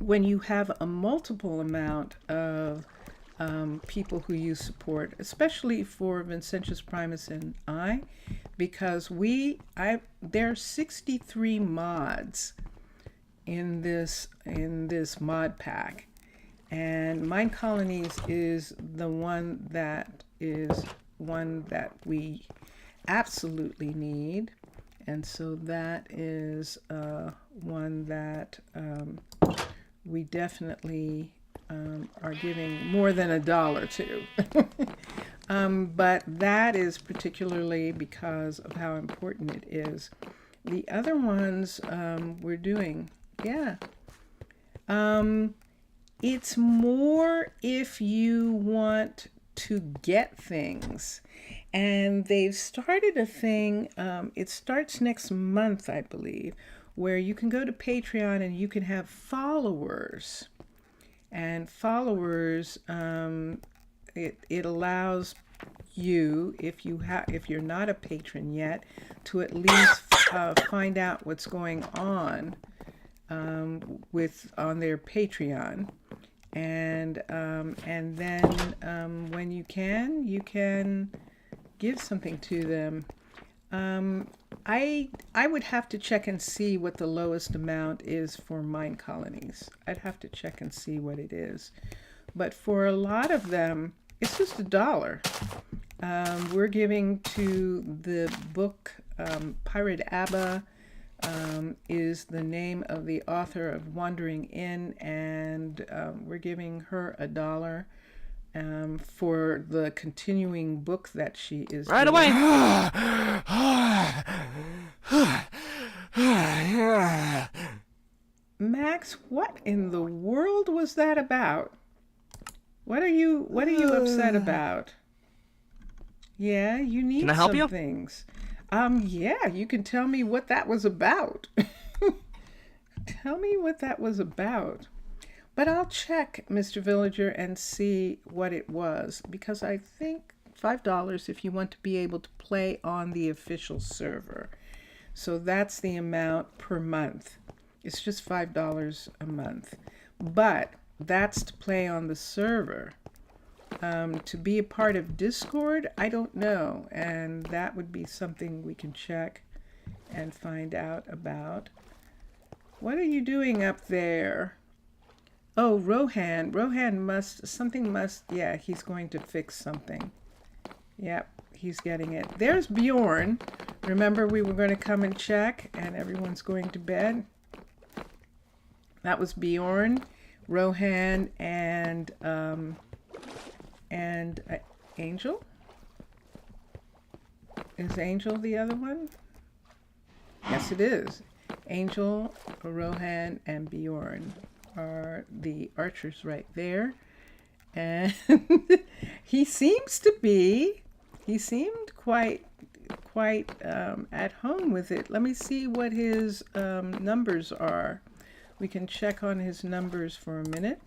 when you have a multiple amount of people who you support, especially for Vincentius Primus and I, because there are 63 mods in this mod pack, and Minecolonies is one that we absolutely need, and so that is one that we definitely are giving more than $1 to. But that is particularly because of how important it is. The other ones we're doing, yeah. It's more if you want to get things. And they've started a thing, it starts next month, I believe, where you can go to Patreon and you can have followers. And followers, it allows you, if you're not a patron yet, to at least find out what's going on on their Patreon, and then when you can give something to them. I would have to check and see what the lowest amount is for Minecolonies. I'd have to check and see what it is. But for a lot of them, it's just $1. We're giving to the book, Pirate Abba is the name of the author of Wandering In, and we're giving her $1. For the continuing book that she is right doing. Away. Max, what in the world was that about? What are you upset about? Yeah, you need Can I help some you? things. Yeah, you can tell me what that was about. Tell me what that was about. But I'll check, Mr. Villager, and see what it was, because I think $5 if you want to be able to play on the official server. So that's the amount per month. It's just $5 a month. But that's to play on the server. To be a part of Discord, I don't know. And that would be something we can check and find out about. What are you doing up there? Oh, Rohan yeah, he's going to fix something. Yep, he's getting it. There's Bjorn. Remember we were going to come and check, and everyone's going to bed? That was Bjorn, Rohan, and Angel? Is Angel the other one? Yes, it is. Angel, Rohan, and Bjorn are the archers right there, and he seemed quite at home with it. Let me see what his numbers are. We can check on his numbers for a minute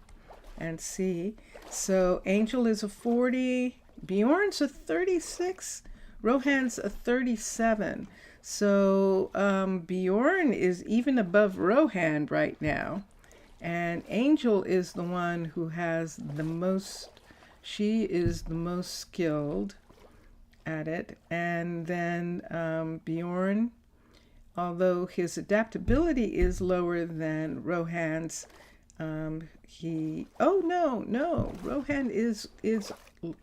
and see. So Angel is a 40, Bjorn's a 36, Rohan's a 37. So Bjorn is even above Rohan right now. And Angel is the one who has the most, she is the most skilled at it. And then Bjorn, although his adaptability is lower than Rohan's, Oh no, Rohan is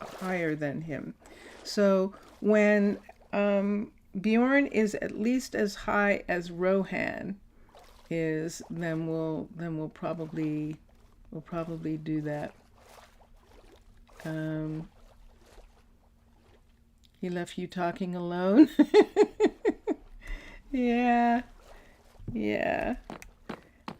higher than him. So when Bjorn is at least as high as Rohan is, then we'll probably do that. He left you talking alone. Yeah.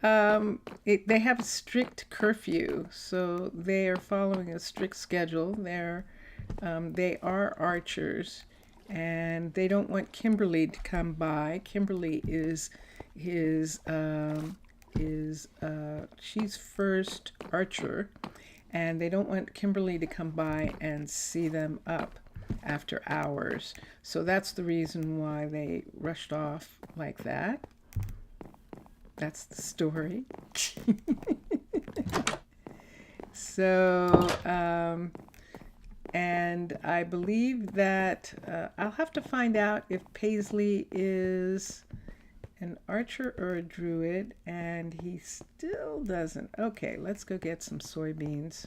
They have a strict curfew, so they are following a strict schedule. They are archers, and they don't want Kimberly to come by. Kimberly is she's first archer, and they don't want Kimberly to come by and see them up after hours. So that's the reason why they rushed off like that. That's the story. So, and I believe that I'll have to find out if Paisley is an archer or a druid, and he still doesn't. Okay, let's go get some soybeans.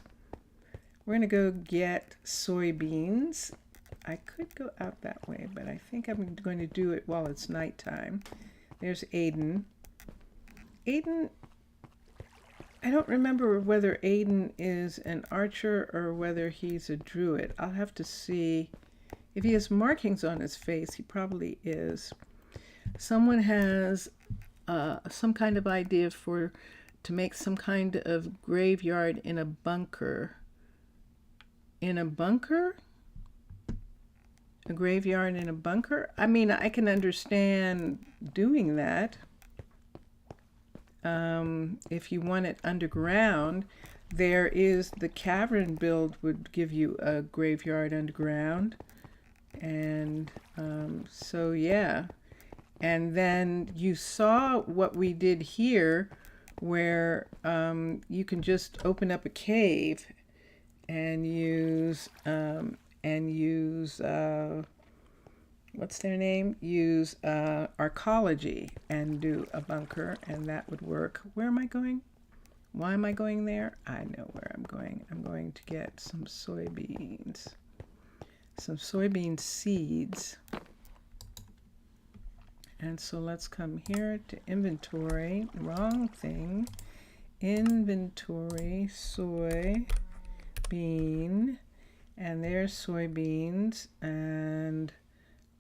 We're going to go get soybeans. I could go out that way, but I think I'm going to do it while it's nighttime. There's Aiden. Aiden, I don't remember whether Aiden is an archer or whether he's a druid. I'll have to see. If he has markings on his face, he probably is. Someone has some kind of idea to make some kind of graveyard in a bunker. In a bunker? A graveyard in a bunker? I mean, I can understand doing that. If you want it underground, there is the cavern build would give you a graveyard underground. And so, yeah. And then you saw what we did here, where you can just open up a cave and use what's their name? Use archaeology and do a bunker, and that would work. Where am I going? Why am I going there? I know where I'm going. I'm going to get some soybeans. Some soybean seeds. And so let's come here to inventory. Wrong thing. Inventory, soy, bean. And there's soybeans. And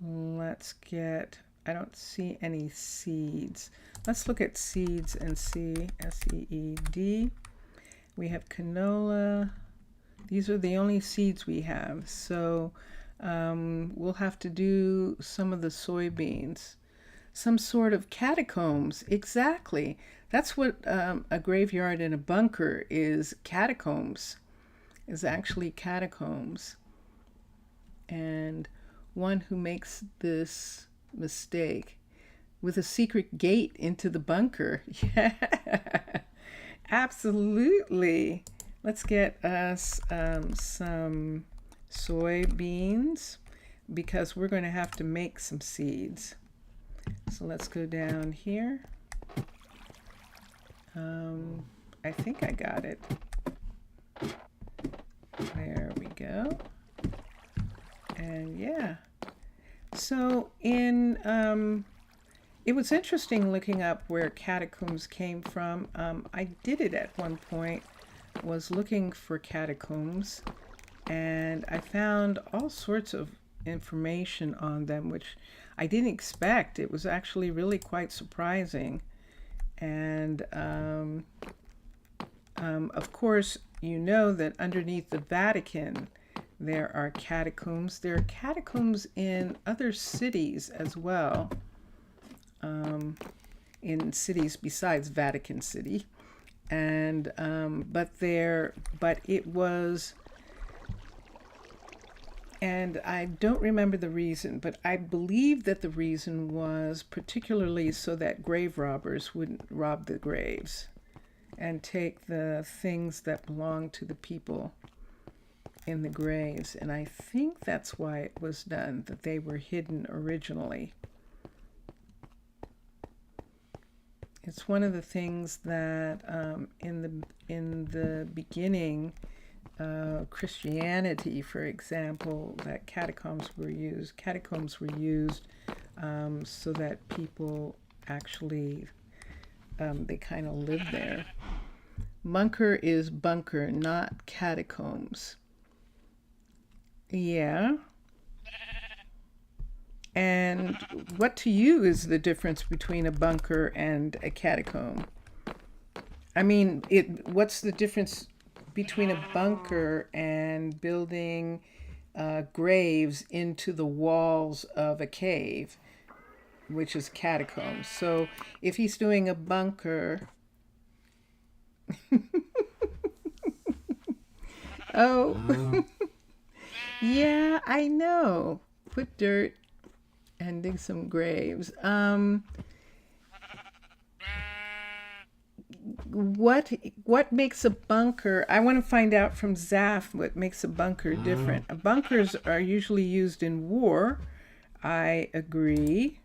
let's get, I don't see any seeds. Let's look at seeds and see. S-E-E-D. We have canola. These are the only seeds we have. So we'll have to do some of the soybeans. Some sort of catacombs. Exactly. That's what a graveyard in a bunker is. Catacombs. Is actually catacombs. And one who makes this mistake with a secret gate into the bunker. Yeah, absolutely. Let's get us some soybeans because we're going to have to make some seeds. So let's go down here. I think I got it. There we go. And yeah. So it was interesting looking up where catacombs came from. I did it at one point, was looking for catacombs, and I found all sorts of information on them, which I didn't expect. It was actually really quite surprising. And of course, you know that underneath the Vatican, there are catacombs. There are catacombs in other cities as well, in cities besides Vatican City, and but it was, and I don't remember the reason, but I believe that the reason was particularly so that grave robbers wouldn't rob the graves and take the things that belong to the people in the graves. And I think that's why it was done, that they were hidden originally. It's one of the things that in the beginning, Christianity, for example, that catacombs were used. Catacombs were used so that people actually they kind of lived there. Bunker is bunker, not catacombs. Yeah. And what to you is the difference between a bunker and a catacomb? I mean, what's the difference between a bunker and building graves into the walls of a cave, which is catacombs? So if he's doing a bunker... Oh, yeah, I know. Put dirt and dig some graves. What makes a bunker? I want to find out from Zaf what makes a bunker different. Bunkers are usually used in war. I agree.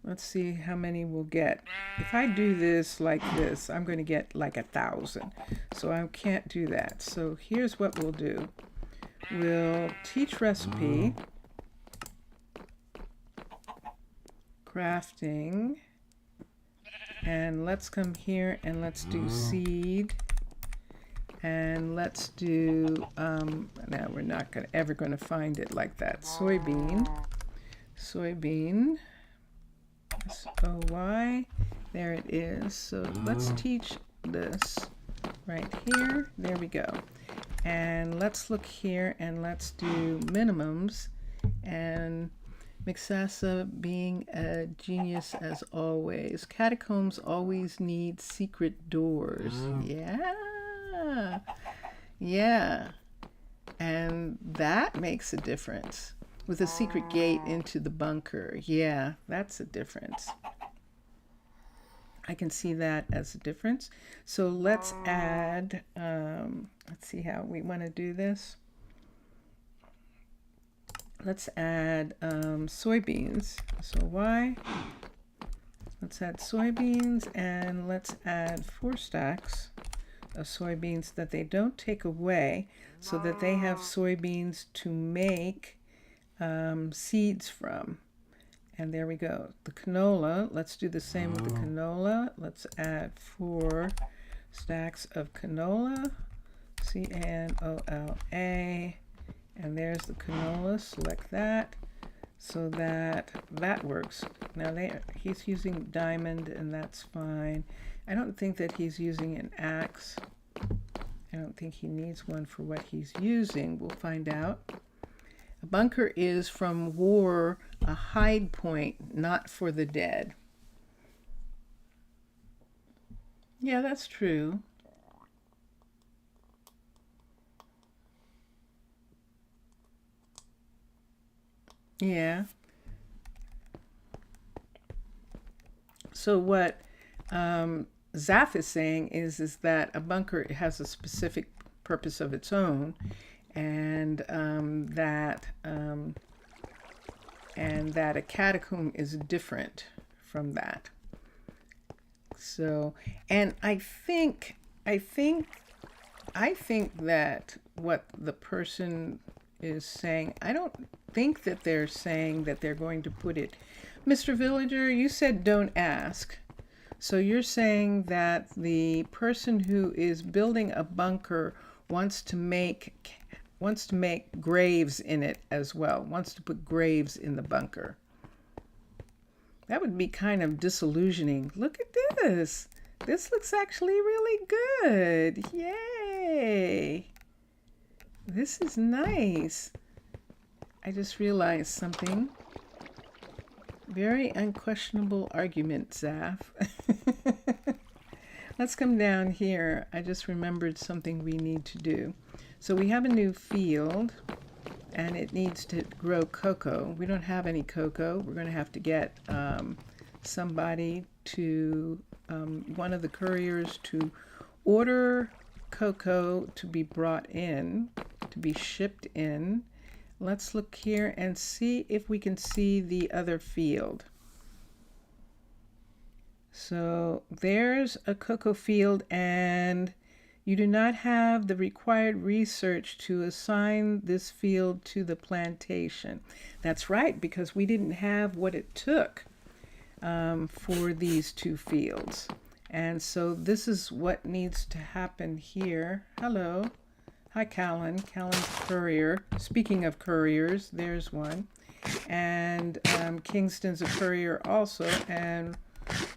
Let's see how many we'll get. If I do this like this, I'm going to get like 1,000. So I can't do that. So here's what we'll do. We'll teach recipe, crafting, and let's come here and let's do seed, and let's do now we're not ever going to find it like that. Soybean, SOY, there it is. So let's teach this right here. There we go. And let's look here and let's do minimums, and Mixasa being a genius as always. Catacombs always need secret doors. Yeah. And that makes a difference. With a secret gate into the bunker. Yeah, that's a difference. I can see that as a difference. So let's add, let's see how we want to do this. Let's add soybeans. So why? Let's add soybeans, and let's add 4 stacks of soybeans that they don't take away, so that they have soybeans to make seeds from. And there we go. The canola, let's do the same with the canola. Let's add 4 stacks of canola, CANOLA, and there's the canola. Select that so that that works. Now he's using diamond, and that's fine. I don't think that he's using an axe. I don't think he needs one for what he's using. We'll find out. A bunker is from war, a hide point, not for the dead. Yeah, that's true. Yeah. So what Zaf is saying is that a bunker has a specific purpose of its own, and that a catacomb is different from that. So, and I think that what the person is saying, I don't think that they're saying that they're going to put it. Mr. Villager, you said don't ask. So you're saying that the person who is building a bunker wants to make graves in it as well, wants to put graves in the bunker. That would be kind of disillusioning. Look at this. This looks actually really good. Yay. This is nice. I just realized something. Very unquestionable argument, Zaf. Let's come down here. I just remembered something we need to do. So we have a new field, and it needs to grow cocoa. We don't have any cocoa. We're going to have to get somebody to, one of the couriers to order cocoa to be brought in, to be shipped in. Let's look here and see if we can see the other field. So there's a cocoa field, and you do not have the required research to assign this field to the plantation. That's right, because we didn't have what it took for these 2 fields. And so this is what needs to happen here. Hello. Hi, Callan. Callan's courier. Speaking of couriers, there's one. And Kingston's a courier also. And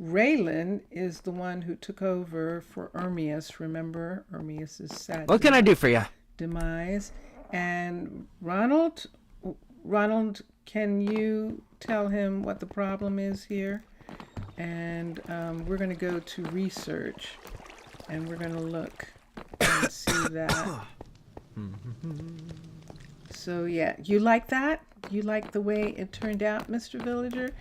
Raylan is the one who took over for Ermias. Remember, Ermias' sad What can I do for you? demise. And Ronald, can you tell him what the problem is here? And we're going to go to research, and we're going to look and see that. So yeah, you like that? You like the way it turned out, Mr. Villager?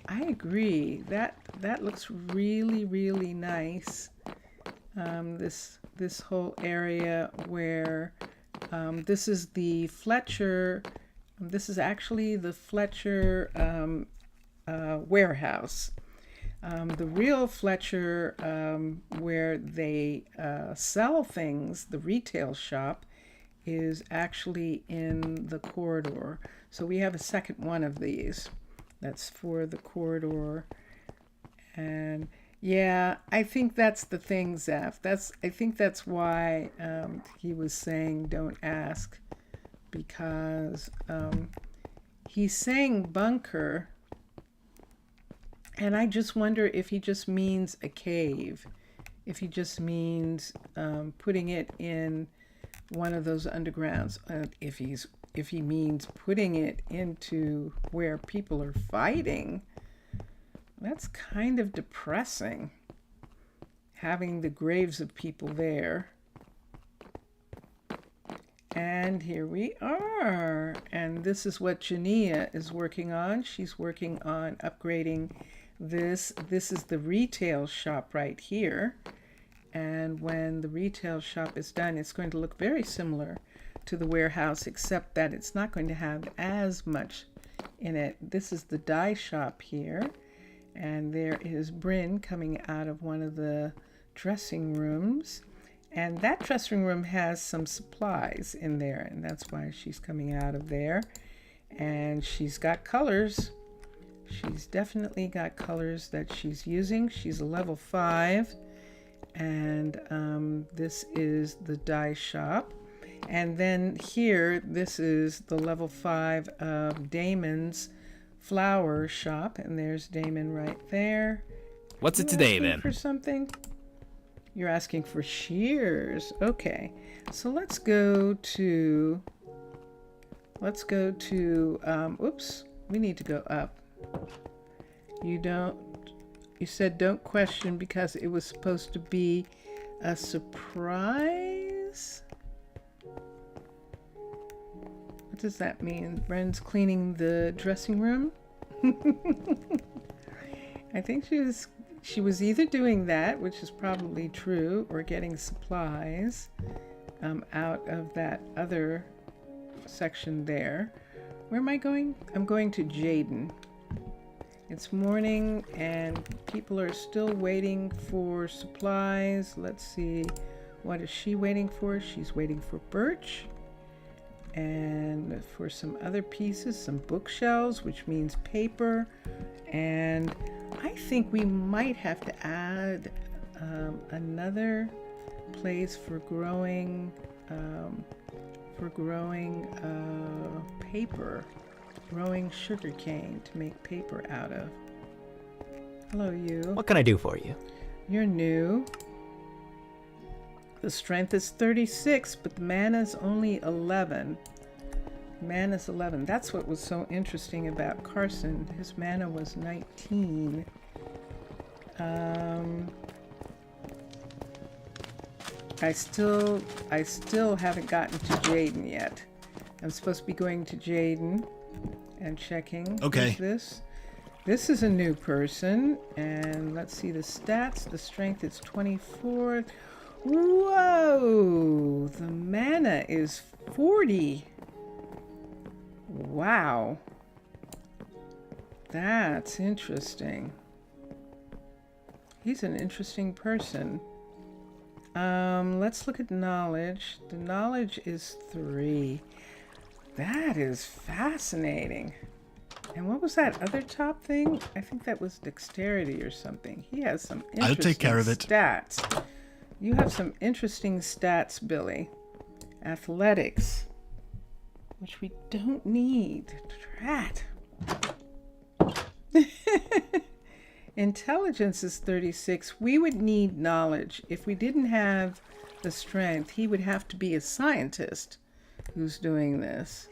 I agree. That looks really, really nice. This whole area where this is the Fletcher. This is actually the Fletcher Warehouse. The real Fletcher, where they sell things, the retail shop, is actually in the corridor. So we have a second one of these. That's for the corridor. And yeah, I think that's the thing, Zeph. I think that's why he was saying don't ask, because he's saying bunker, and I just wonder if he just means a cave, if he just means putting it in one of those undergrounds, if he means putting it into where people are fighting. That's kind of depressing, having the graves of people there. And here we are. And this is what Janiyah is working on. She's working on upgrading this. This is the retail shop right here. And when the retail shop is done, it's going to look very similar to the warehouse, except that it's not going to have as much in it. This is the dye shop here. And there is Bryn coming out of one of the dressing rooms. And that dressing room has some supplies in there, and that's why she's coming out of there. And she's got colors. She's definitely got colors that she's using. She's a level 5. And this is the dye shop. And then here, this is the level 5 of Damon's flower shop. And there's Damon right there. What's it today, then? For something? You're asking for shears. Okay. So let's go to, oops, we need to go up. You said don't question because it was supposed to be a surprise? What does that mean? Bren's cleaning the dressing room? I think she was either doing that, which is probably true, or getting supplies out of that other section there. Where am I going? I'm going to Jaden. It's morning and people are still waiting for supplies. Let's see, what is she waiting for? She's waiting for birch and for some other pieces, some bookshelves, which means paper. And I think we might have to add another place for growing paper, growing sugarcane to make paper out of. Hello, you. What can I do for you? You're new. The strength is 36, but the mana's only 11. Mana's 11. That's what was so interesting about Carson. His mana was 19. I still haven't gotten to Jaden yet. I'm supposed to be going to Jaden and checking. Okay. Who's this? This is a new person, and let's see the stats. The strength is 24. Whoa! The mana is 40. Wow. That's interesting. He's an interesting person. Let's look at knowledge. The knowledge is 3. That is fascinating. And what was that other top thing? I think that was dexterity or something. He has some interesting I'll take care of it. stats. You have some interesting stats, Billy. Athletics, which we don't need. Drat. Intelligence is 36. We would need knowledge. If we didn't have the strength, he would have to be a scientist who's doing this.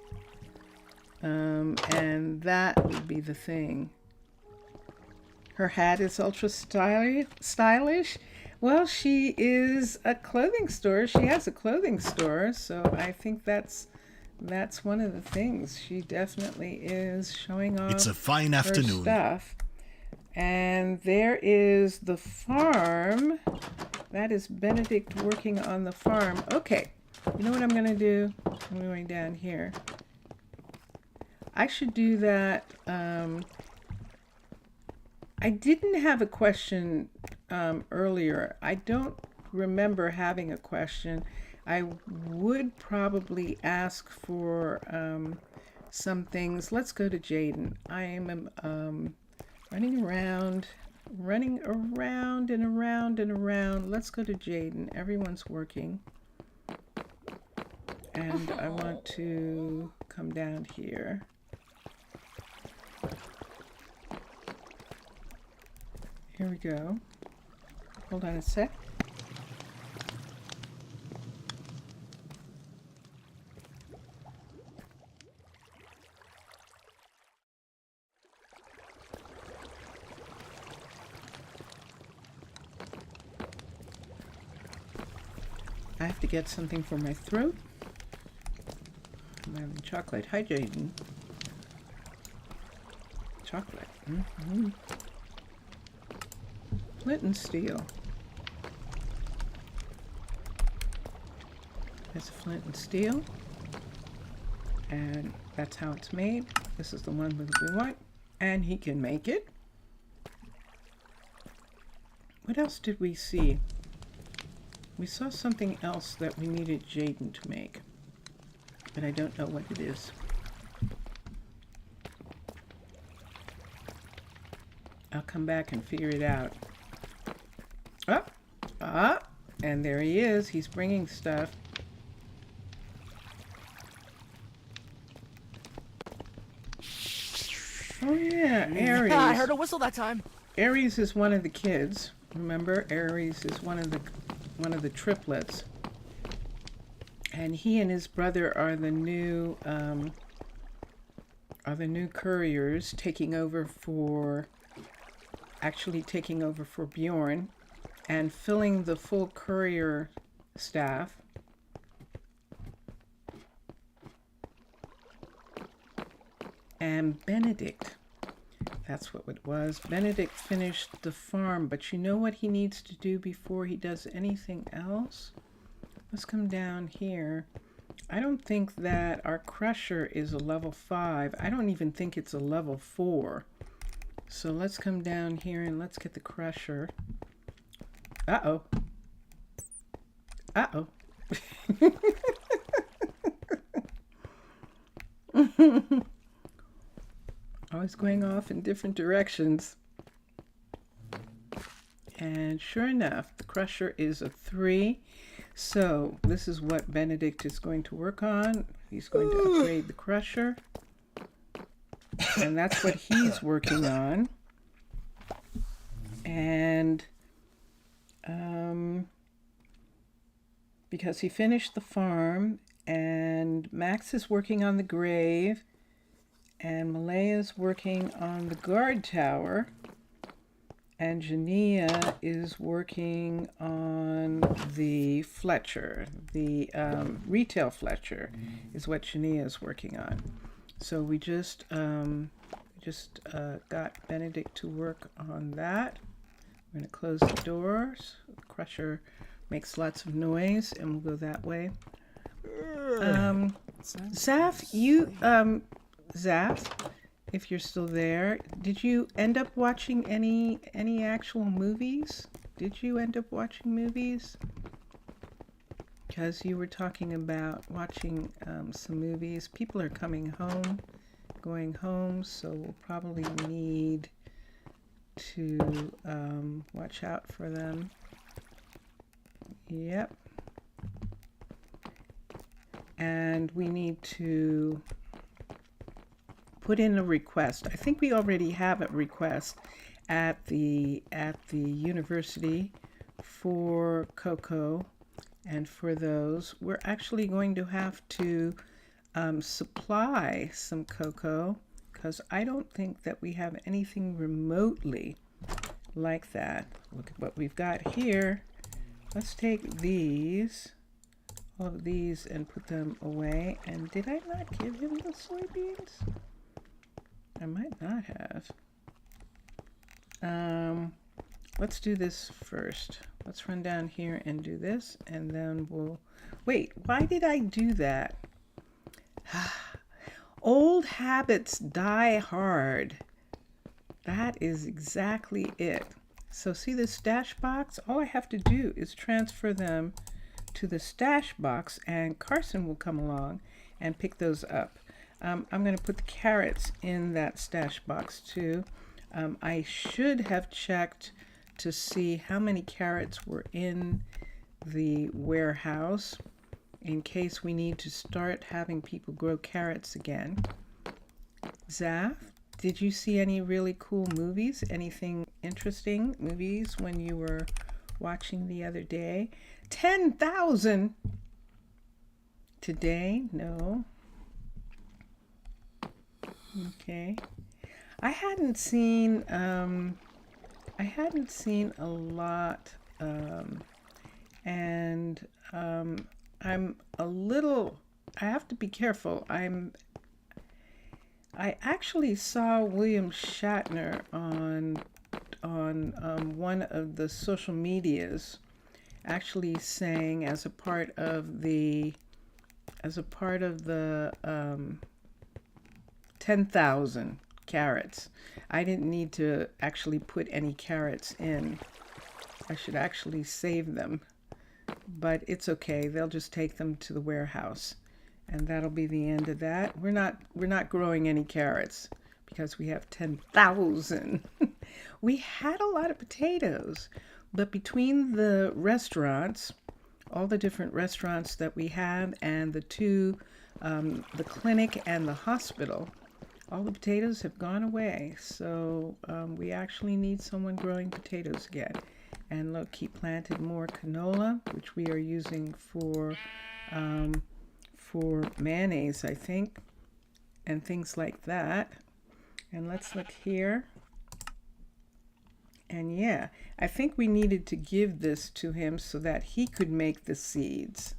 And that would be the thing. Her hat is ultra stylish. Well, she is a clothing store. She has a clothing store, so I think that's one of the things. She definitely is showing off. It's a fine her afternoon. stuff. And there is the farm. That is Benedict working on the farm. Okay, you know what I'm going to do? I'm going down here. I should do that. I didn't have a question earlier. I don't remember having a question. I would probably ask for some things. Let's go to Jaden. I am running around and around and around. Let's go to Jaden. Everyone's working. And I want to come down here. Here we go. Hold on a sec. I have to get something for my throat. I'm having chocolate. Hi, Jaden. Chocolate. Mm-hmm. Flint and steel. There's a flint and steel. And that's how it's made. This is the one that we want. And he can make it. What else did we see? We saw something else that we needed Jaden to make. But I don't know what it is. I'll come back and figure it out. And there he is. He's bringing stuff. Oh yeah, Aries. I heard a whistle that time. Aries is one of the kids. Remember, Aries is one of the triplets. And he and his brother are the new couriers, taking over for Bjorn and filling the full courier staff. And Benedict, that's what it was. Benedict finished the farm, but you know what he needs to do before he does anything else? Let's come down here. I don't think that our crusher is a level 5. I don't even think it's a level 4. So let's come down here and let's get the crusher. Uh-oh. Uh-oh. Always going off in different directions. And sure enough, the crusher is a 3. So this is what Benedict is going to work on. He's going to upgrade the crusher. And that's what he's working on. And because he finished the farm, and Max is working on the grave, and Malaya's working on the guard tower, and Janiyah is working on the Fletcher. The retail Fletcher is what Janiyah is working on. So we just got Benedict to work on that. We're going to close the doors. The crusher makes lots of noise, and we'll go that way. Zaf, if you're still there. Did you end up watching any actual movies? Did you end up watching movies? Because you were talking about watching some movies. People are coming home, going home, so we'll probably need to watch out for them. Yep. And we need to put in a request. I think we already have a request at the university for cocoa, and for those we're actually going to have to supply some cocoa, because I don't think that we have anything remotely like that. Look at what we've got here. Let's take these, all of these, and put them away. And did I not give him the soybeans? I might not have. Let's do this first. Let's run down here and do this, and then we'll... Wait, why did I do that? Old habits die hard. That is exactly it. So see this stash box? All I have to do is transfer them to the stash box, and Carson will come along and pick those up. I'm going to put the carrots in that stash box too. I should have checked to see how many carrots were in the warehouse in case we need to start having people grow carrots again. Zaf, did you see any really cool movies? Anything interesting movies when you were watching the other day? 10,000 today? No. Okay. I hadn't seen a lot, and I'm a little, I have to be careful. I actually saw William Shatner on one of the social medias, actually saying as a part of the 10,000 carrots. I didn't need to actually put any carrots in. I should actually save them, but it's okay. They'll just take them to the warehouse, and that'll be the end of that. We're not growing any carrots because we have 10,000. We had a lot of potatoes, but between the restaurants, all the different restaurants that we have, and the two, the clinic and the hospital, all the potatoes have gone away. So we actually need someone growing potatoes again. And look, he planted more canola, which we are using for mayonnaise, I think, and things like that. And let's look here. And yeah, I think we needed to give this to him so that he could make the seeds.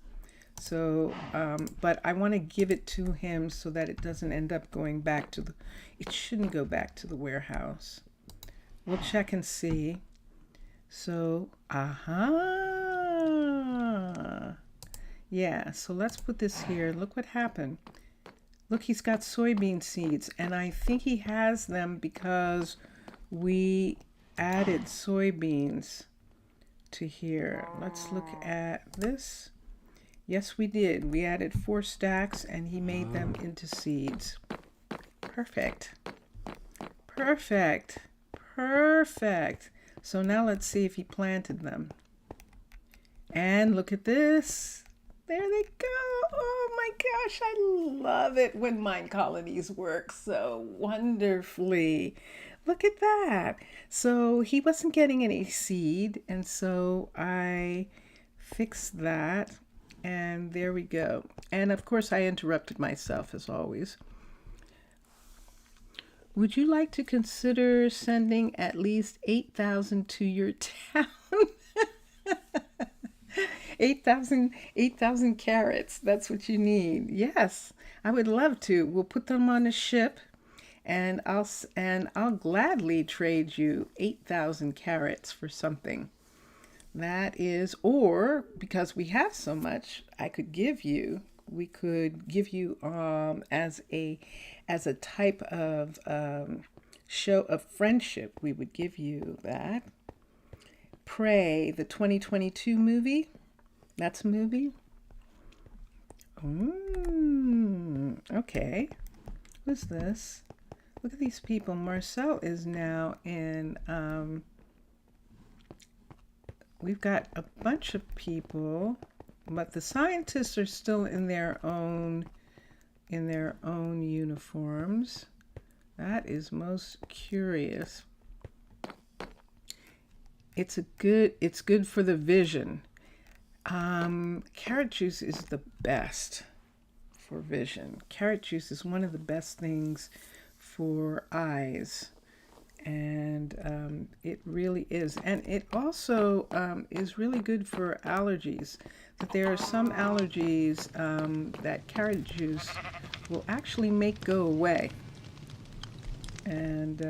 So, but I want to give it to him so that it doesn't end up going back to the, it shouldn't go back to the warehouse. We'll check and see. So, yeah, so let's put this here. Look what happened. Look, he's got soybean seeds, and I think he has them because we added soybeans to here. Let's look at this. Yes, we did. We added 4 stacks, and he made them into seeds. Perfect. Perfect. Perfect. So now let's see if he planted them. And look at this. There they go. Oh my gosh, I love it when Minecolonies work so wonderfully. Look at that. So he wasn't getting any seed, and so I fixed that. And there we go. And of course, I interrupted myself as always. Would you like to consider sending at least 8,000 to your town? 8,000 carrots. That's what you need. Yes, I would love to. We'll put them on a ship, and I'll gladly trade you 8,000 carrots for something. That is, or because we have so much, I could give you we could give you as a type of show of friendship. We would give you that. Prey, the 2022 movie. That's a movie. Okay. What's this? Look at these people. Marcel is now in. We've got a bunch of people, but the scientists are still in their own uniforms. That is most curious. It's good for the vision. Carrot juice is the best for vision. Carrot juice is one of the best things for eyes, and it really is. And it also is really good for allergies. But there are some allergies that carrot juice will actually make go away, and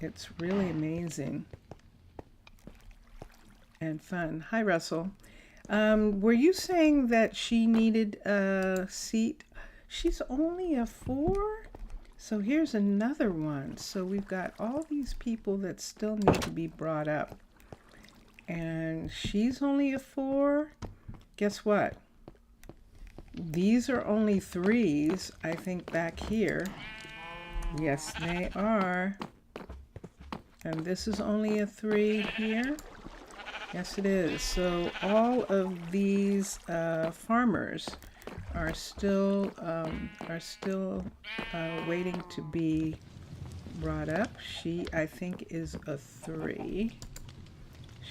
it's really amazing and fun. Hi, Russell. Were you saying that she needed a seat? She's only a 4? So here's another one. So we've got all these people that still need to be brought up. And she's only a 4. Guess what? These are only 3s, I think, back here. Yes, they are. And this is only a 3 here. Yes, it is. So all of these farmers are still waiting to be brought up. She, I think, is a 3.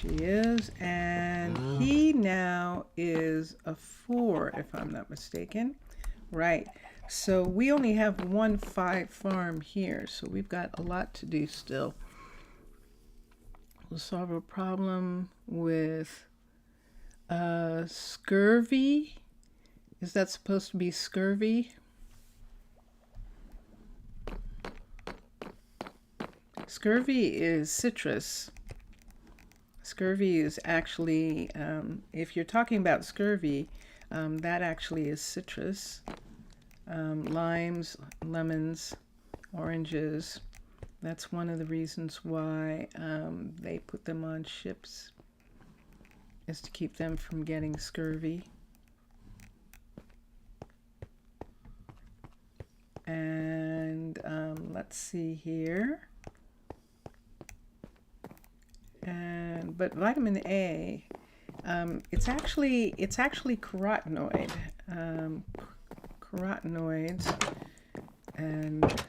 She is, and he now is a 4, if I'm not mistaken. Right. So we only have 1 5 farm here, so we've got a lot to do still. We'll solve a problem with scurvy. Is that supposed to be scurvy? Scurvy is citrus. Scurvy is actually, if you're talking about scurvy, that actually is citrus. Limes, lemons, oranges. That's one of the reasons why they put them on ships, is to keep them from getting scurvy. And let's see here. But vitamin A, it's actually carotenoid. Carotenoids, and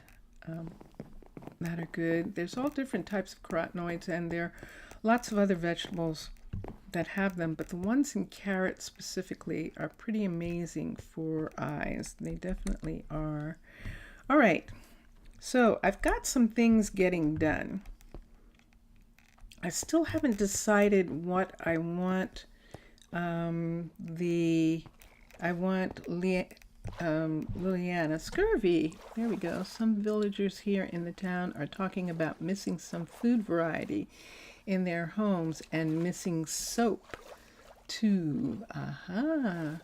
that are good. There's all different types of carotenoids, and there are lots of other vegetables that have them, but the ones in carrots specifically are pretty amazing for eyes. They definitely are. All right, so I've got some things getting done. I still haven't decided what I want. Liliana, scurvy. There we go. Some villagers here in the town are talking about missing some food variety in their homes and missing soap too. Aha.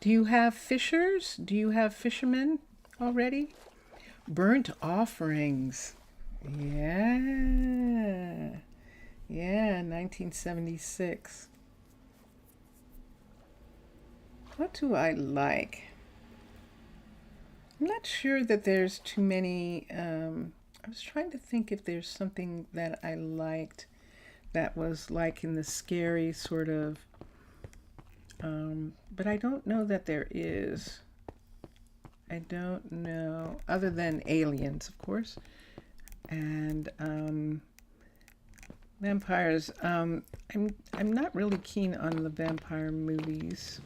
Do you have fishers? Do you have fishermen already? Burnt offerings. Yeah. Yeah, 1976. What do I like? I'm not sure that there's too many. I was trying to think if there's something that I liked that was like in the scary sort of, but I don't know that there is. I don't know, other than Aliens, of course, and vampires. I'm not really keen on the vampire movies.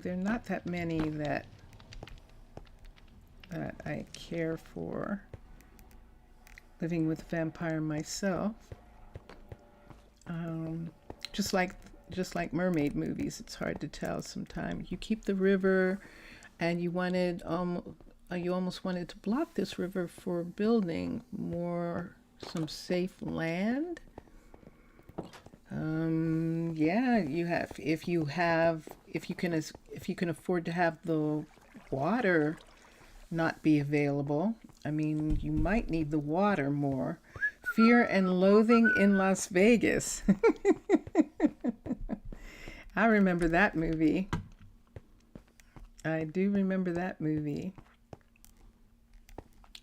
There are not that many that I care for. Living with a vampire myself, just like mermaid movies, it's hard to tell sometimes. You keep the river, and you almost wanted to block this river for building some safe land. Yeah, if you have if you can afford to have the water not be available, I mean, you might need the water more. Fear and Loathing in Las Vegas. I remember that movie. I do remember that movie.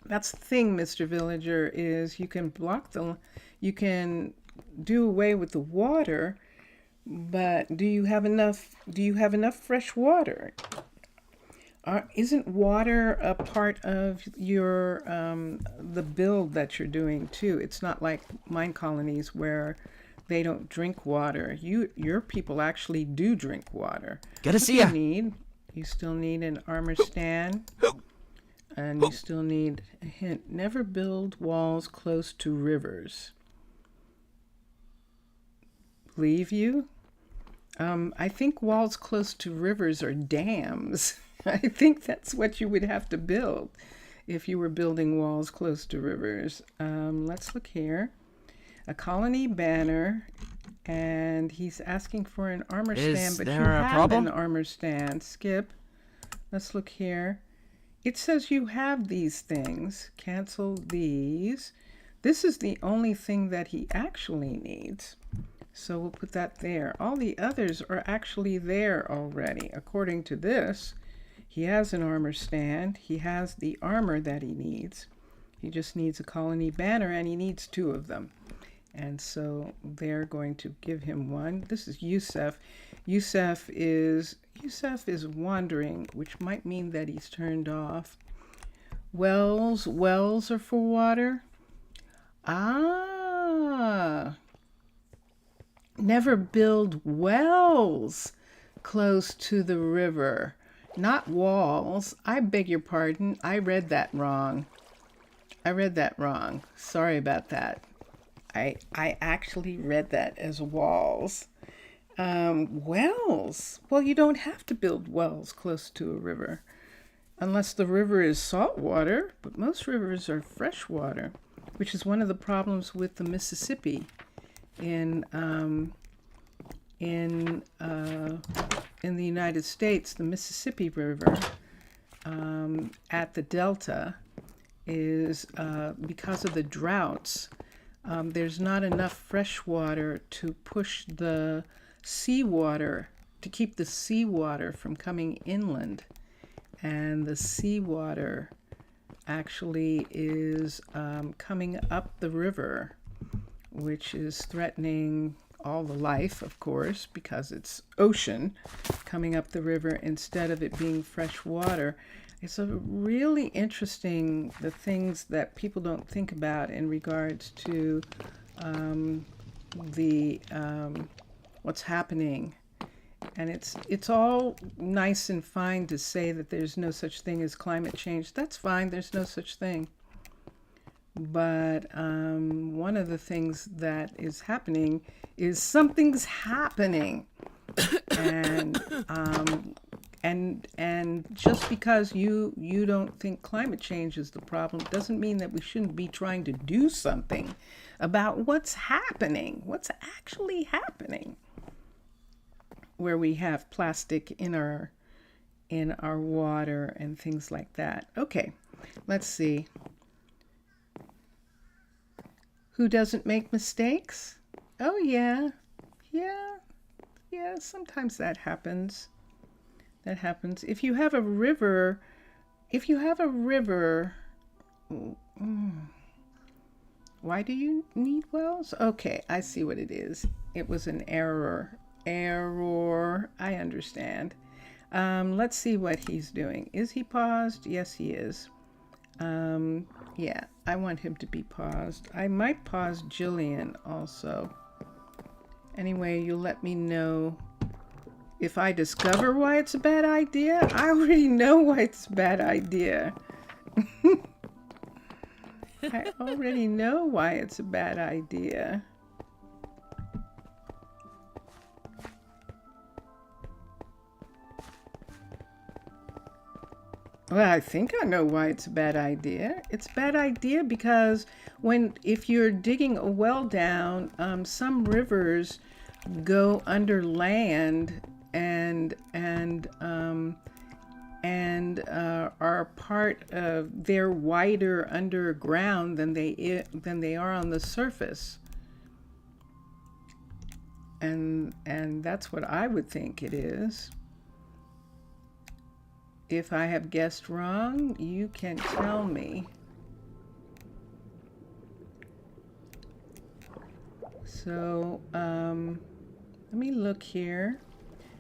That's the thing, Mr. Villager, is you can you can do away with the water, but do you have enough fresh water? Isn't water a part of your the build that you're doing too? It's not like Minecolonies where they don't drink water. Your people actually do drink water. Good to see ya. You still need an armor stand, and you still need a hint. Never build walls close to rivers. Believe you? I think walls close to rivers are dams. I think that's what you would have to build if you were building walls close to rivers. Let's look here. A colony banner, and he's asking for an armor stand, but you have an armor stand. Skip. Let's look here. It says you have these things. Cancel these. This is the only thing that he actually needs. So we'll put that there. All the others are actually there already. According to this, he has an armor stand. He has the armor that he needs. He just needs a colony banner, and he needs 2 of them. And so they're going to give him one. This is Yusef. Yusef is wandering, which might mean that he's turned off. Wells are for water. Ah. Never build wells close to the river, not walls. I beg your pardon. I read that wrong. Sorry about that. I actually read that as walls. Wells. Well, you don't have to build wells close to a river unless the river is salt water, but most rivers are fresh water, which is one of the problems with the Mississippi in the United States. The Mississippi River at the Delta is because of the droughts. There's not enough fresh water to push the seawater, to keep the seawater from coming inland. And the seawater actually is coming up the river, which is threatening all the life, of course, because it's ocean coming up the river instead of it being fresh water. It's a really interesting, the things that people don't think about in regards to what's happening. And it's all nice and fine to say that there's no such thing as climate change. That's fine. There's no such thing. But one of the things that is happening is something's happening. And just because you don't think climate change is the problem doesn't mean that we shouldn't be trying to do something about what's happening, what's actually happening, where we have plastic in our water and things like that. Okay, let's see. Who doesn't make mistakes? Oh yeah, sometimes that happens. If you have a river, why do you need wells? Okay, I see what it is. It was an error. I understand. Let's see what he's doing. Is he paused? Yes, he is. Yeah, I want him to be paused. I might pause Jillian also. Anyway, you'll let me know if I discover why it's a bad idea. I already know why it's a bad idea. I already know why it's a bad idea. Well, I think I know why it's a bad idea. It's a bad idea because if you're digging a well down, some rivers go under land are part of, they're wider underground than they are on the surface. And that's what I would think it is. If I have guessed wrong, you can tell me. So let me look here.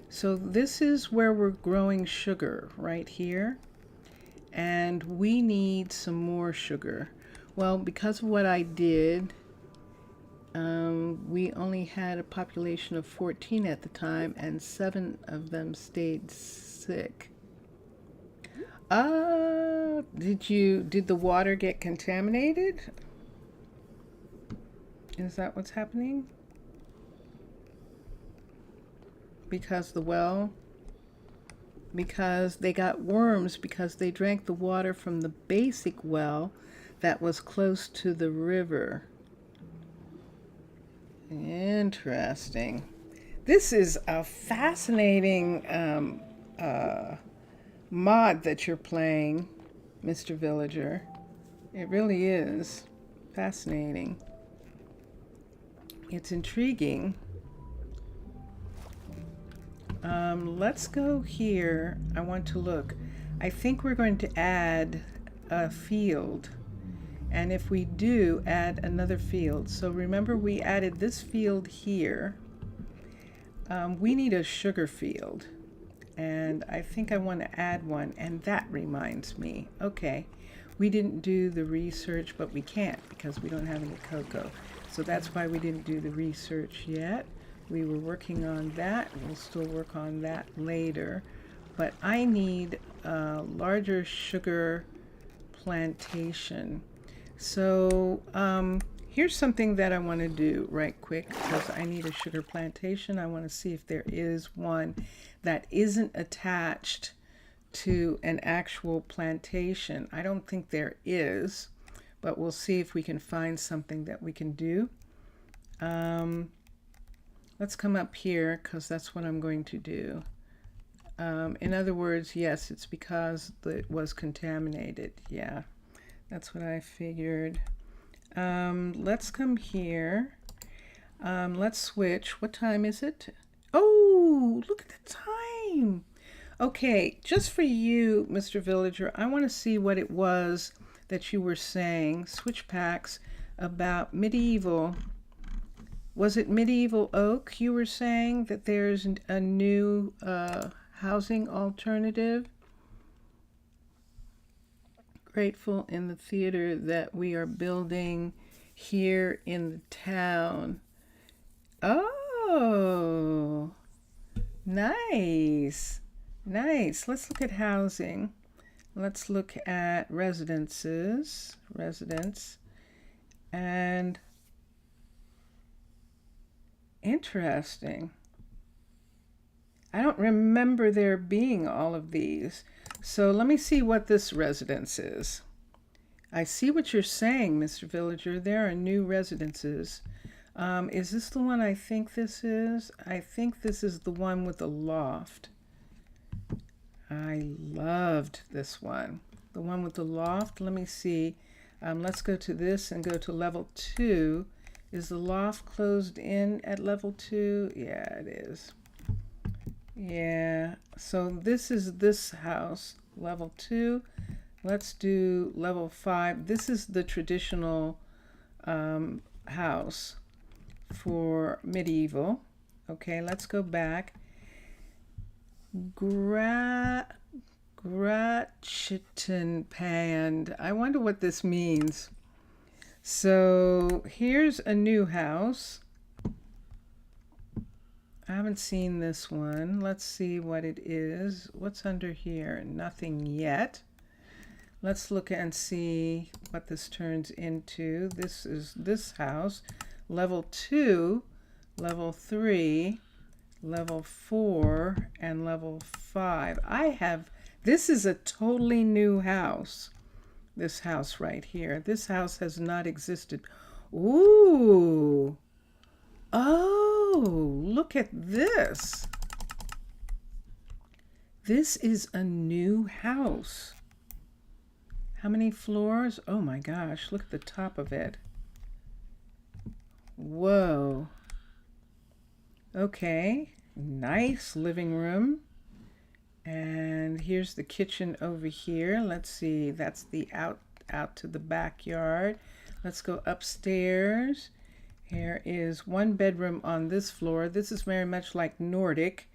So this is where we're growing sugar, right here. And we need some more sugar. Well, because of what I did, we only had a population of 14 at the time, and 7 of them stayed sick. Did the water get contaminated? Is that what's happening? Because because they got worms because they drank the water from the basic well that was close to the river. Interesting. This is a fascinating mod that you're playing, Mr. Villager. It really is fascinating. It's intriguing. Let's go here. I want to look. I think we're going to add a field. And if we do, add another field. So remember, we added this field here. We need a sugar field. And I think I want to add one. And that reminds me. Okay, we didn't do the research, but we can't because we don't have any cocoa. So that's why we didn't do the research yet. We were working on that. We'll still work on that later. But I need a larger sugar plantation. So here's something that I want to do right quick because I need a sugar plantation. I want to see if there is one that isn't attached to an actual plantation. I don't think there is, but we'll see if we can find something that we can do. Let's come up here because that's what I'm going to do. In other words, yes, it's because it was contaminated. Yeah, that's what I figured. Let's come here. Let's switch. What time is it? Oh, look at the time. Okay, just for you, Mr. Villager, I want to see what it was that you were saying, switch packs, about medieval. Was it medieval oak you were saying that there's a new housing alternative? Grateful in the theater that we are building here in the town. Oh, nice. Nice. Let's look at housing. Let's look at residents, and interesting. I don't remember there being all of these. So let me see what this residence is. I see what you're saying, Mr. Villager. There are new residences. Is this the one I think this is? I think this is the one with the loft. I loved this one. The one with the loft. Let me see. Let's go to this and go to level 2. Is the loft closed in at level 2? Yeah, it is. Yeah, so this is this house, level 2. Let's do level 5. This is the traditional house for medieval. Okay, let's go back. Gratchenpand. I wonder what this means. So here's a new house. I haven't seen this one. Let's see what it is. What's under here? Nothing yet. Let's look and see what this turns into. This is this house. Level 2, level 3, level 4, and level 5. This is a totally new house. This house right here. This house has not existed. Ooh. Oh, look at this. This is a new house. How many floors? Oh my gosh, look at the top of it. Whoa. Okay, nice living room. And here's the kitchen over here. Let's see, that's the out to the backyard. Let's go upstairs. Here is one bedroom on this floor. This is very much like Nordic,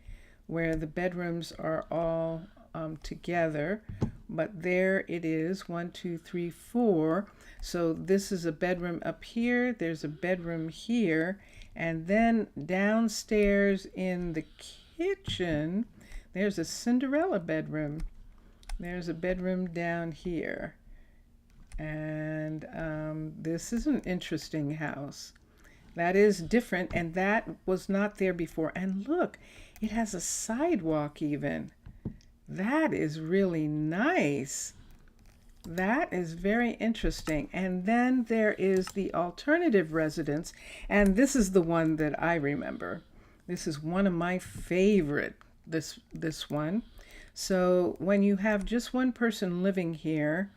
where the bedrooms are all together. But there it is, 1, 2, 3, 4. So this is a bedroom up here. There's a bedroom here. And then downstairs in the kitchen, there's a Cinderella bedroom. There's a bedroom down here. And this is an interesting house. That is different, and that was not there before. And look, it has a sidewalk even. That is really nice. That is very interesting. And then there is the alternative residence, and this is the one that I remember. This is one of my favorite, this one. So when you have just one person living here,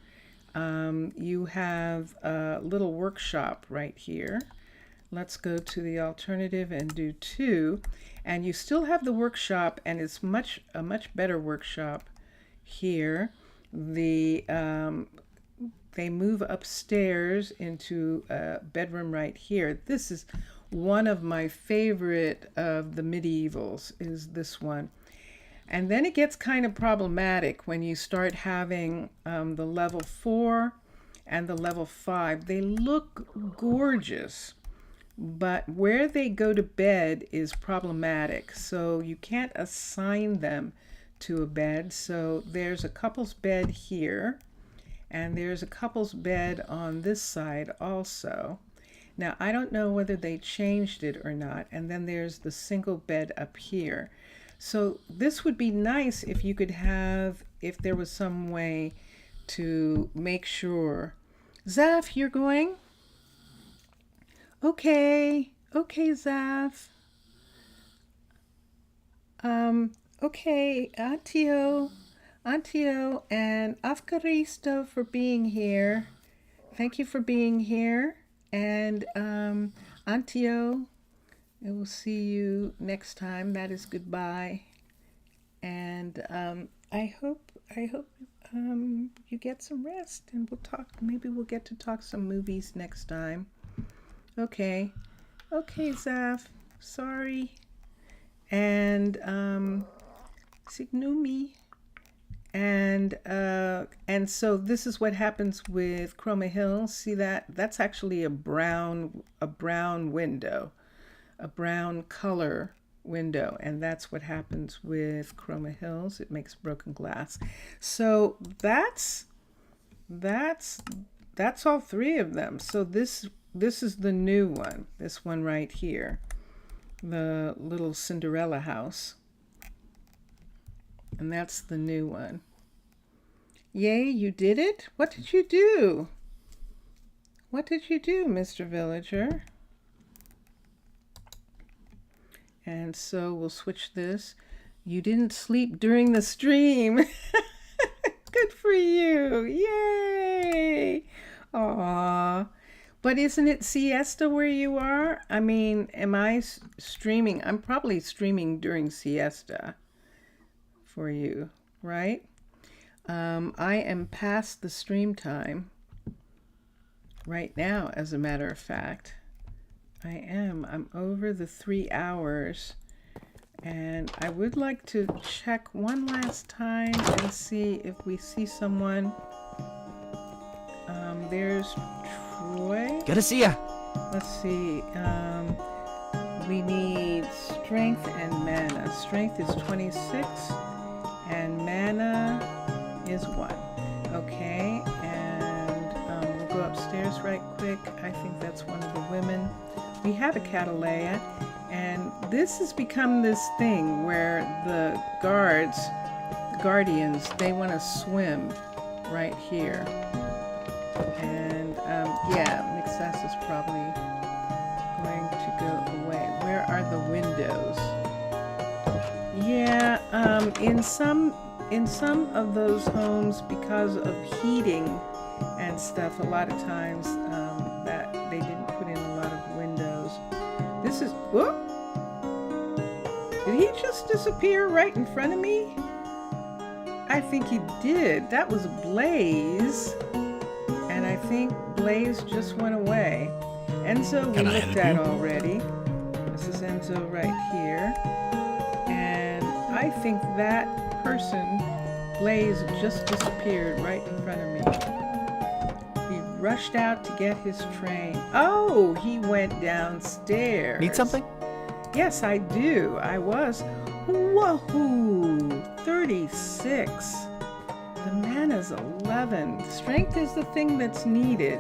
you have a little workshop right here. Let's go to the alternative and do 2. And you still have the workshop, and it's a much better workshop here. They move upstairs into a bedroom right here. This is one of my favorite of the medievals, is this one. And then it gets kind of problematic when you start having the level 4 and the level 5. They look gorgeous, but where they go to bed is problematic. So you can't assign them to a bed. So there's a couple's bed here, and there's a couple's bed on this side also. Now, I don't know whether they changed it or not. And then there's the single bed up here. So this would be nice if you could have, if there was some way to make sure. Zaf, you're going? Okay, Zaf. Okay, Antio, and Afkaristo for being here. Thank you for being here. And Antio, I will see you next time. That is goodbye. And I hope you get some rest, and we'll talk. Maybe we'll get to talk some movies next time. Okay, Zaf. Sorry. And Signumi. And so this is what happens with Chroma Hill. See that? That's actually a brown window, a brown color window, and that's what happens with Chroma Hills. It makes broken glass. So that's all 3 of them. So this is the new one. This one right here, the little Cinderella house. And that's the new one. Yay, you did it? What did you do? What did you do, Mr. Villager? And so we'll switch this. You didn't sleep during the stream. Good for you. Yay. Aw. But isn't it siesta where you are? I mean, am I streaming? I'm probably streaming during siesta for you, right? I am past the stream time right now, as a matter of fact. I'm over the 3 hours, and I would like to check one last time and see if we see someone. There's Troy. Good to see ya. Let's see. We need strength and mana. Strength is 26, and mana is 1. Okay, and we'll go upstairs right quick. I think that's one of the women. We have a Catalea, and this has become this thing where the guardians, they want to swim right here. And yeah, Mixas is probably going to go away. Where are the windows? Yeah, in some of those homes, because of heating and stuff, a lot of times that they didn't put in a lot of windows. This is, whoop! Did he just disappear right in front of me? I think he did. That was Blaze, and I think Blaze just went away. Enzo we looked at already. This is Enzo right here. And I think that person, Blaze, just disappeared right in front of me. He rushed out to get his train. Oh, he went downstairs. Need something? Yes, I do. I was. Whoa! 36. The mana's 11. Strength is the thing that's needed.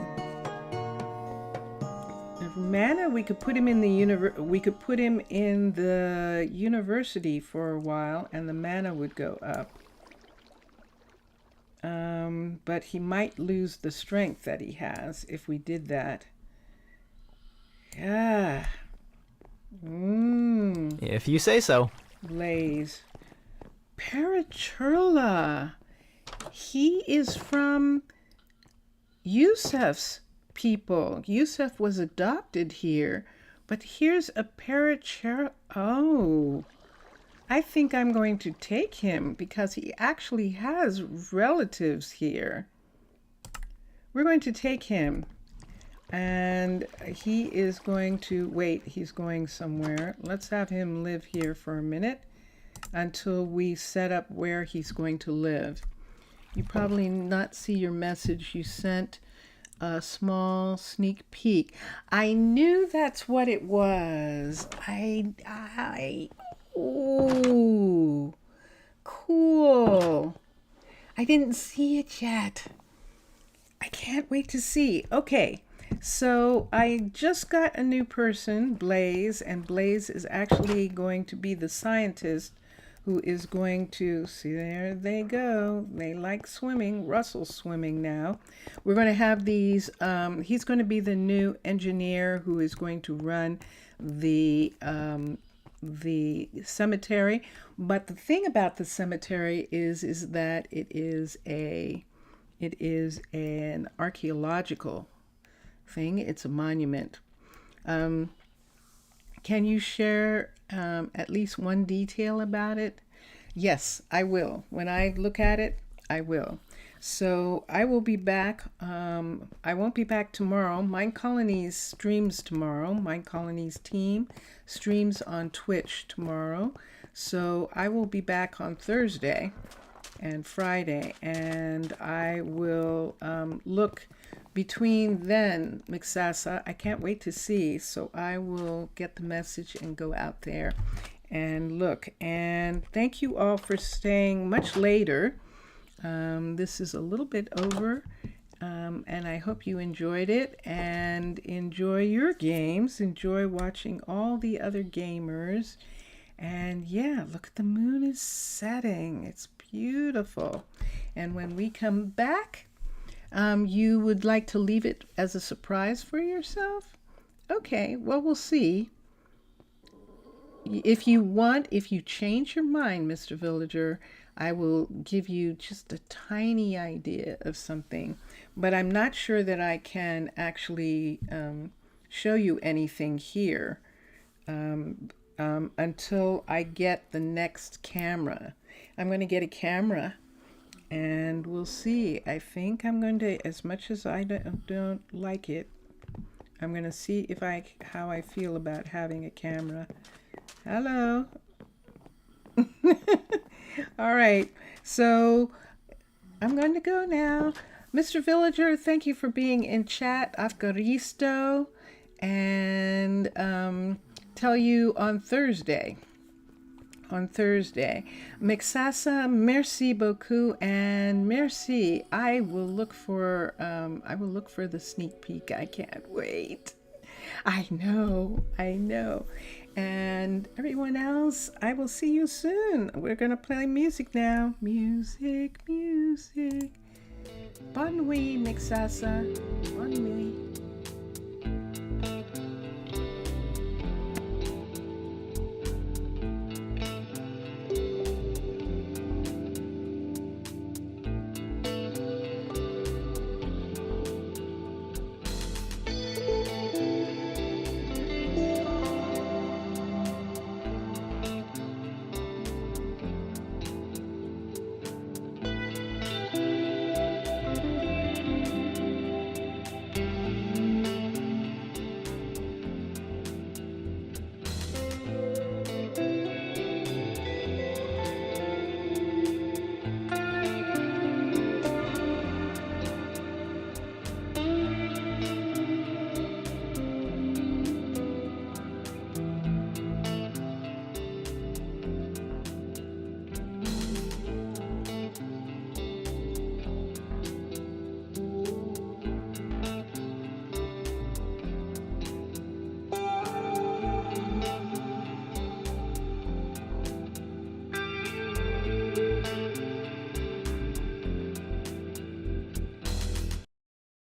Mana, we could put him in the university for a while, and the mana would go up. But he might lose the strength that he has if we did that. Yeah. If you say so. Blaze. Paraturla. He is from Yusuf's people. Yusuf was adopted here, but here's a Paraturla. Oh, I think I'm going to take him because he actually has relatives here. We're going to take him, and he is going to wait. He's going somewhere. Let's have him live here for a minute until we set up where he's going to live. You probably not see your message you sent. A small sneak peek. I knew that's what it was. Ooh, cool. I didn't see it yet. I can't wait to see. Okay, so I just got a new person, Blaze, and Blaze is actually going to be the scientist who is going to, see, there they go. They like swimming. Russell's swimming now. We're going to have these, he's going to be the new engineer who is going to run the cemetery. But the thing about the cemetery is that it is an archaeological thing. It's a monument. Can you share at least one detail about it? Yes, I will. When I look at it, I will. So I will be back. I won't be back tomorrow. Minecolonies streams tomorrow. Minecolonies team streams on Twitch tomorrow. So I will be back on Thursday and Friday, and I will look between then, Mixasa. I can't wait to see, so I will get the message and go out there and look. And thank you all for staying much later. This is a little bit over, and I hope you enjoyed it and enjoy your games. Enjoy watching all the other gamers. And yeah, look, the moon is setting. It's beautiful. And when we come back, you would like to leave it as a surprise for yourself? Okay, well, we'll see. If you change your mind, Mr. Villager, I will give you just a tiny idea of something. But I'm not sure that I can actually show you anything here until I get the next camera. I'm going to get a camera. And we'll see. I think I'm going to, as much as I don't like it, I'm going to see how I feel about having a camera. Hello. All right. So I'm going to go now. Mr. Villager, thank you for being in chat. Afgaristo. And tell you on Thursday. Mixasa, merci beaucoup, and merci. I will look for the sneak peek. I can't wait. I know. And everyone else, I will see you soon. We're gonna play music now. Music. Bonne nuit, Mixasa. Bonne nuit.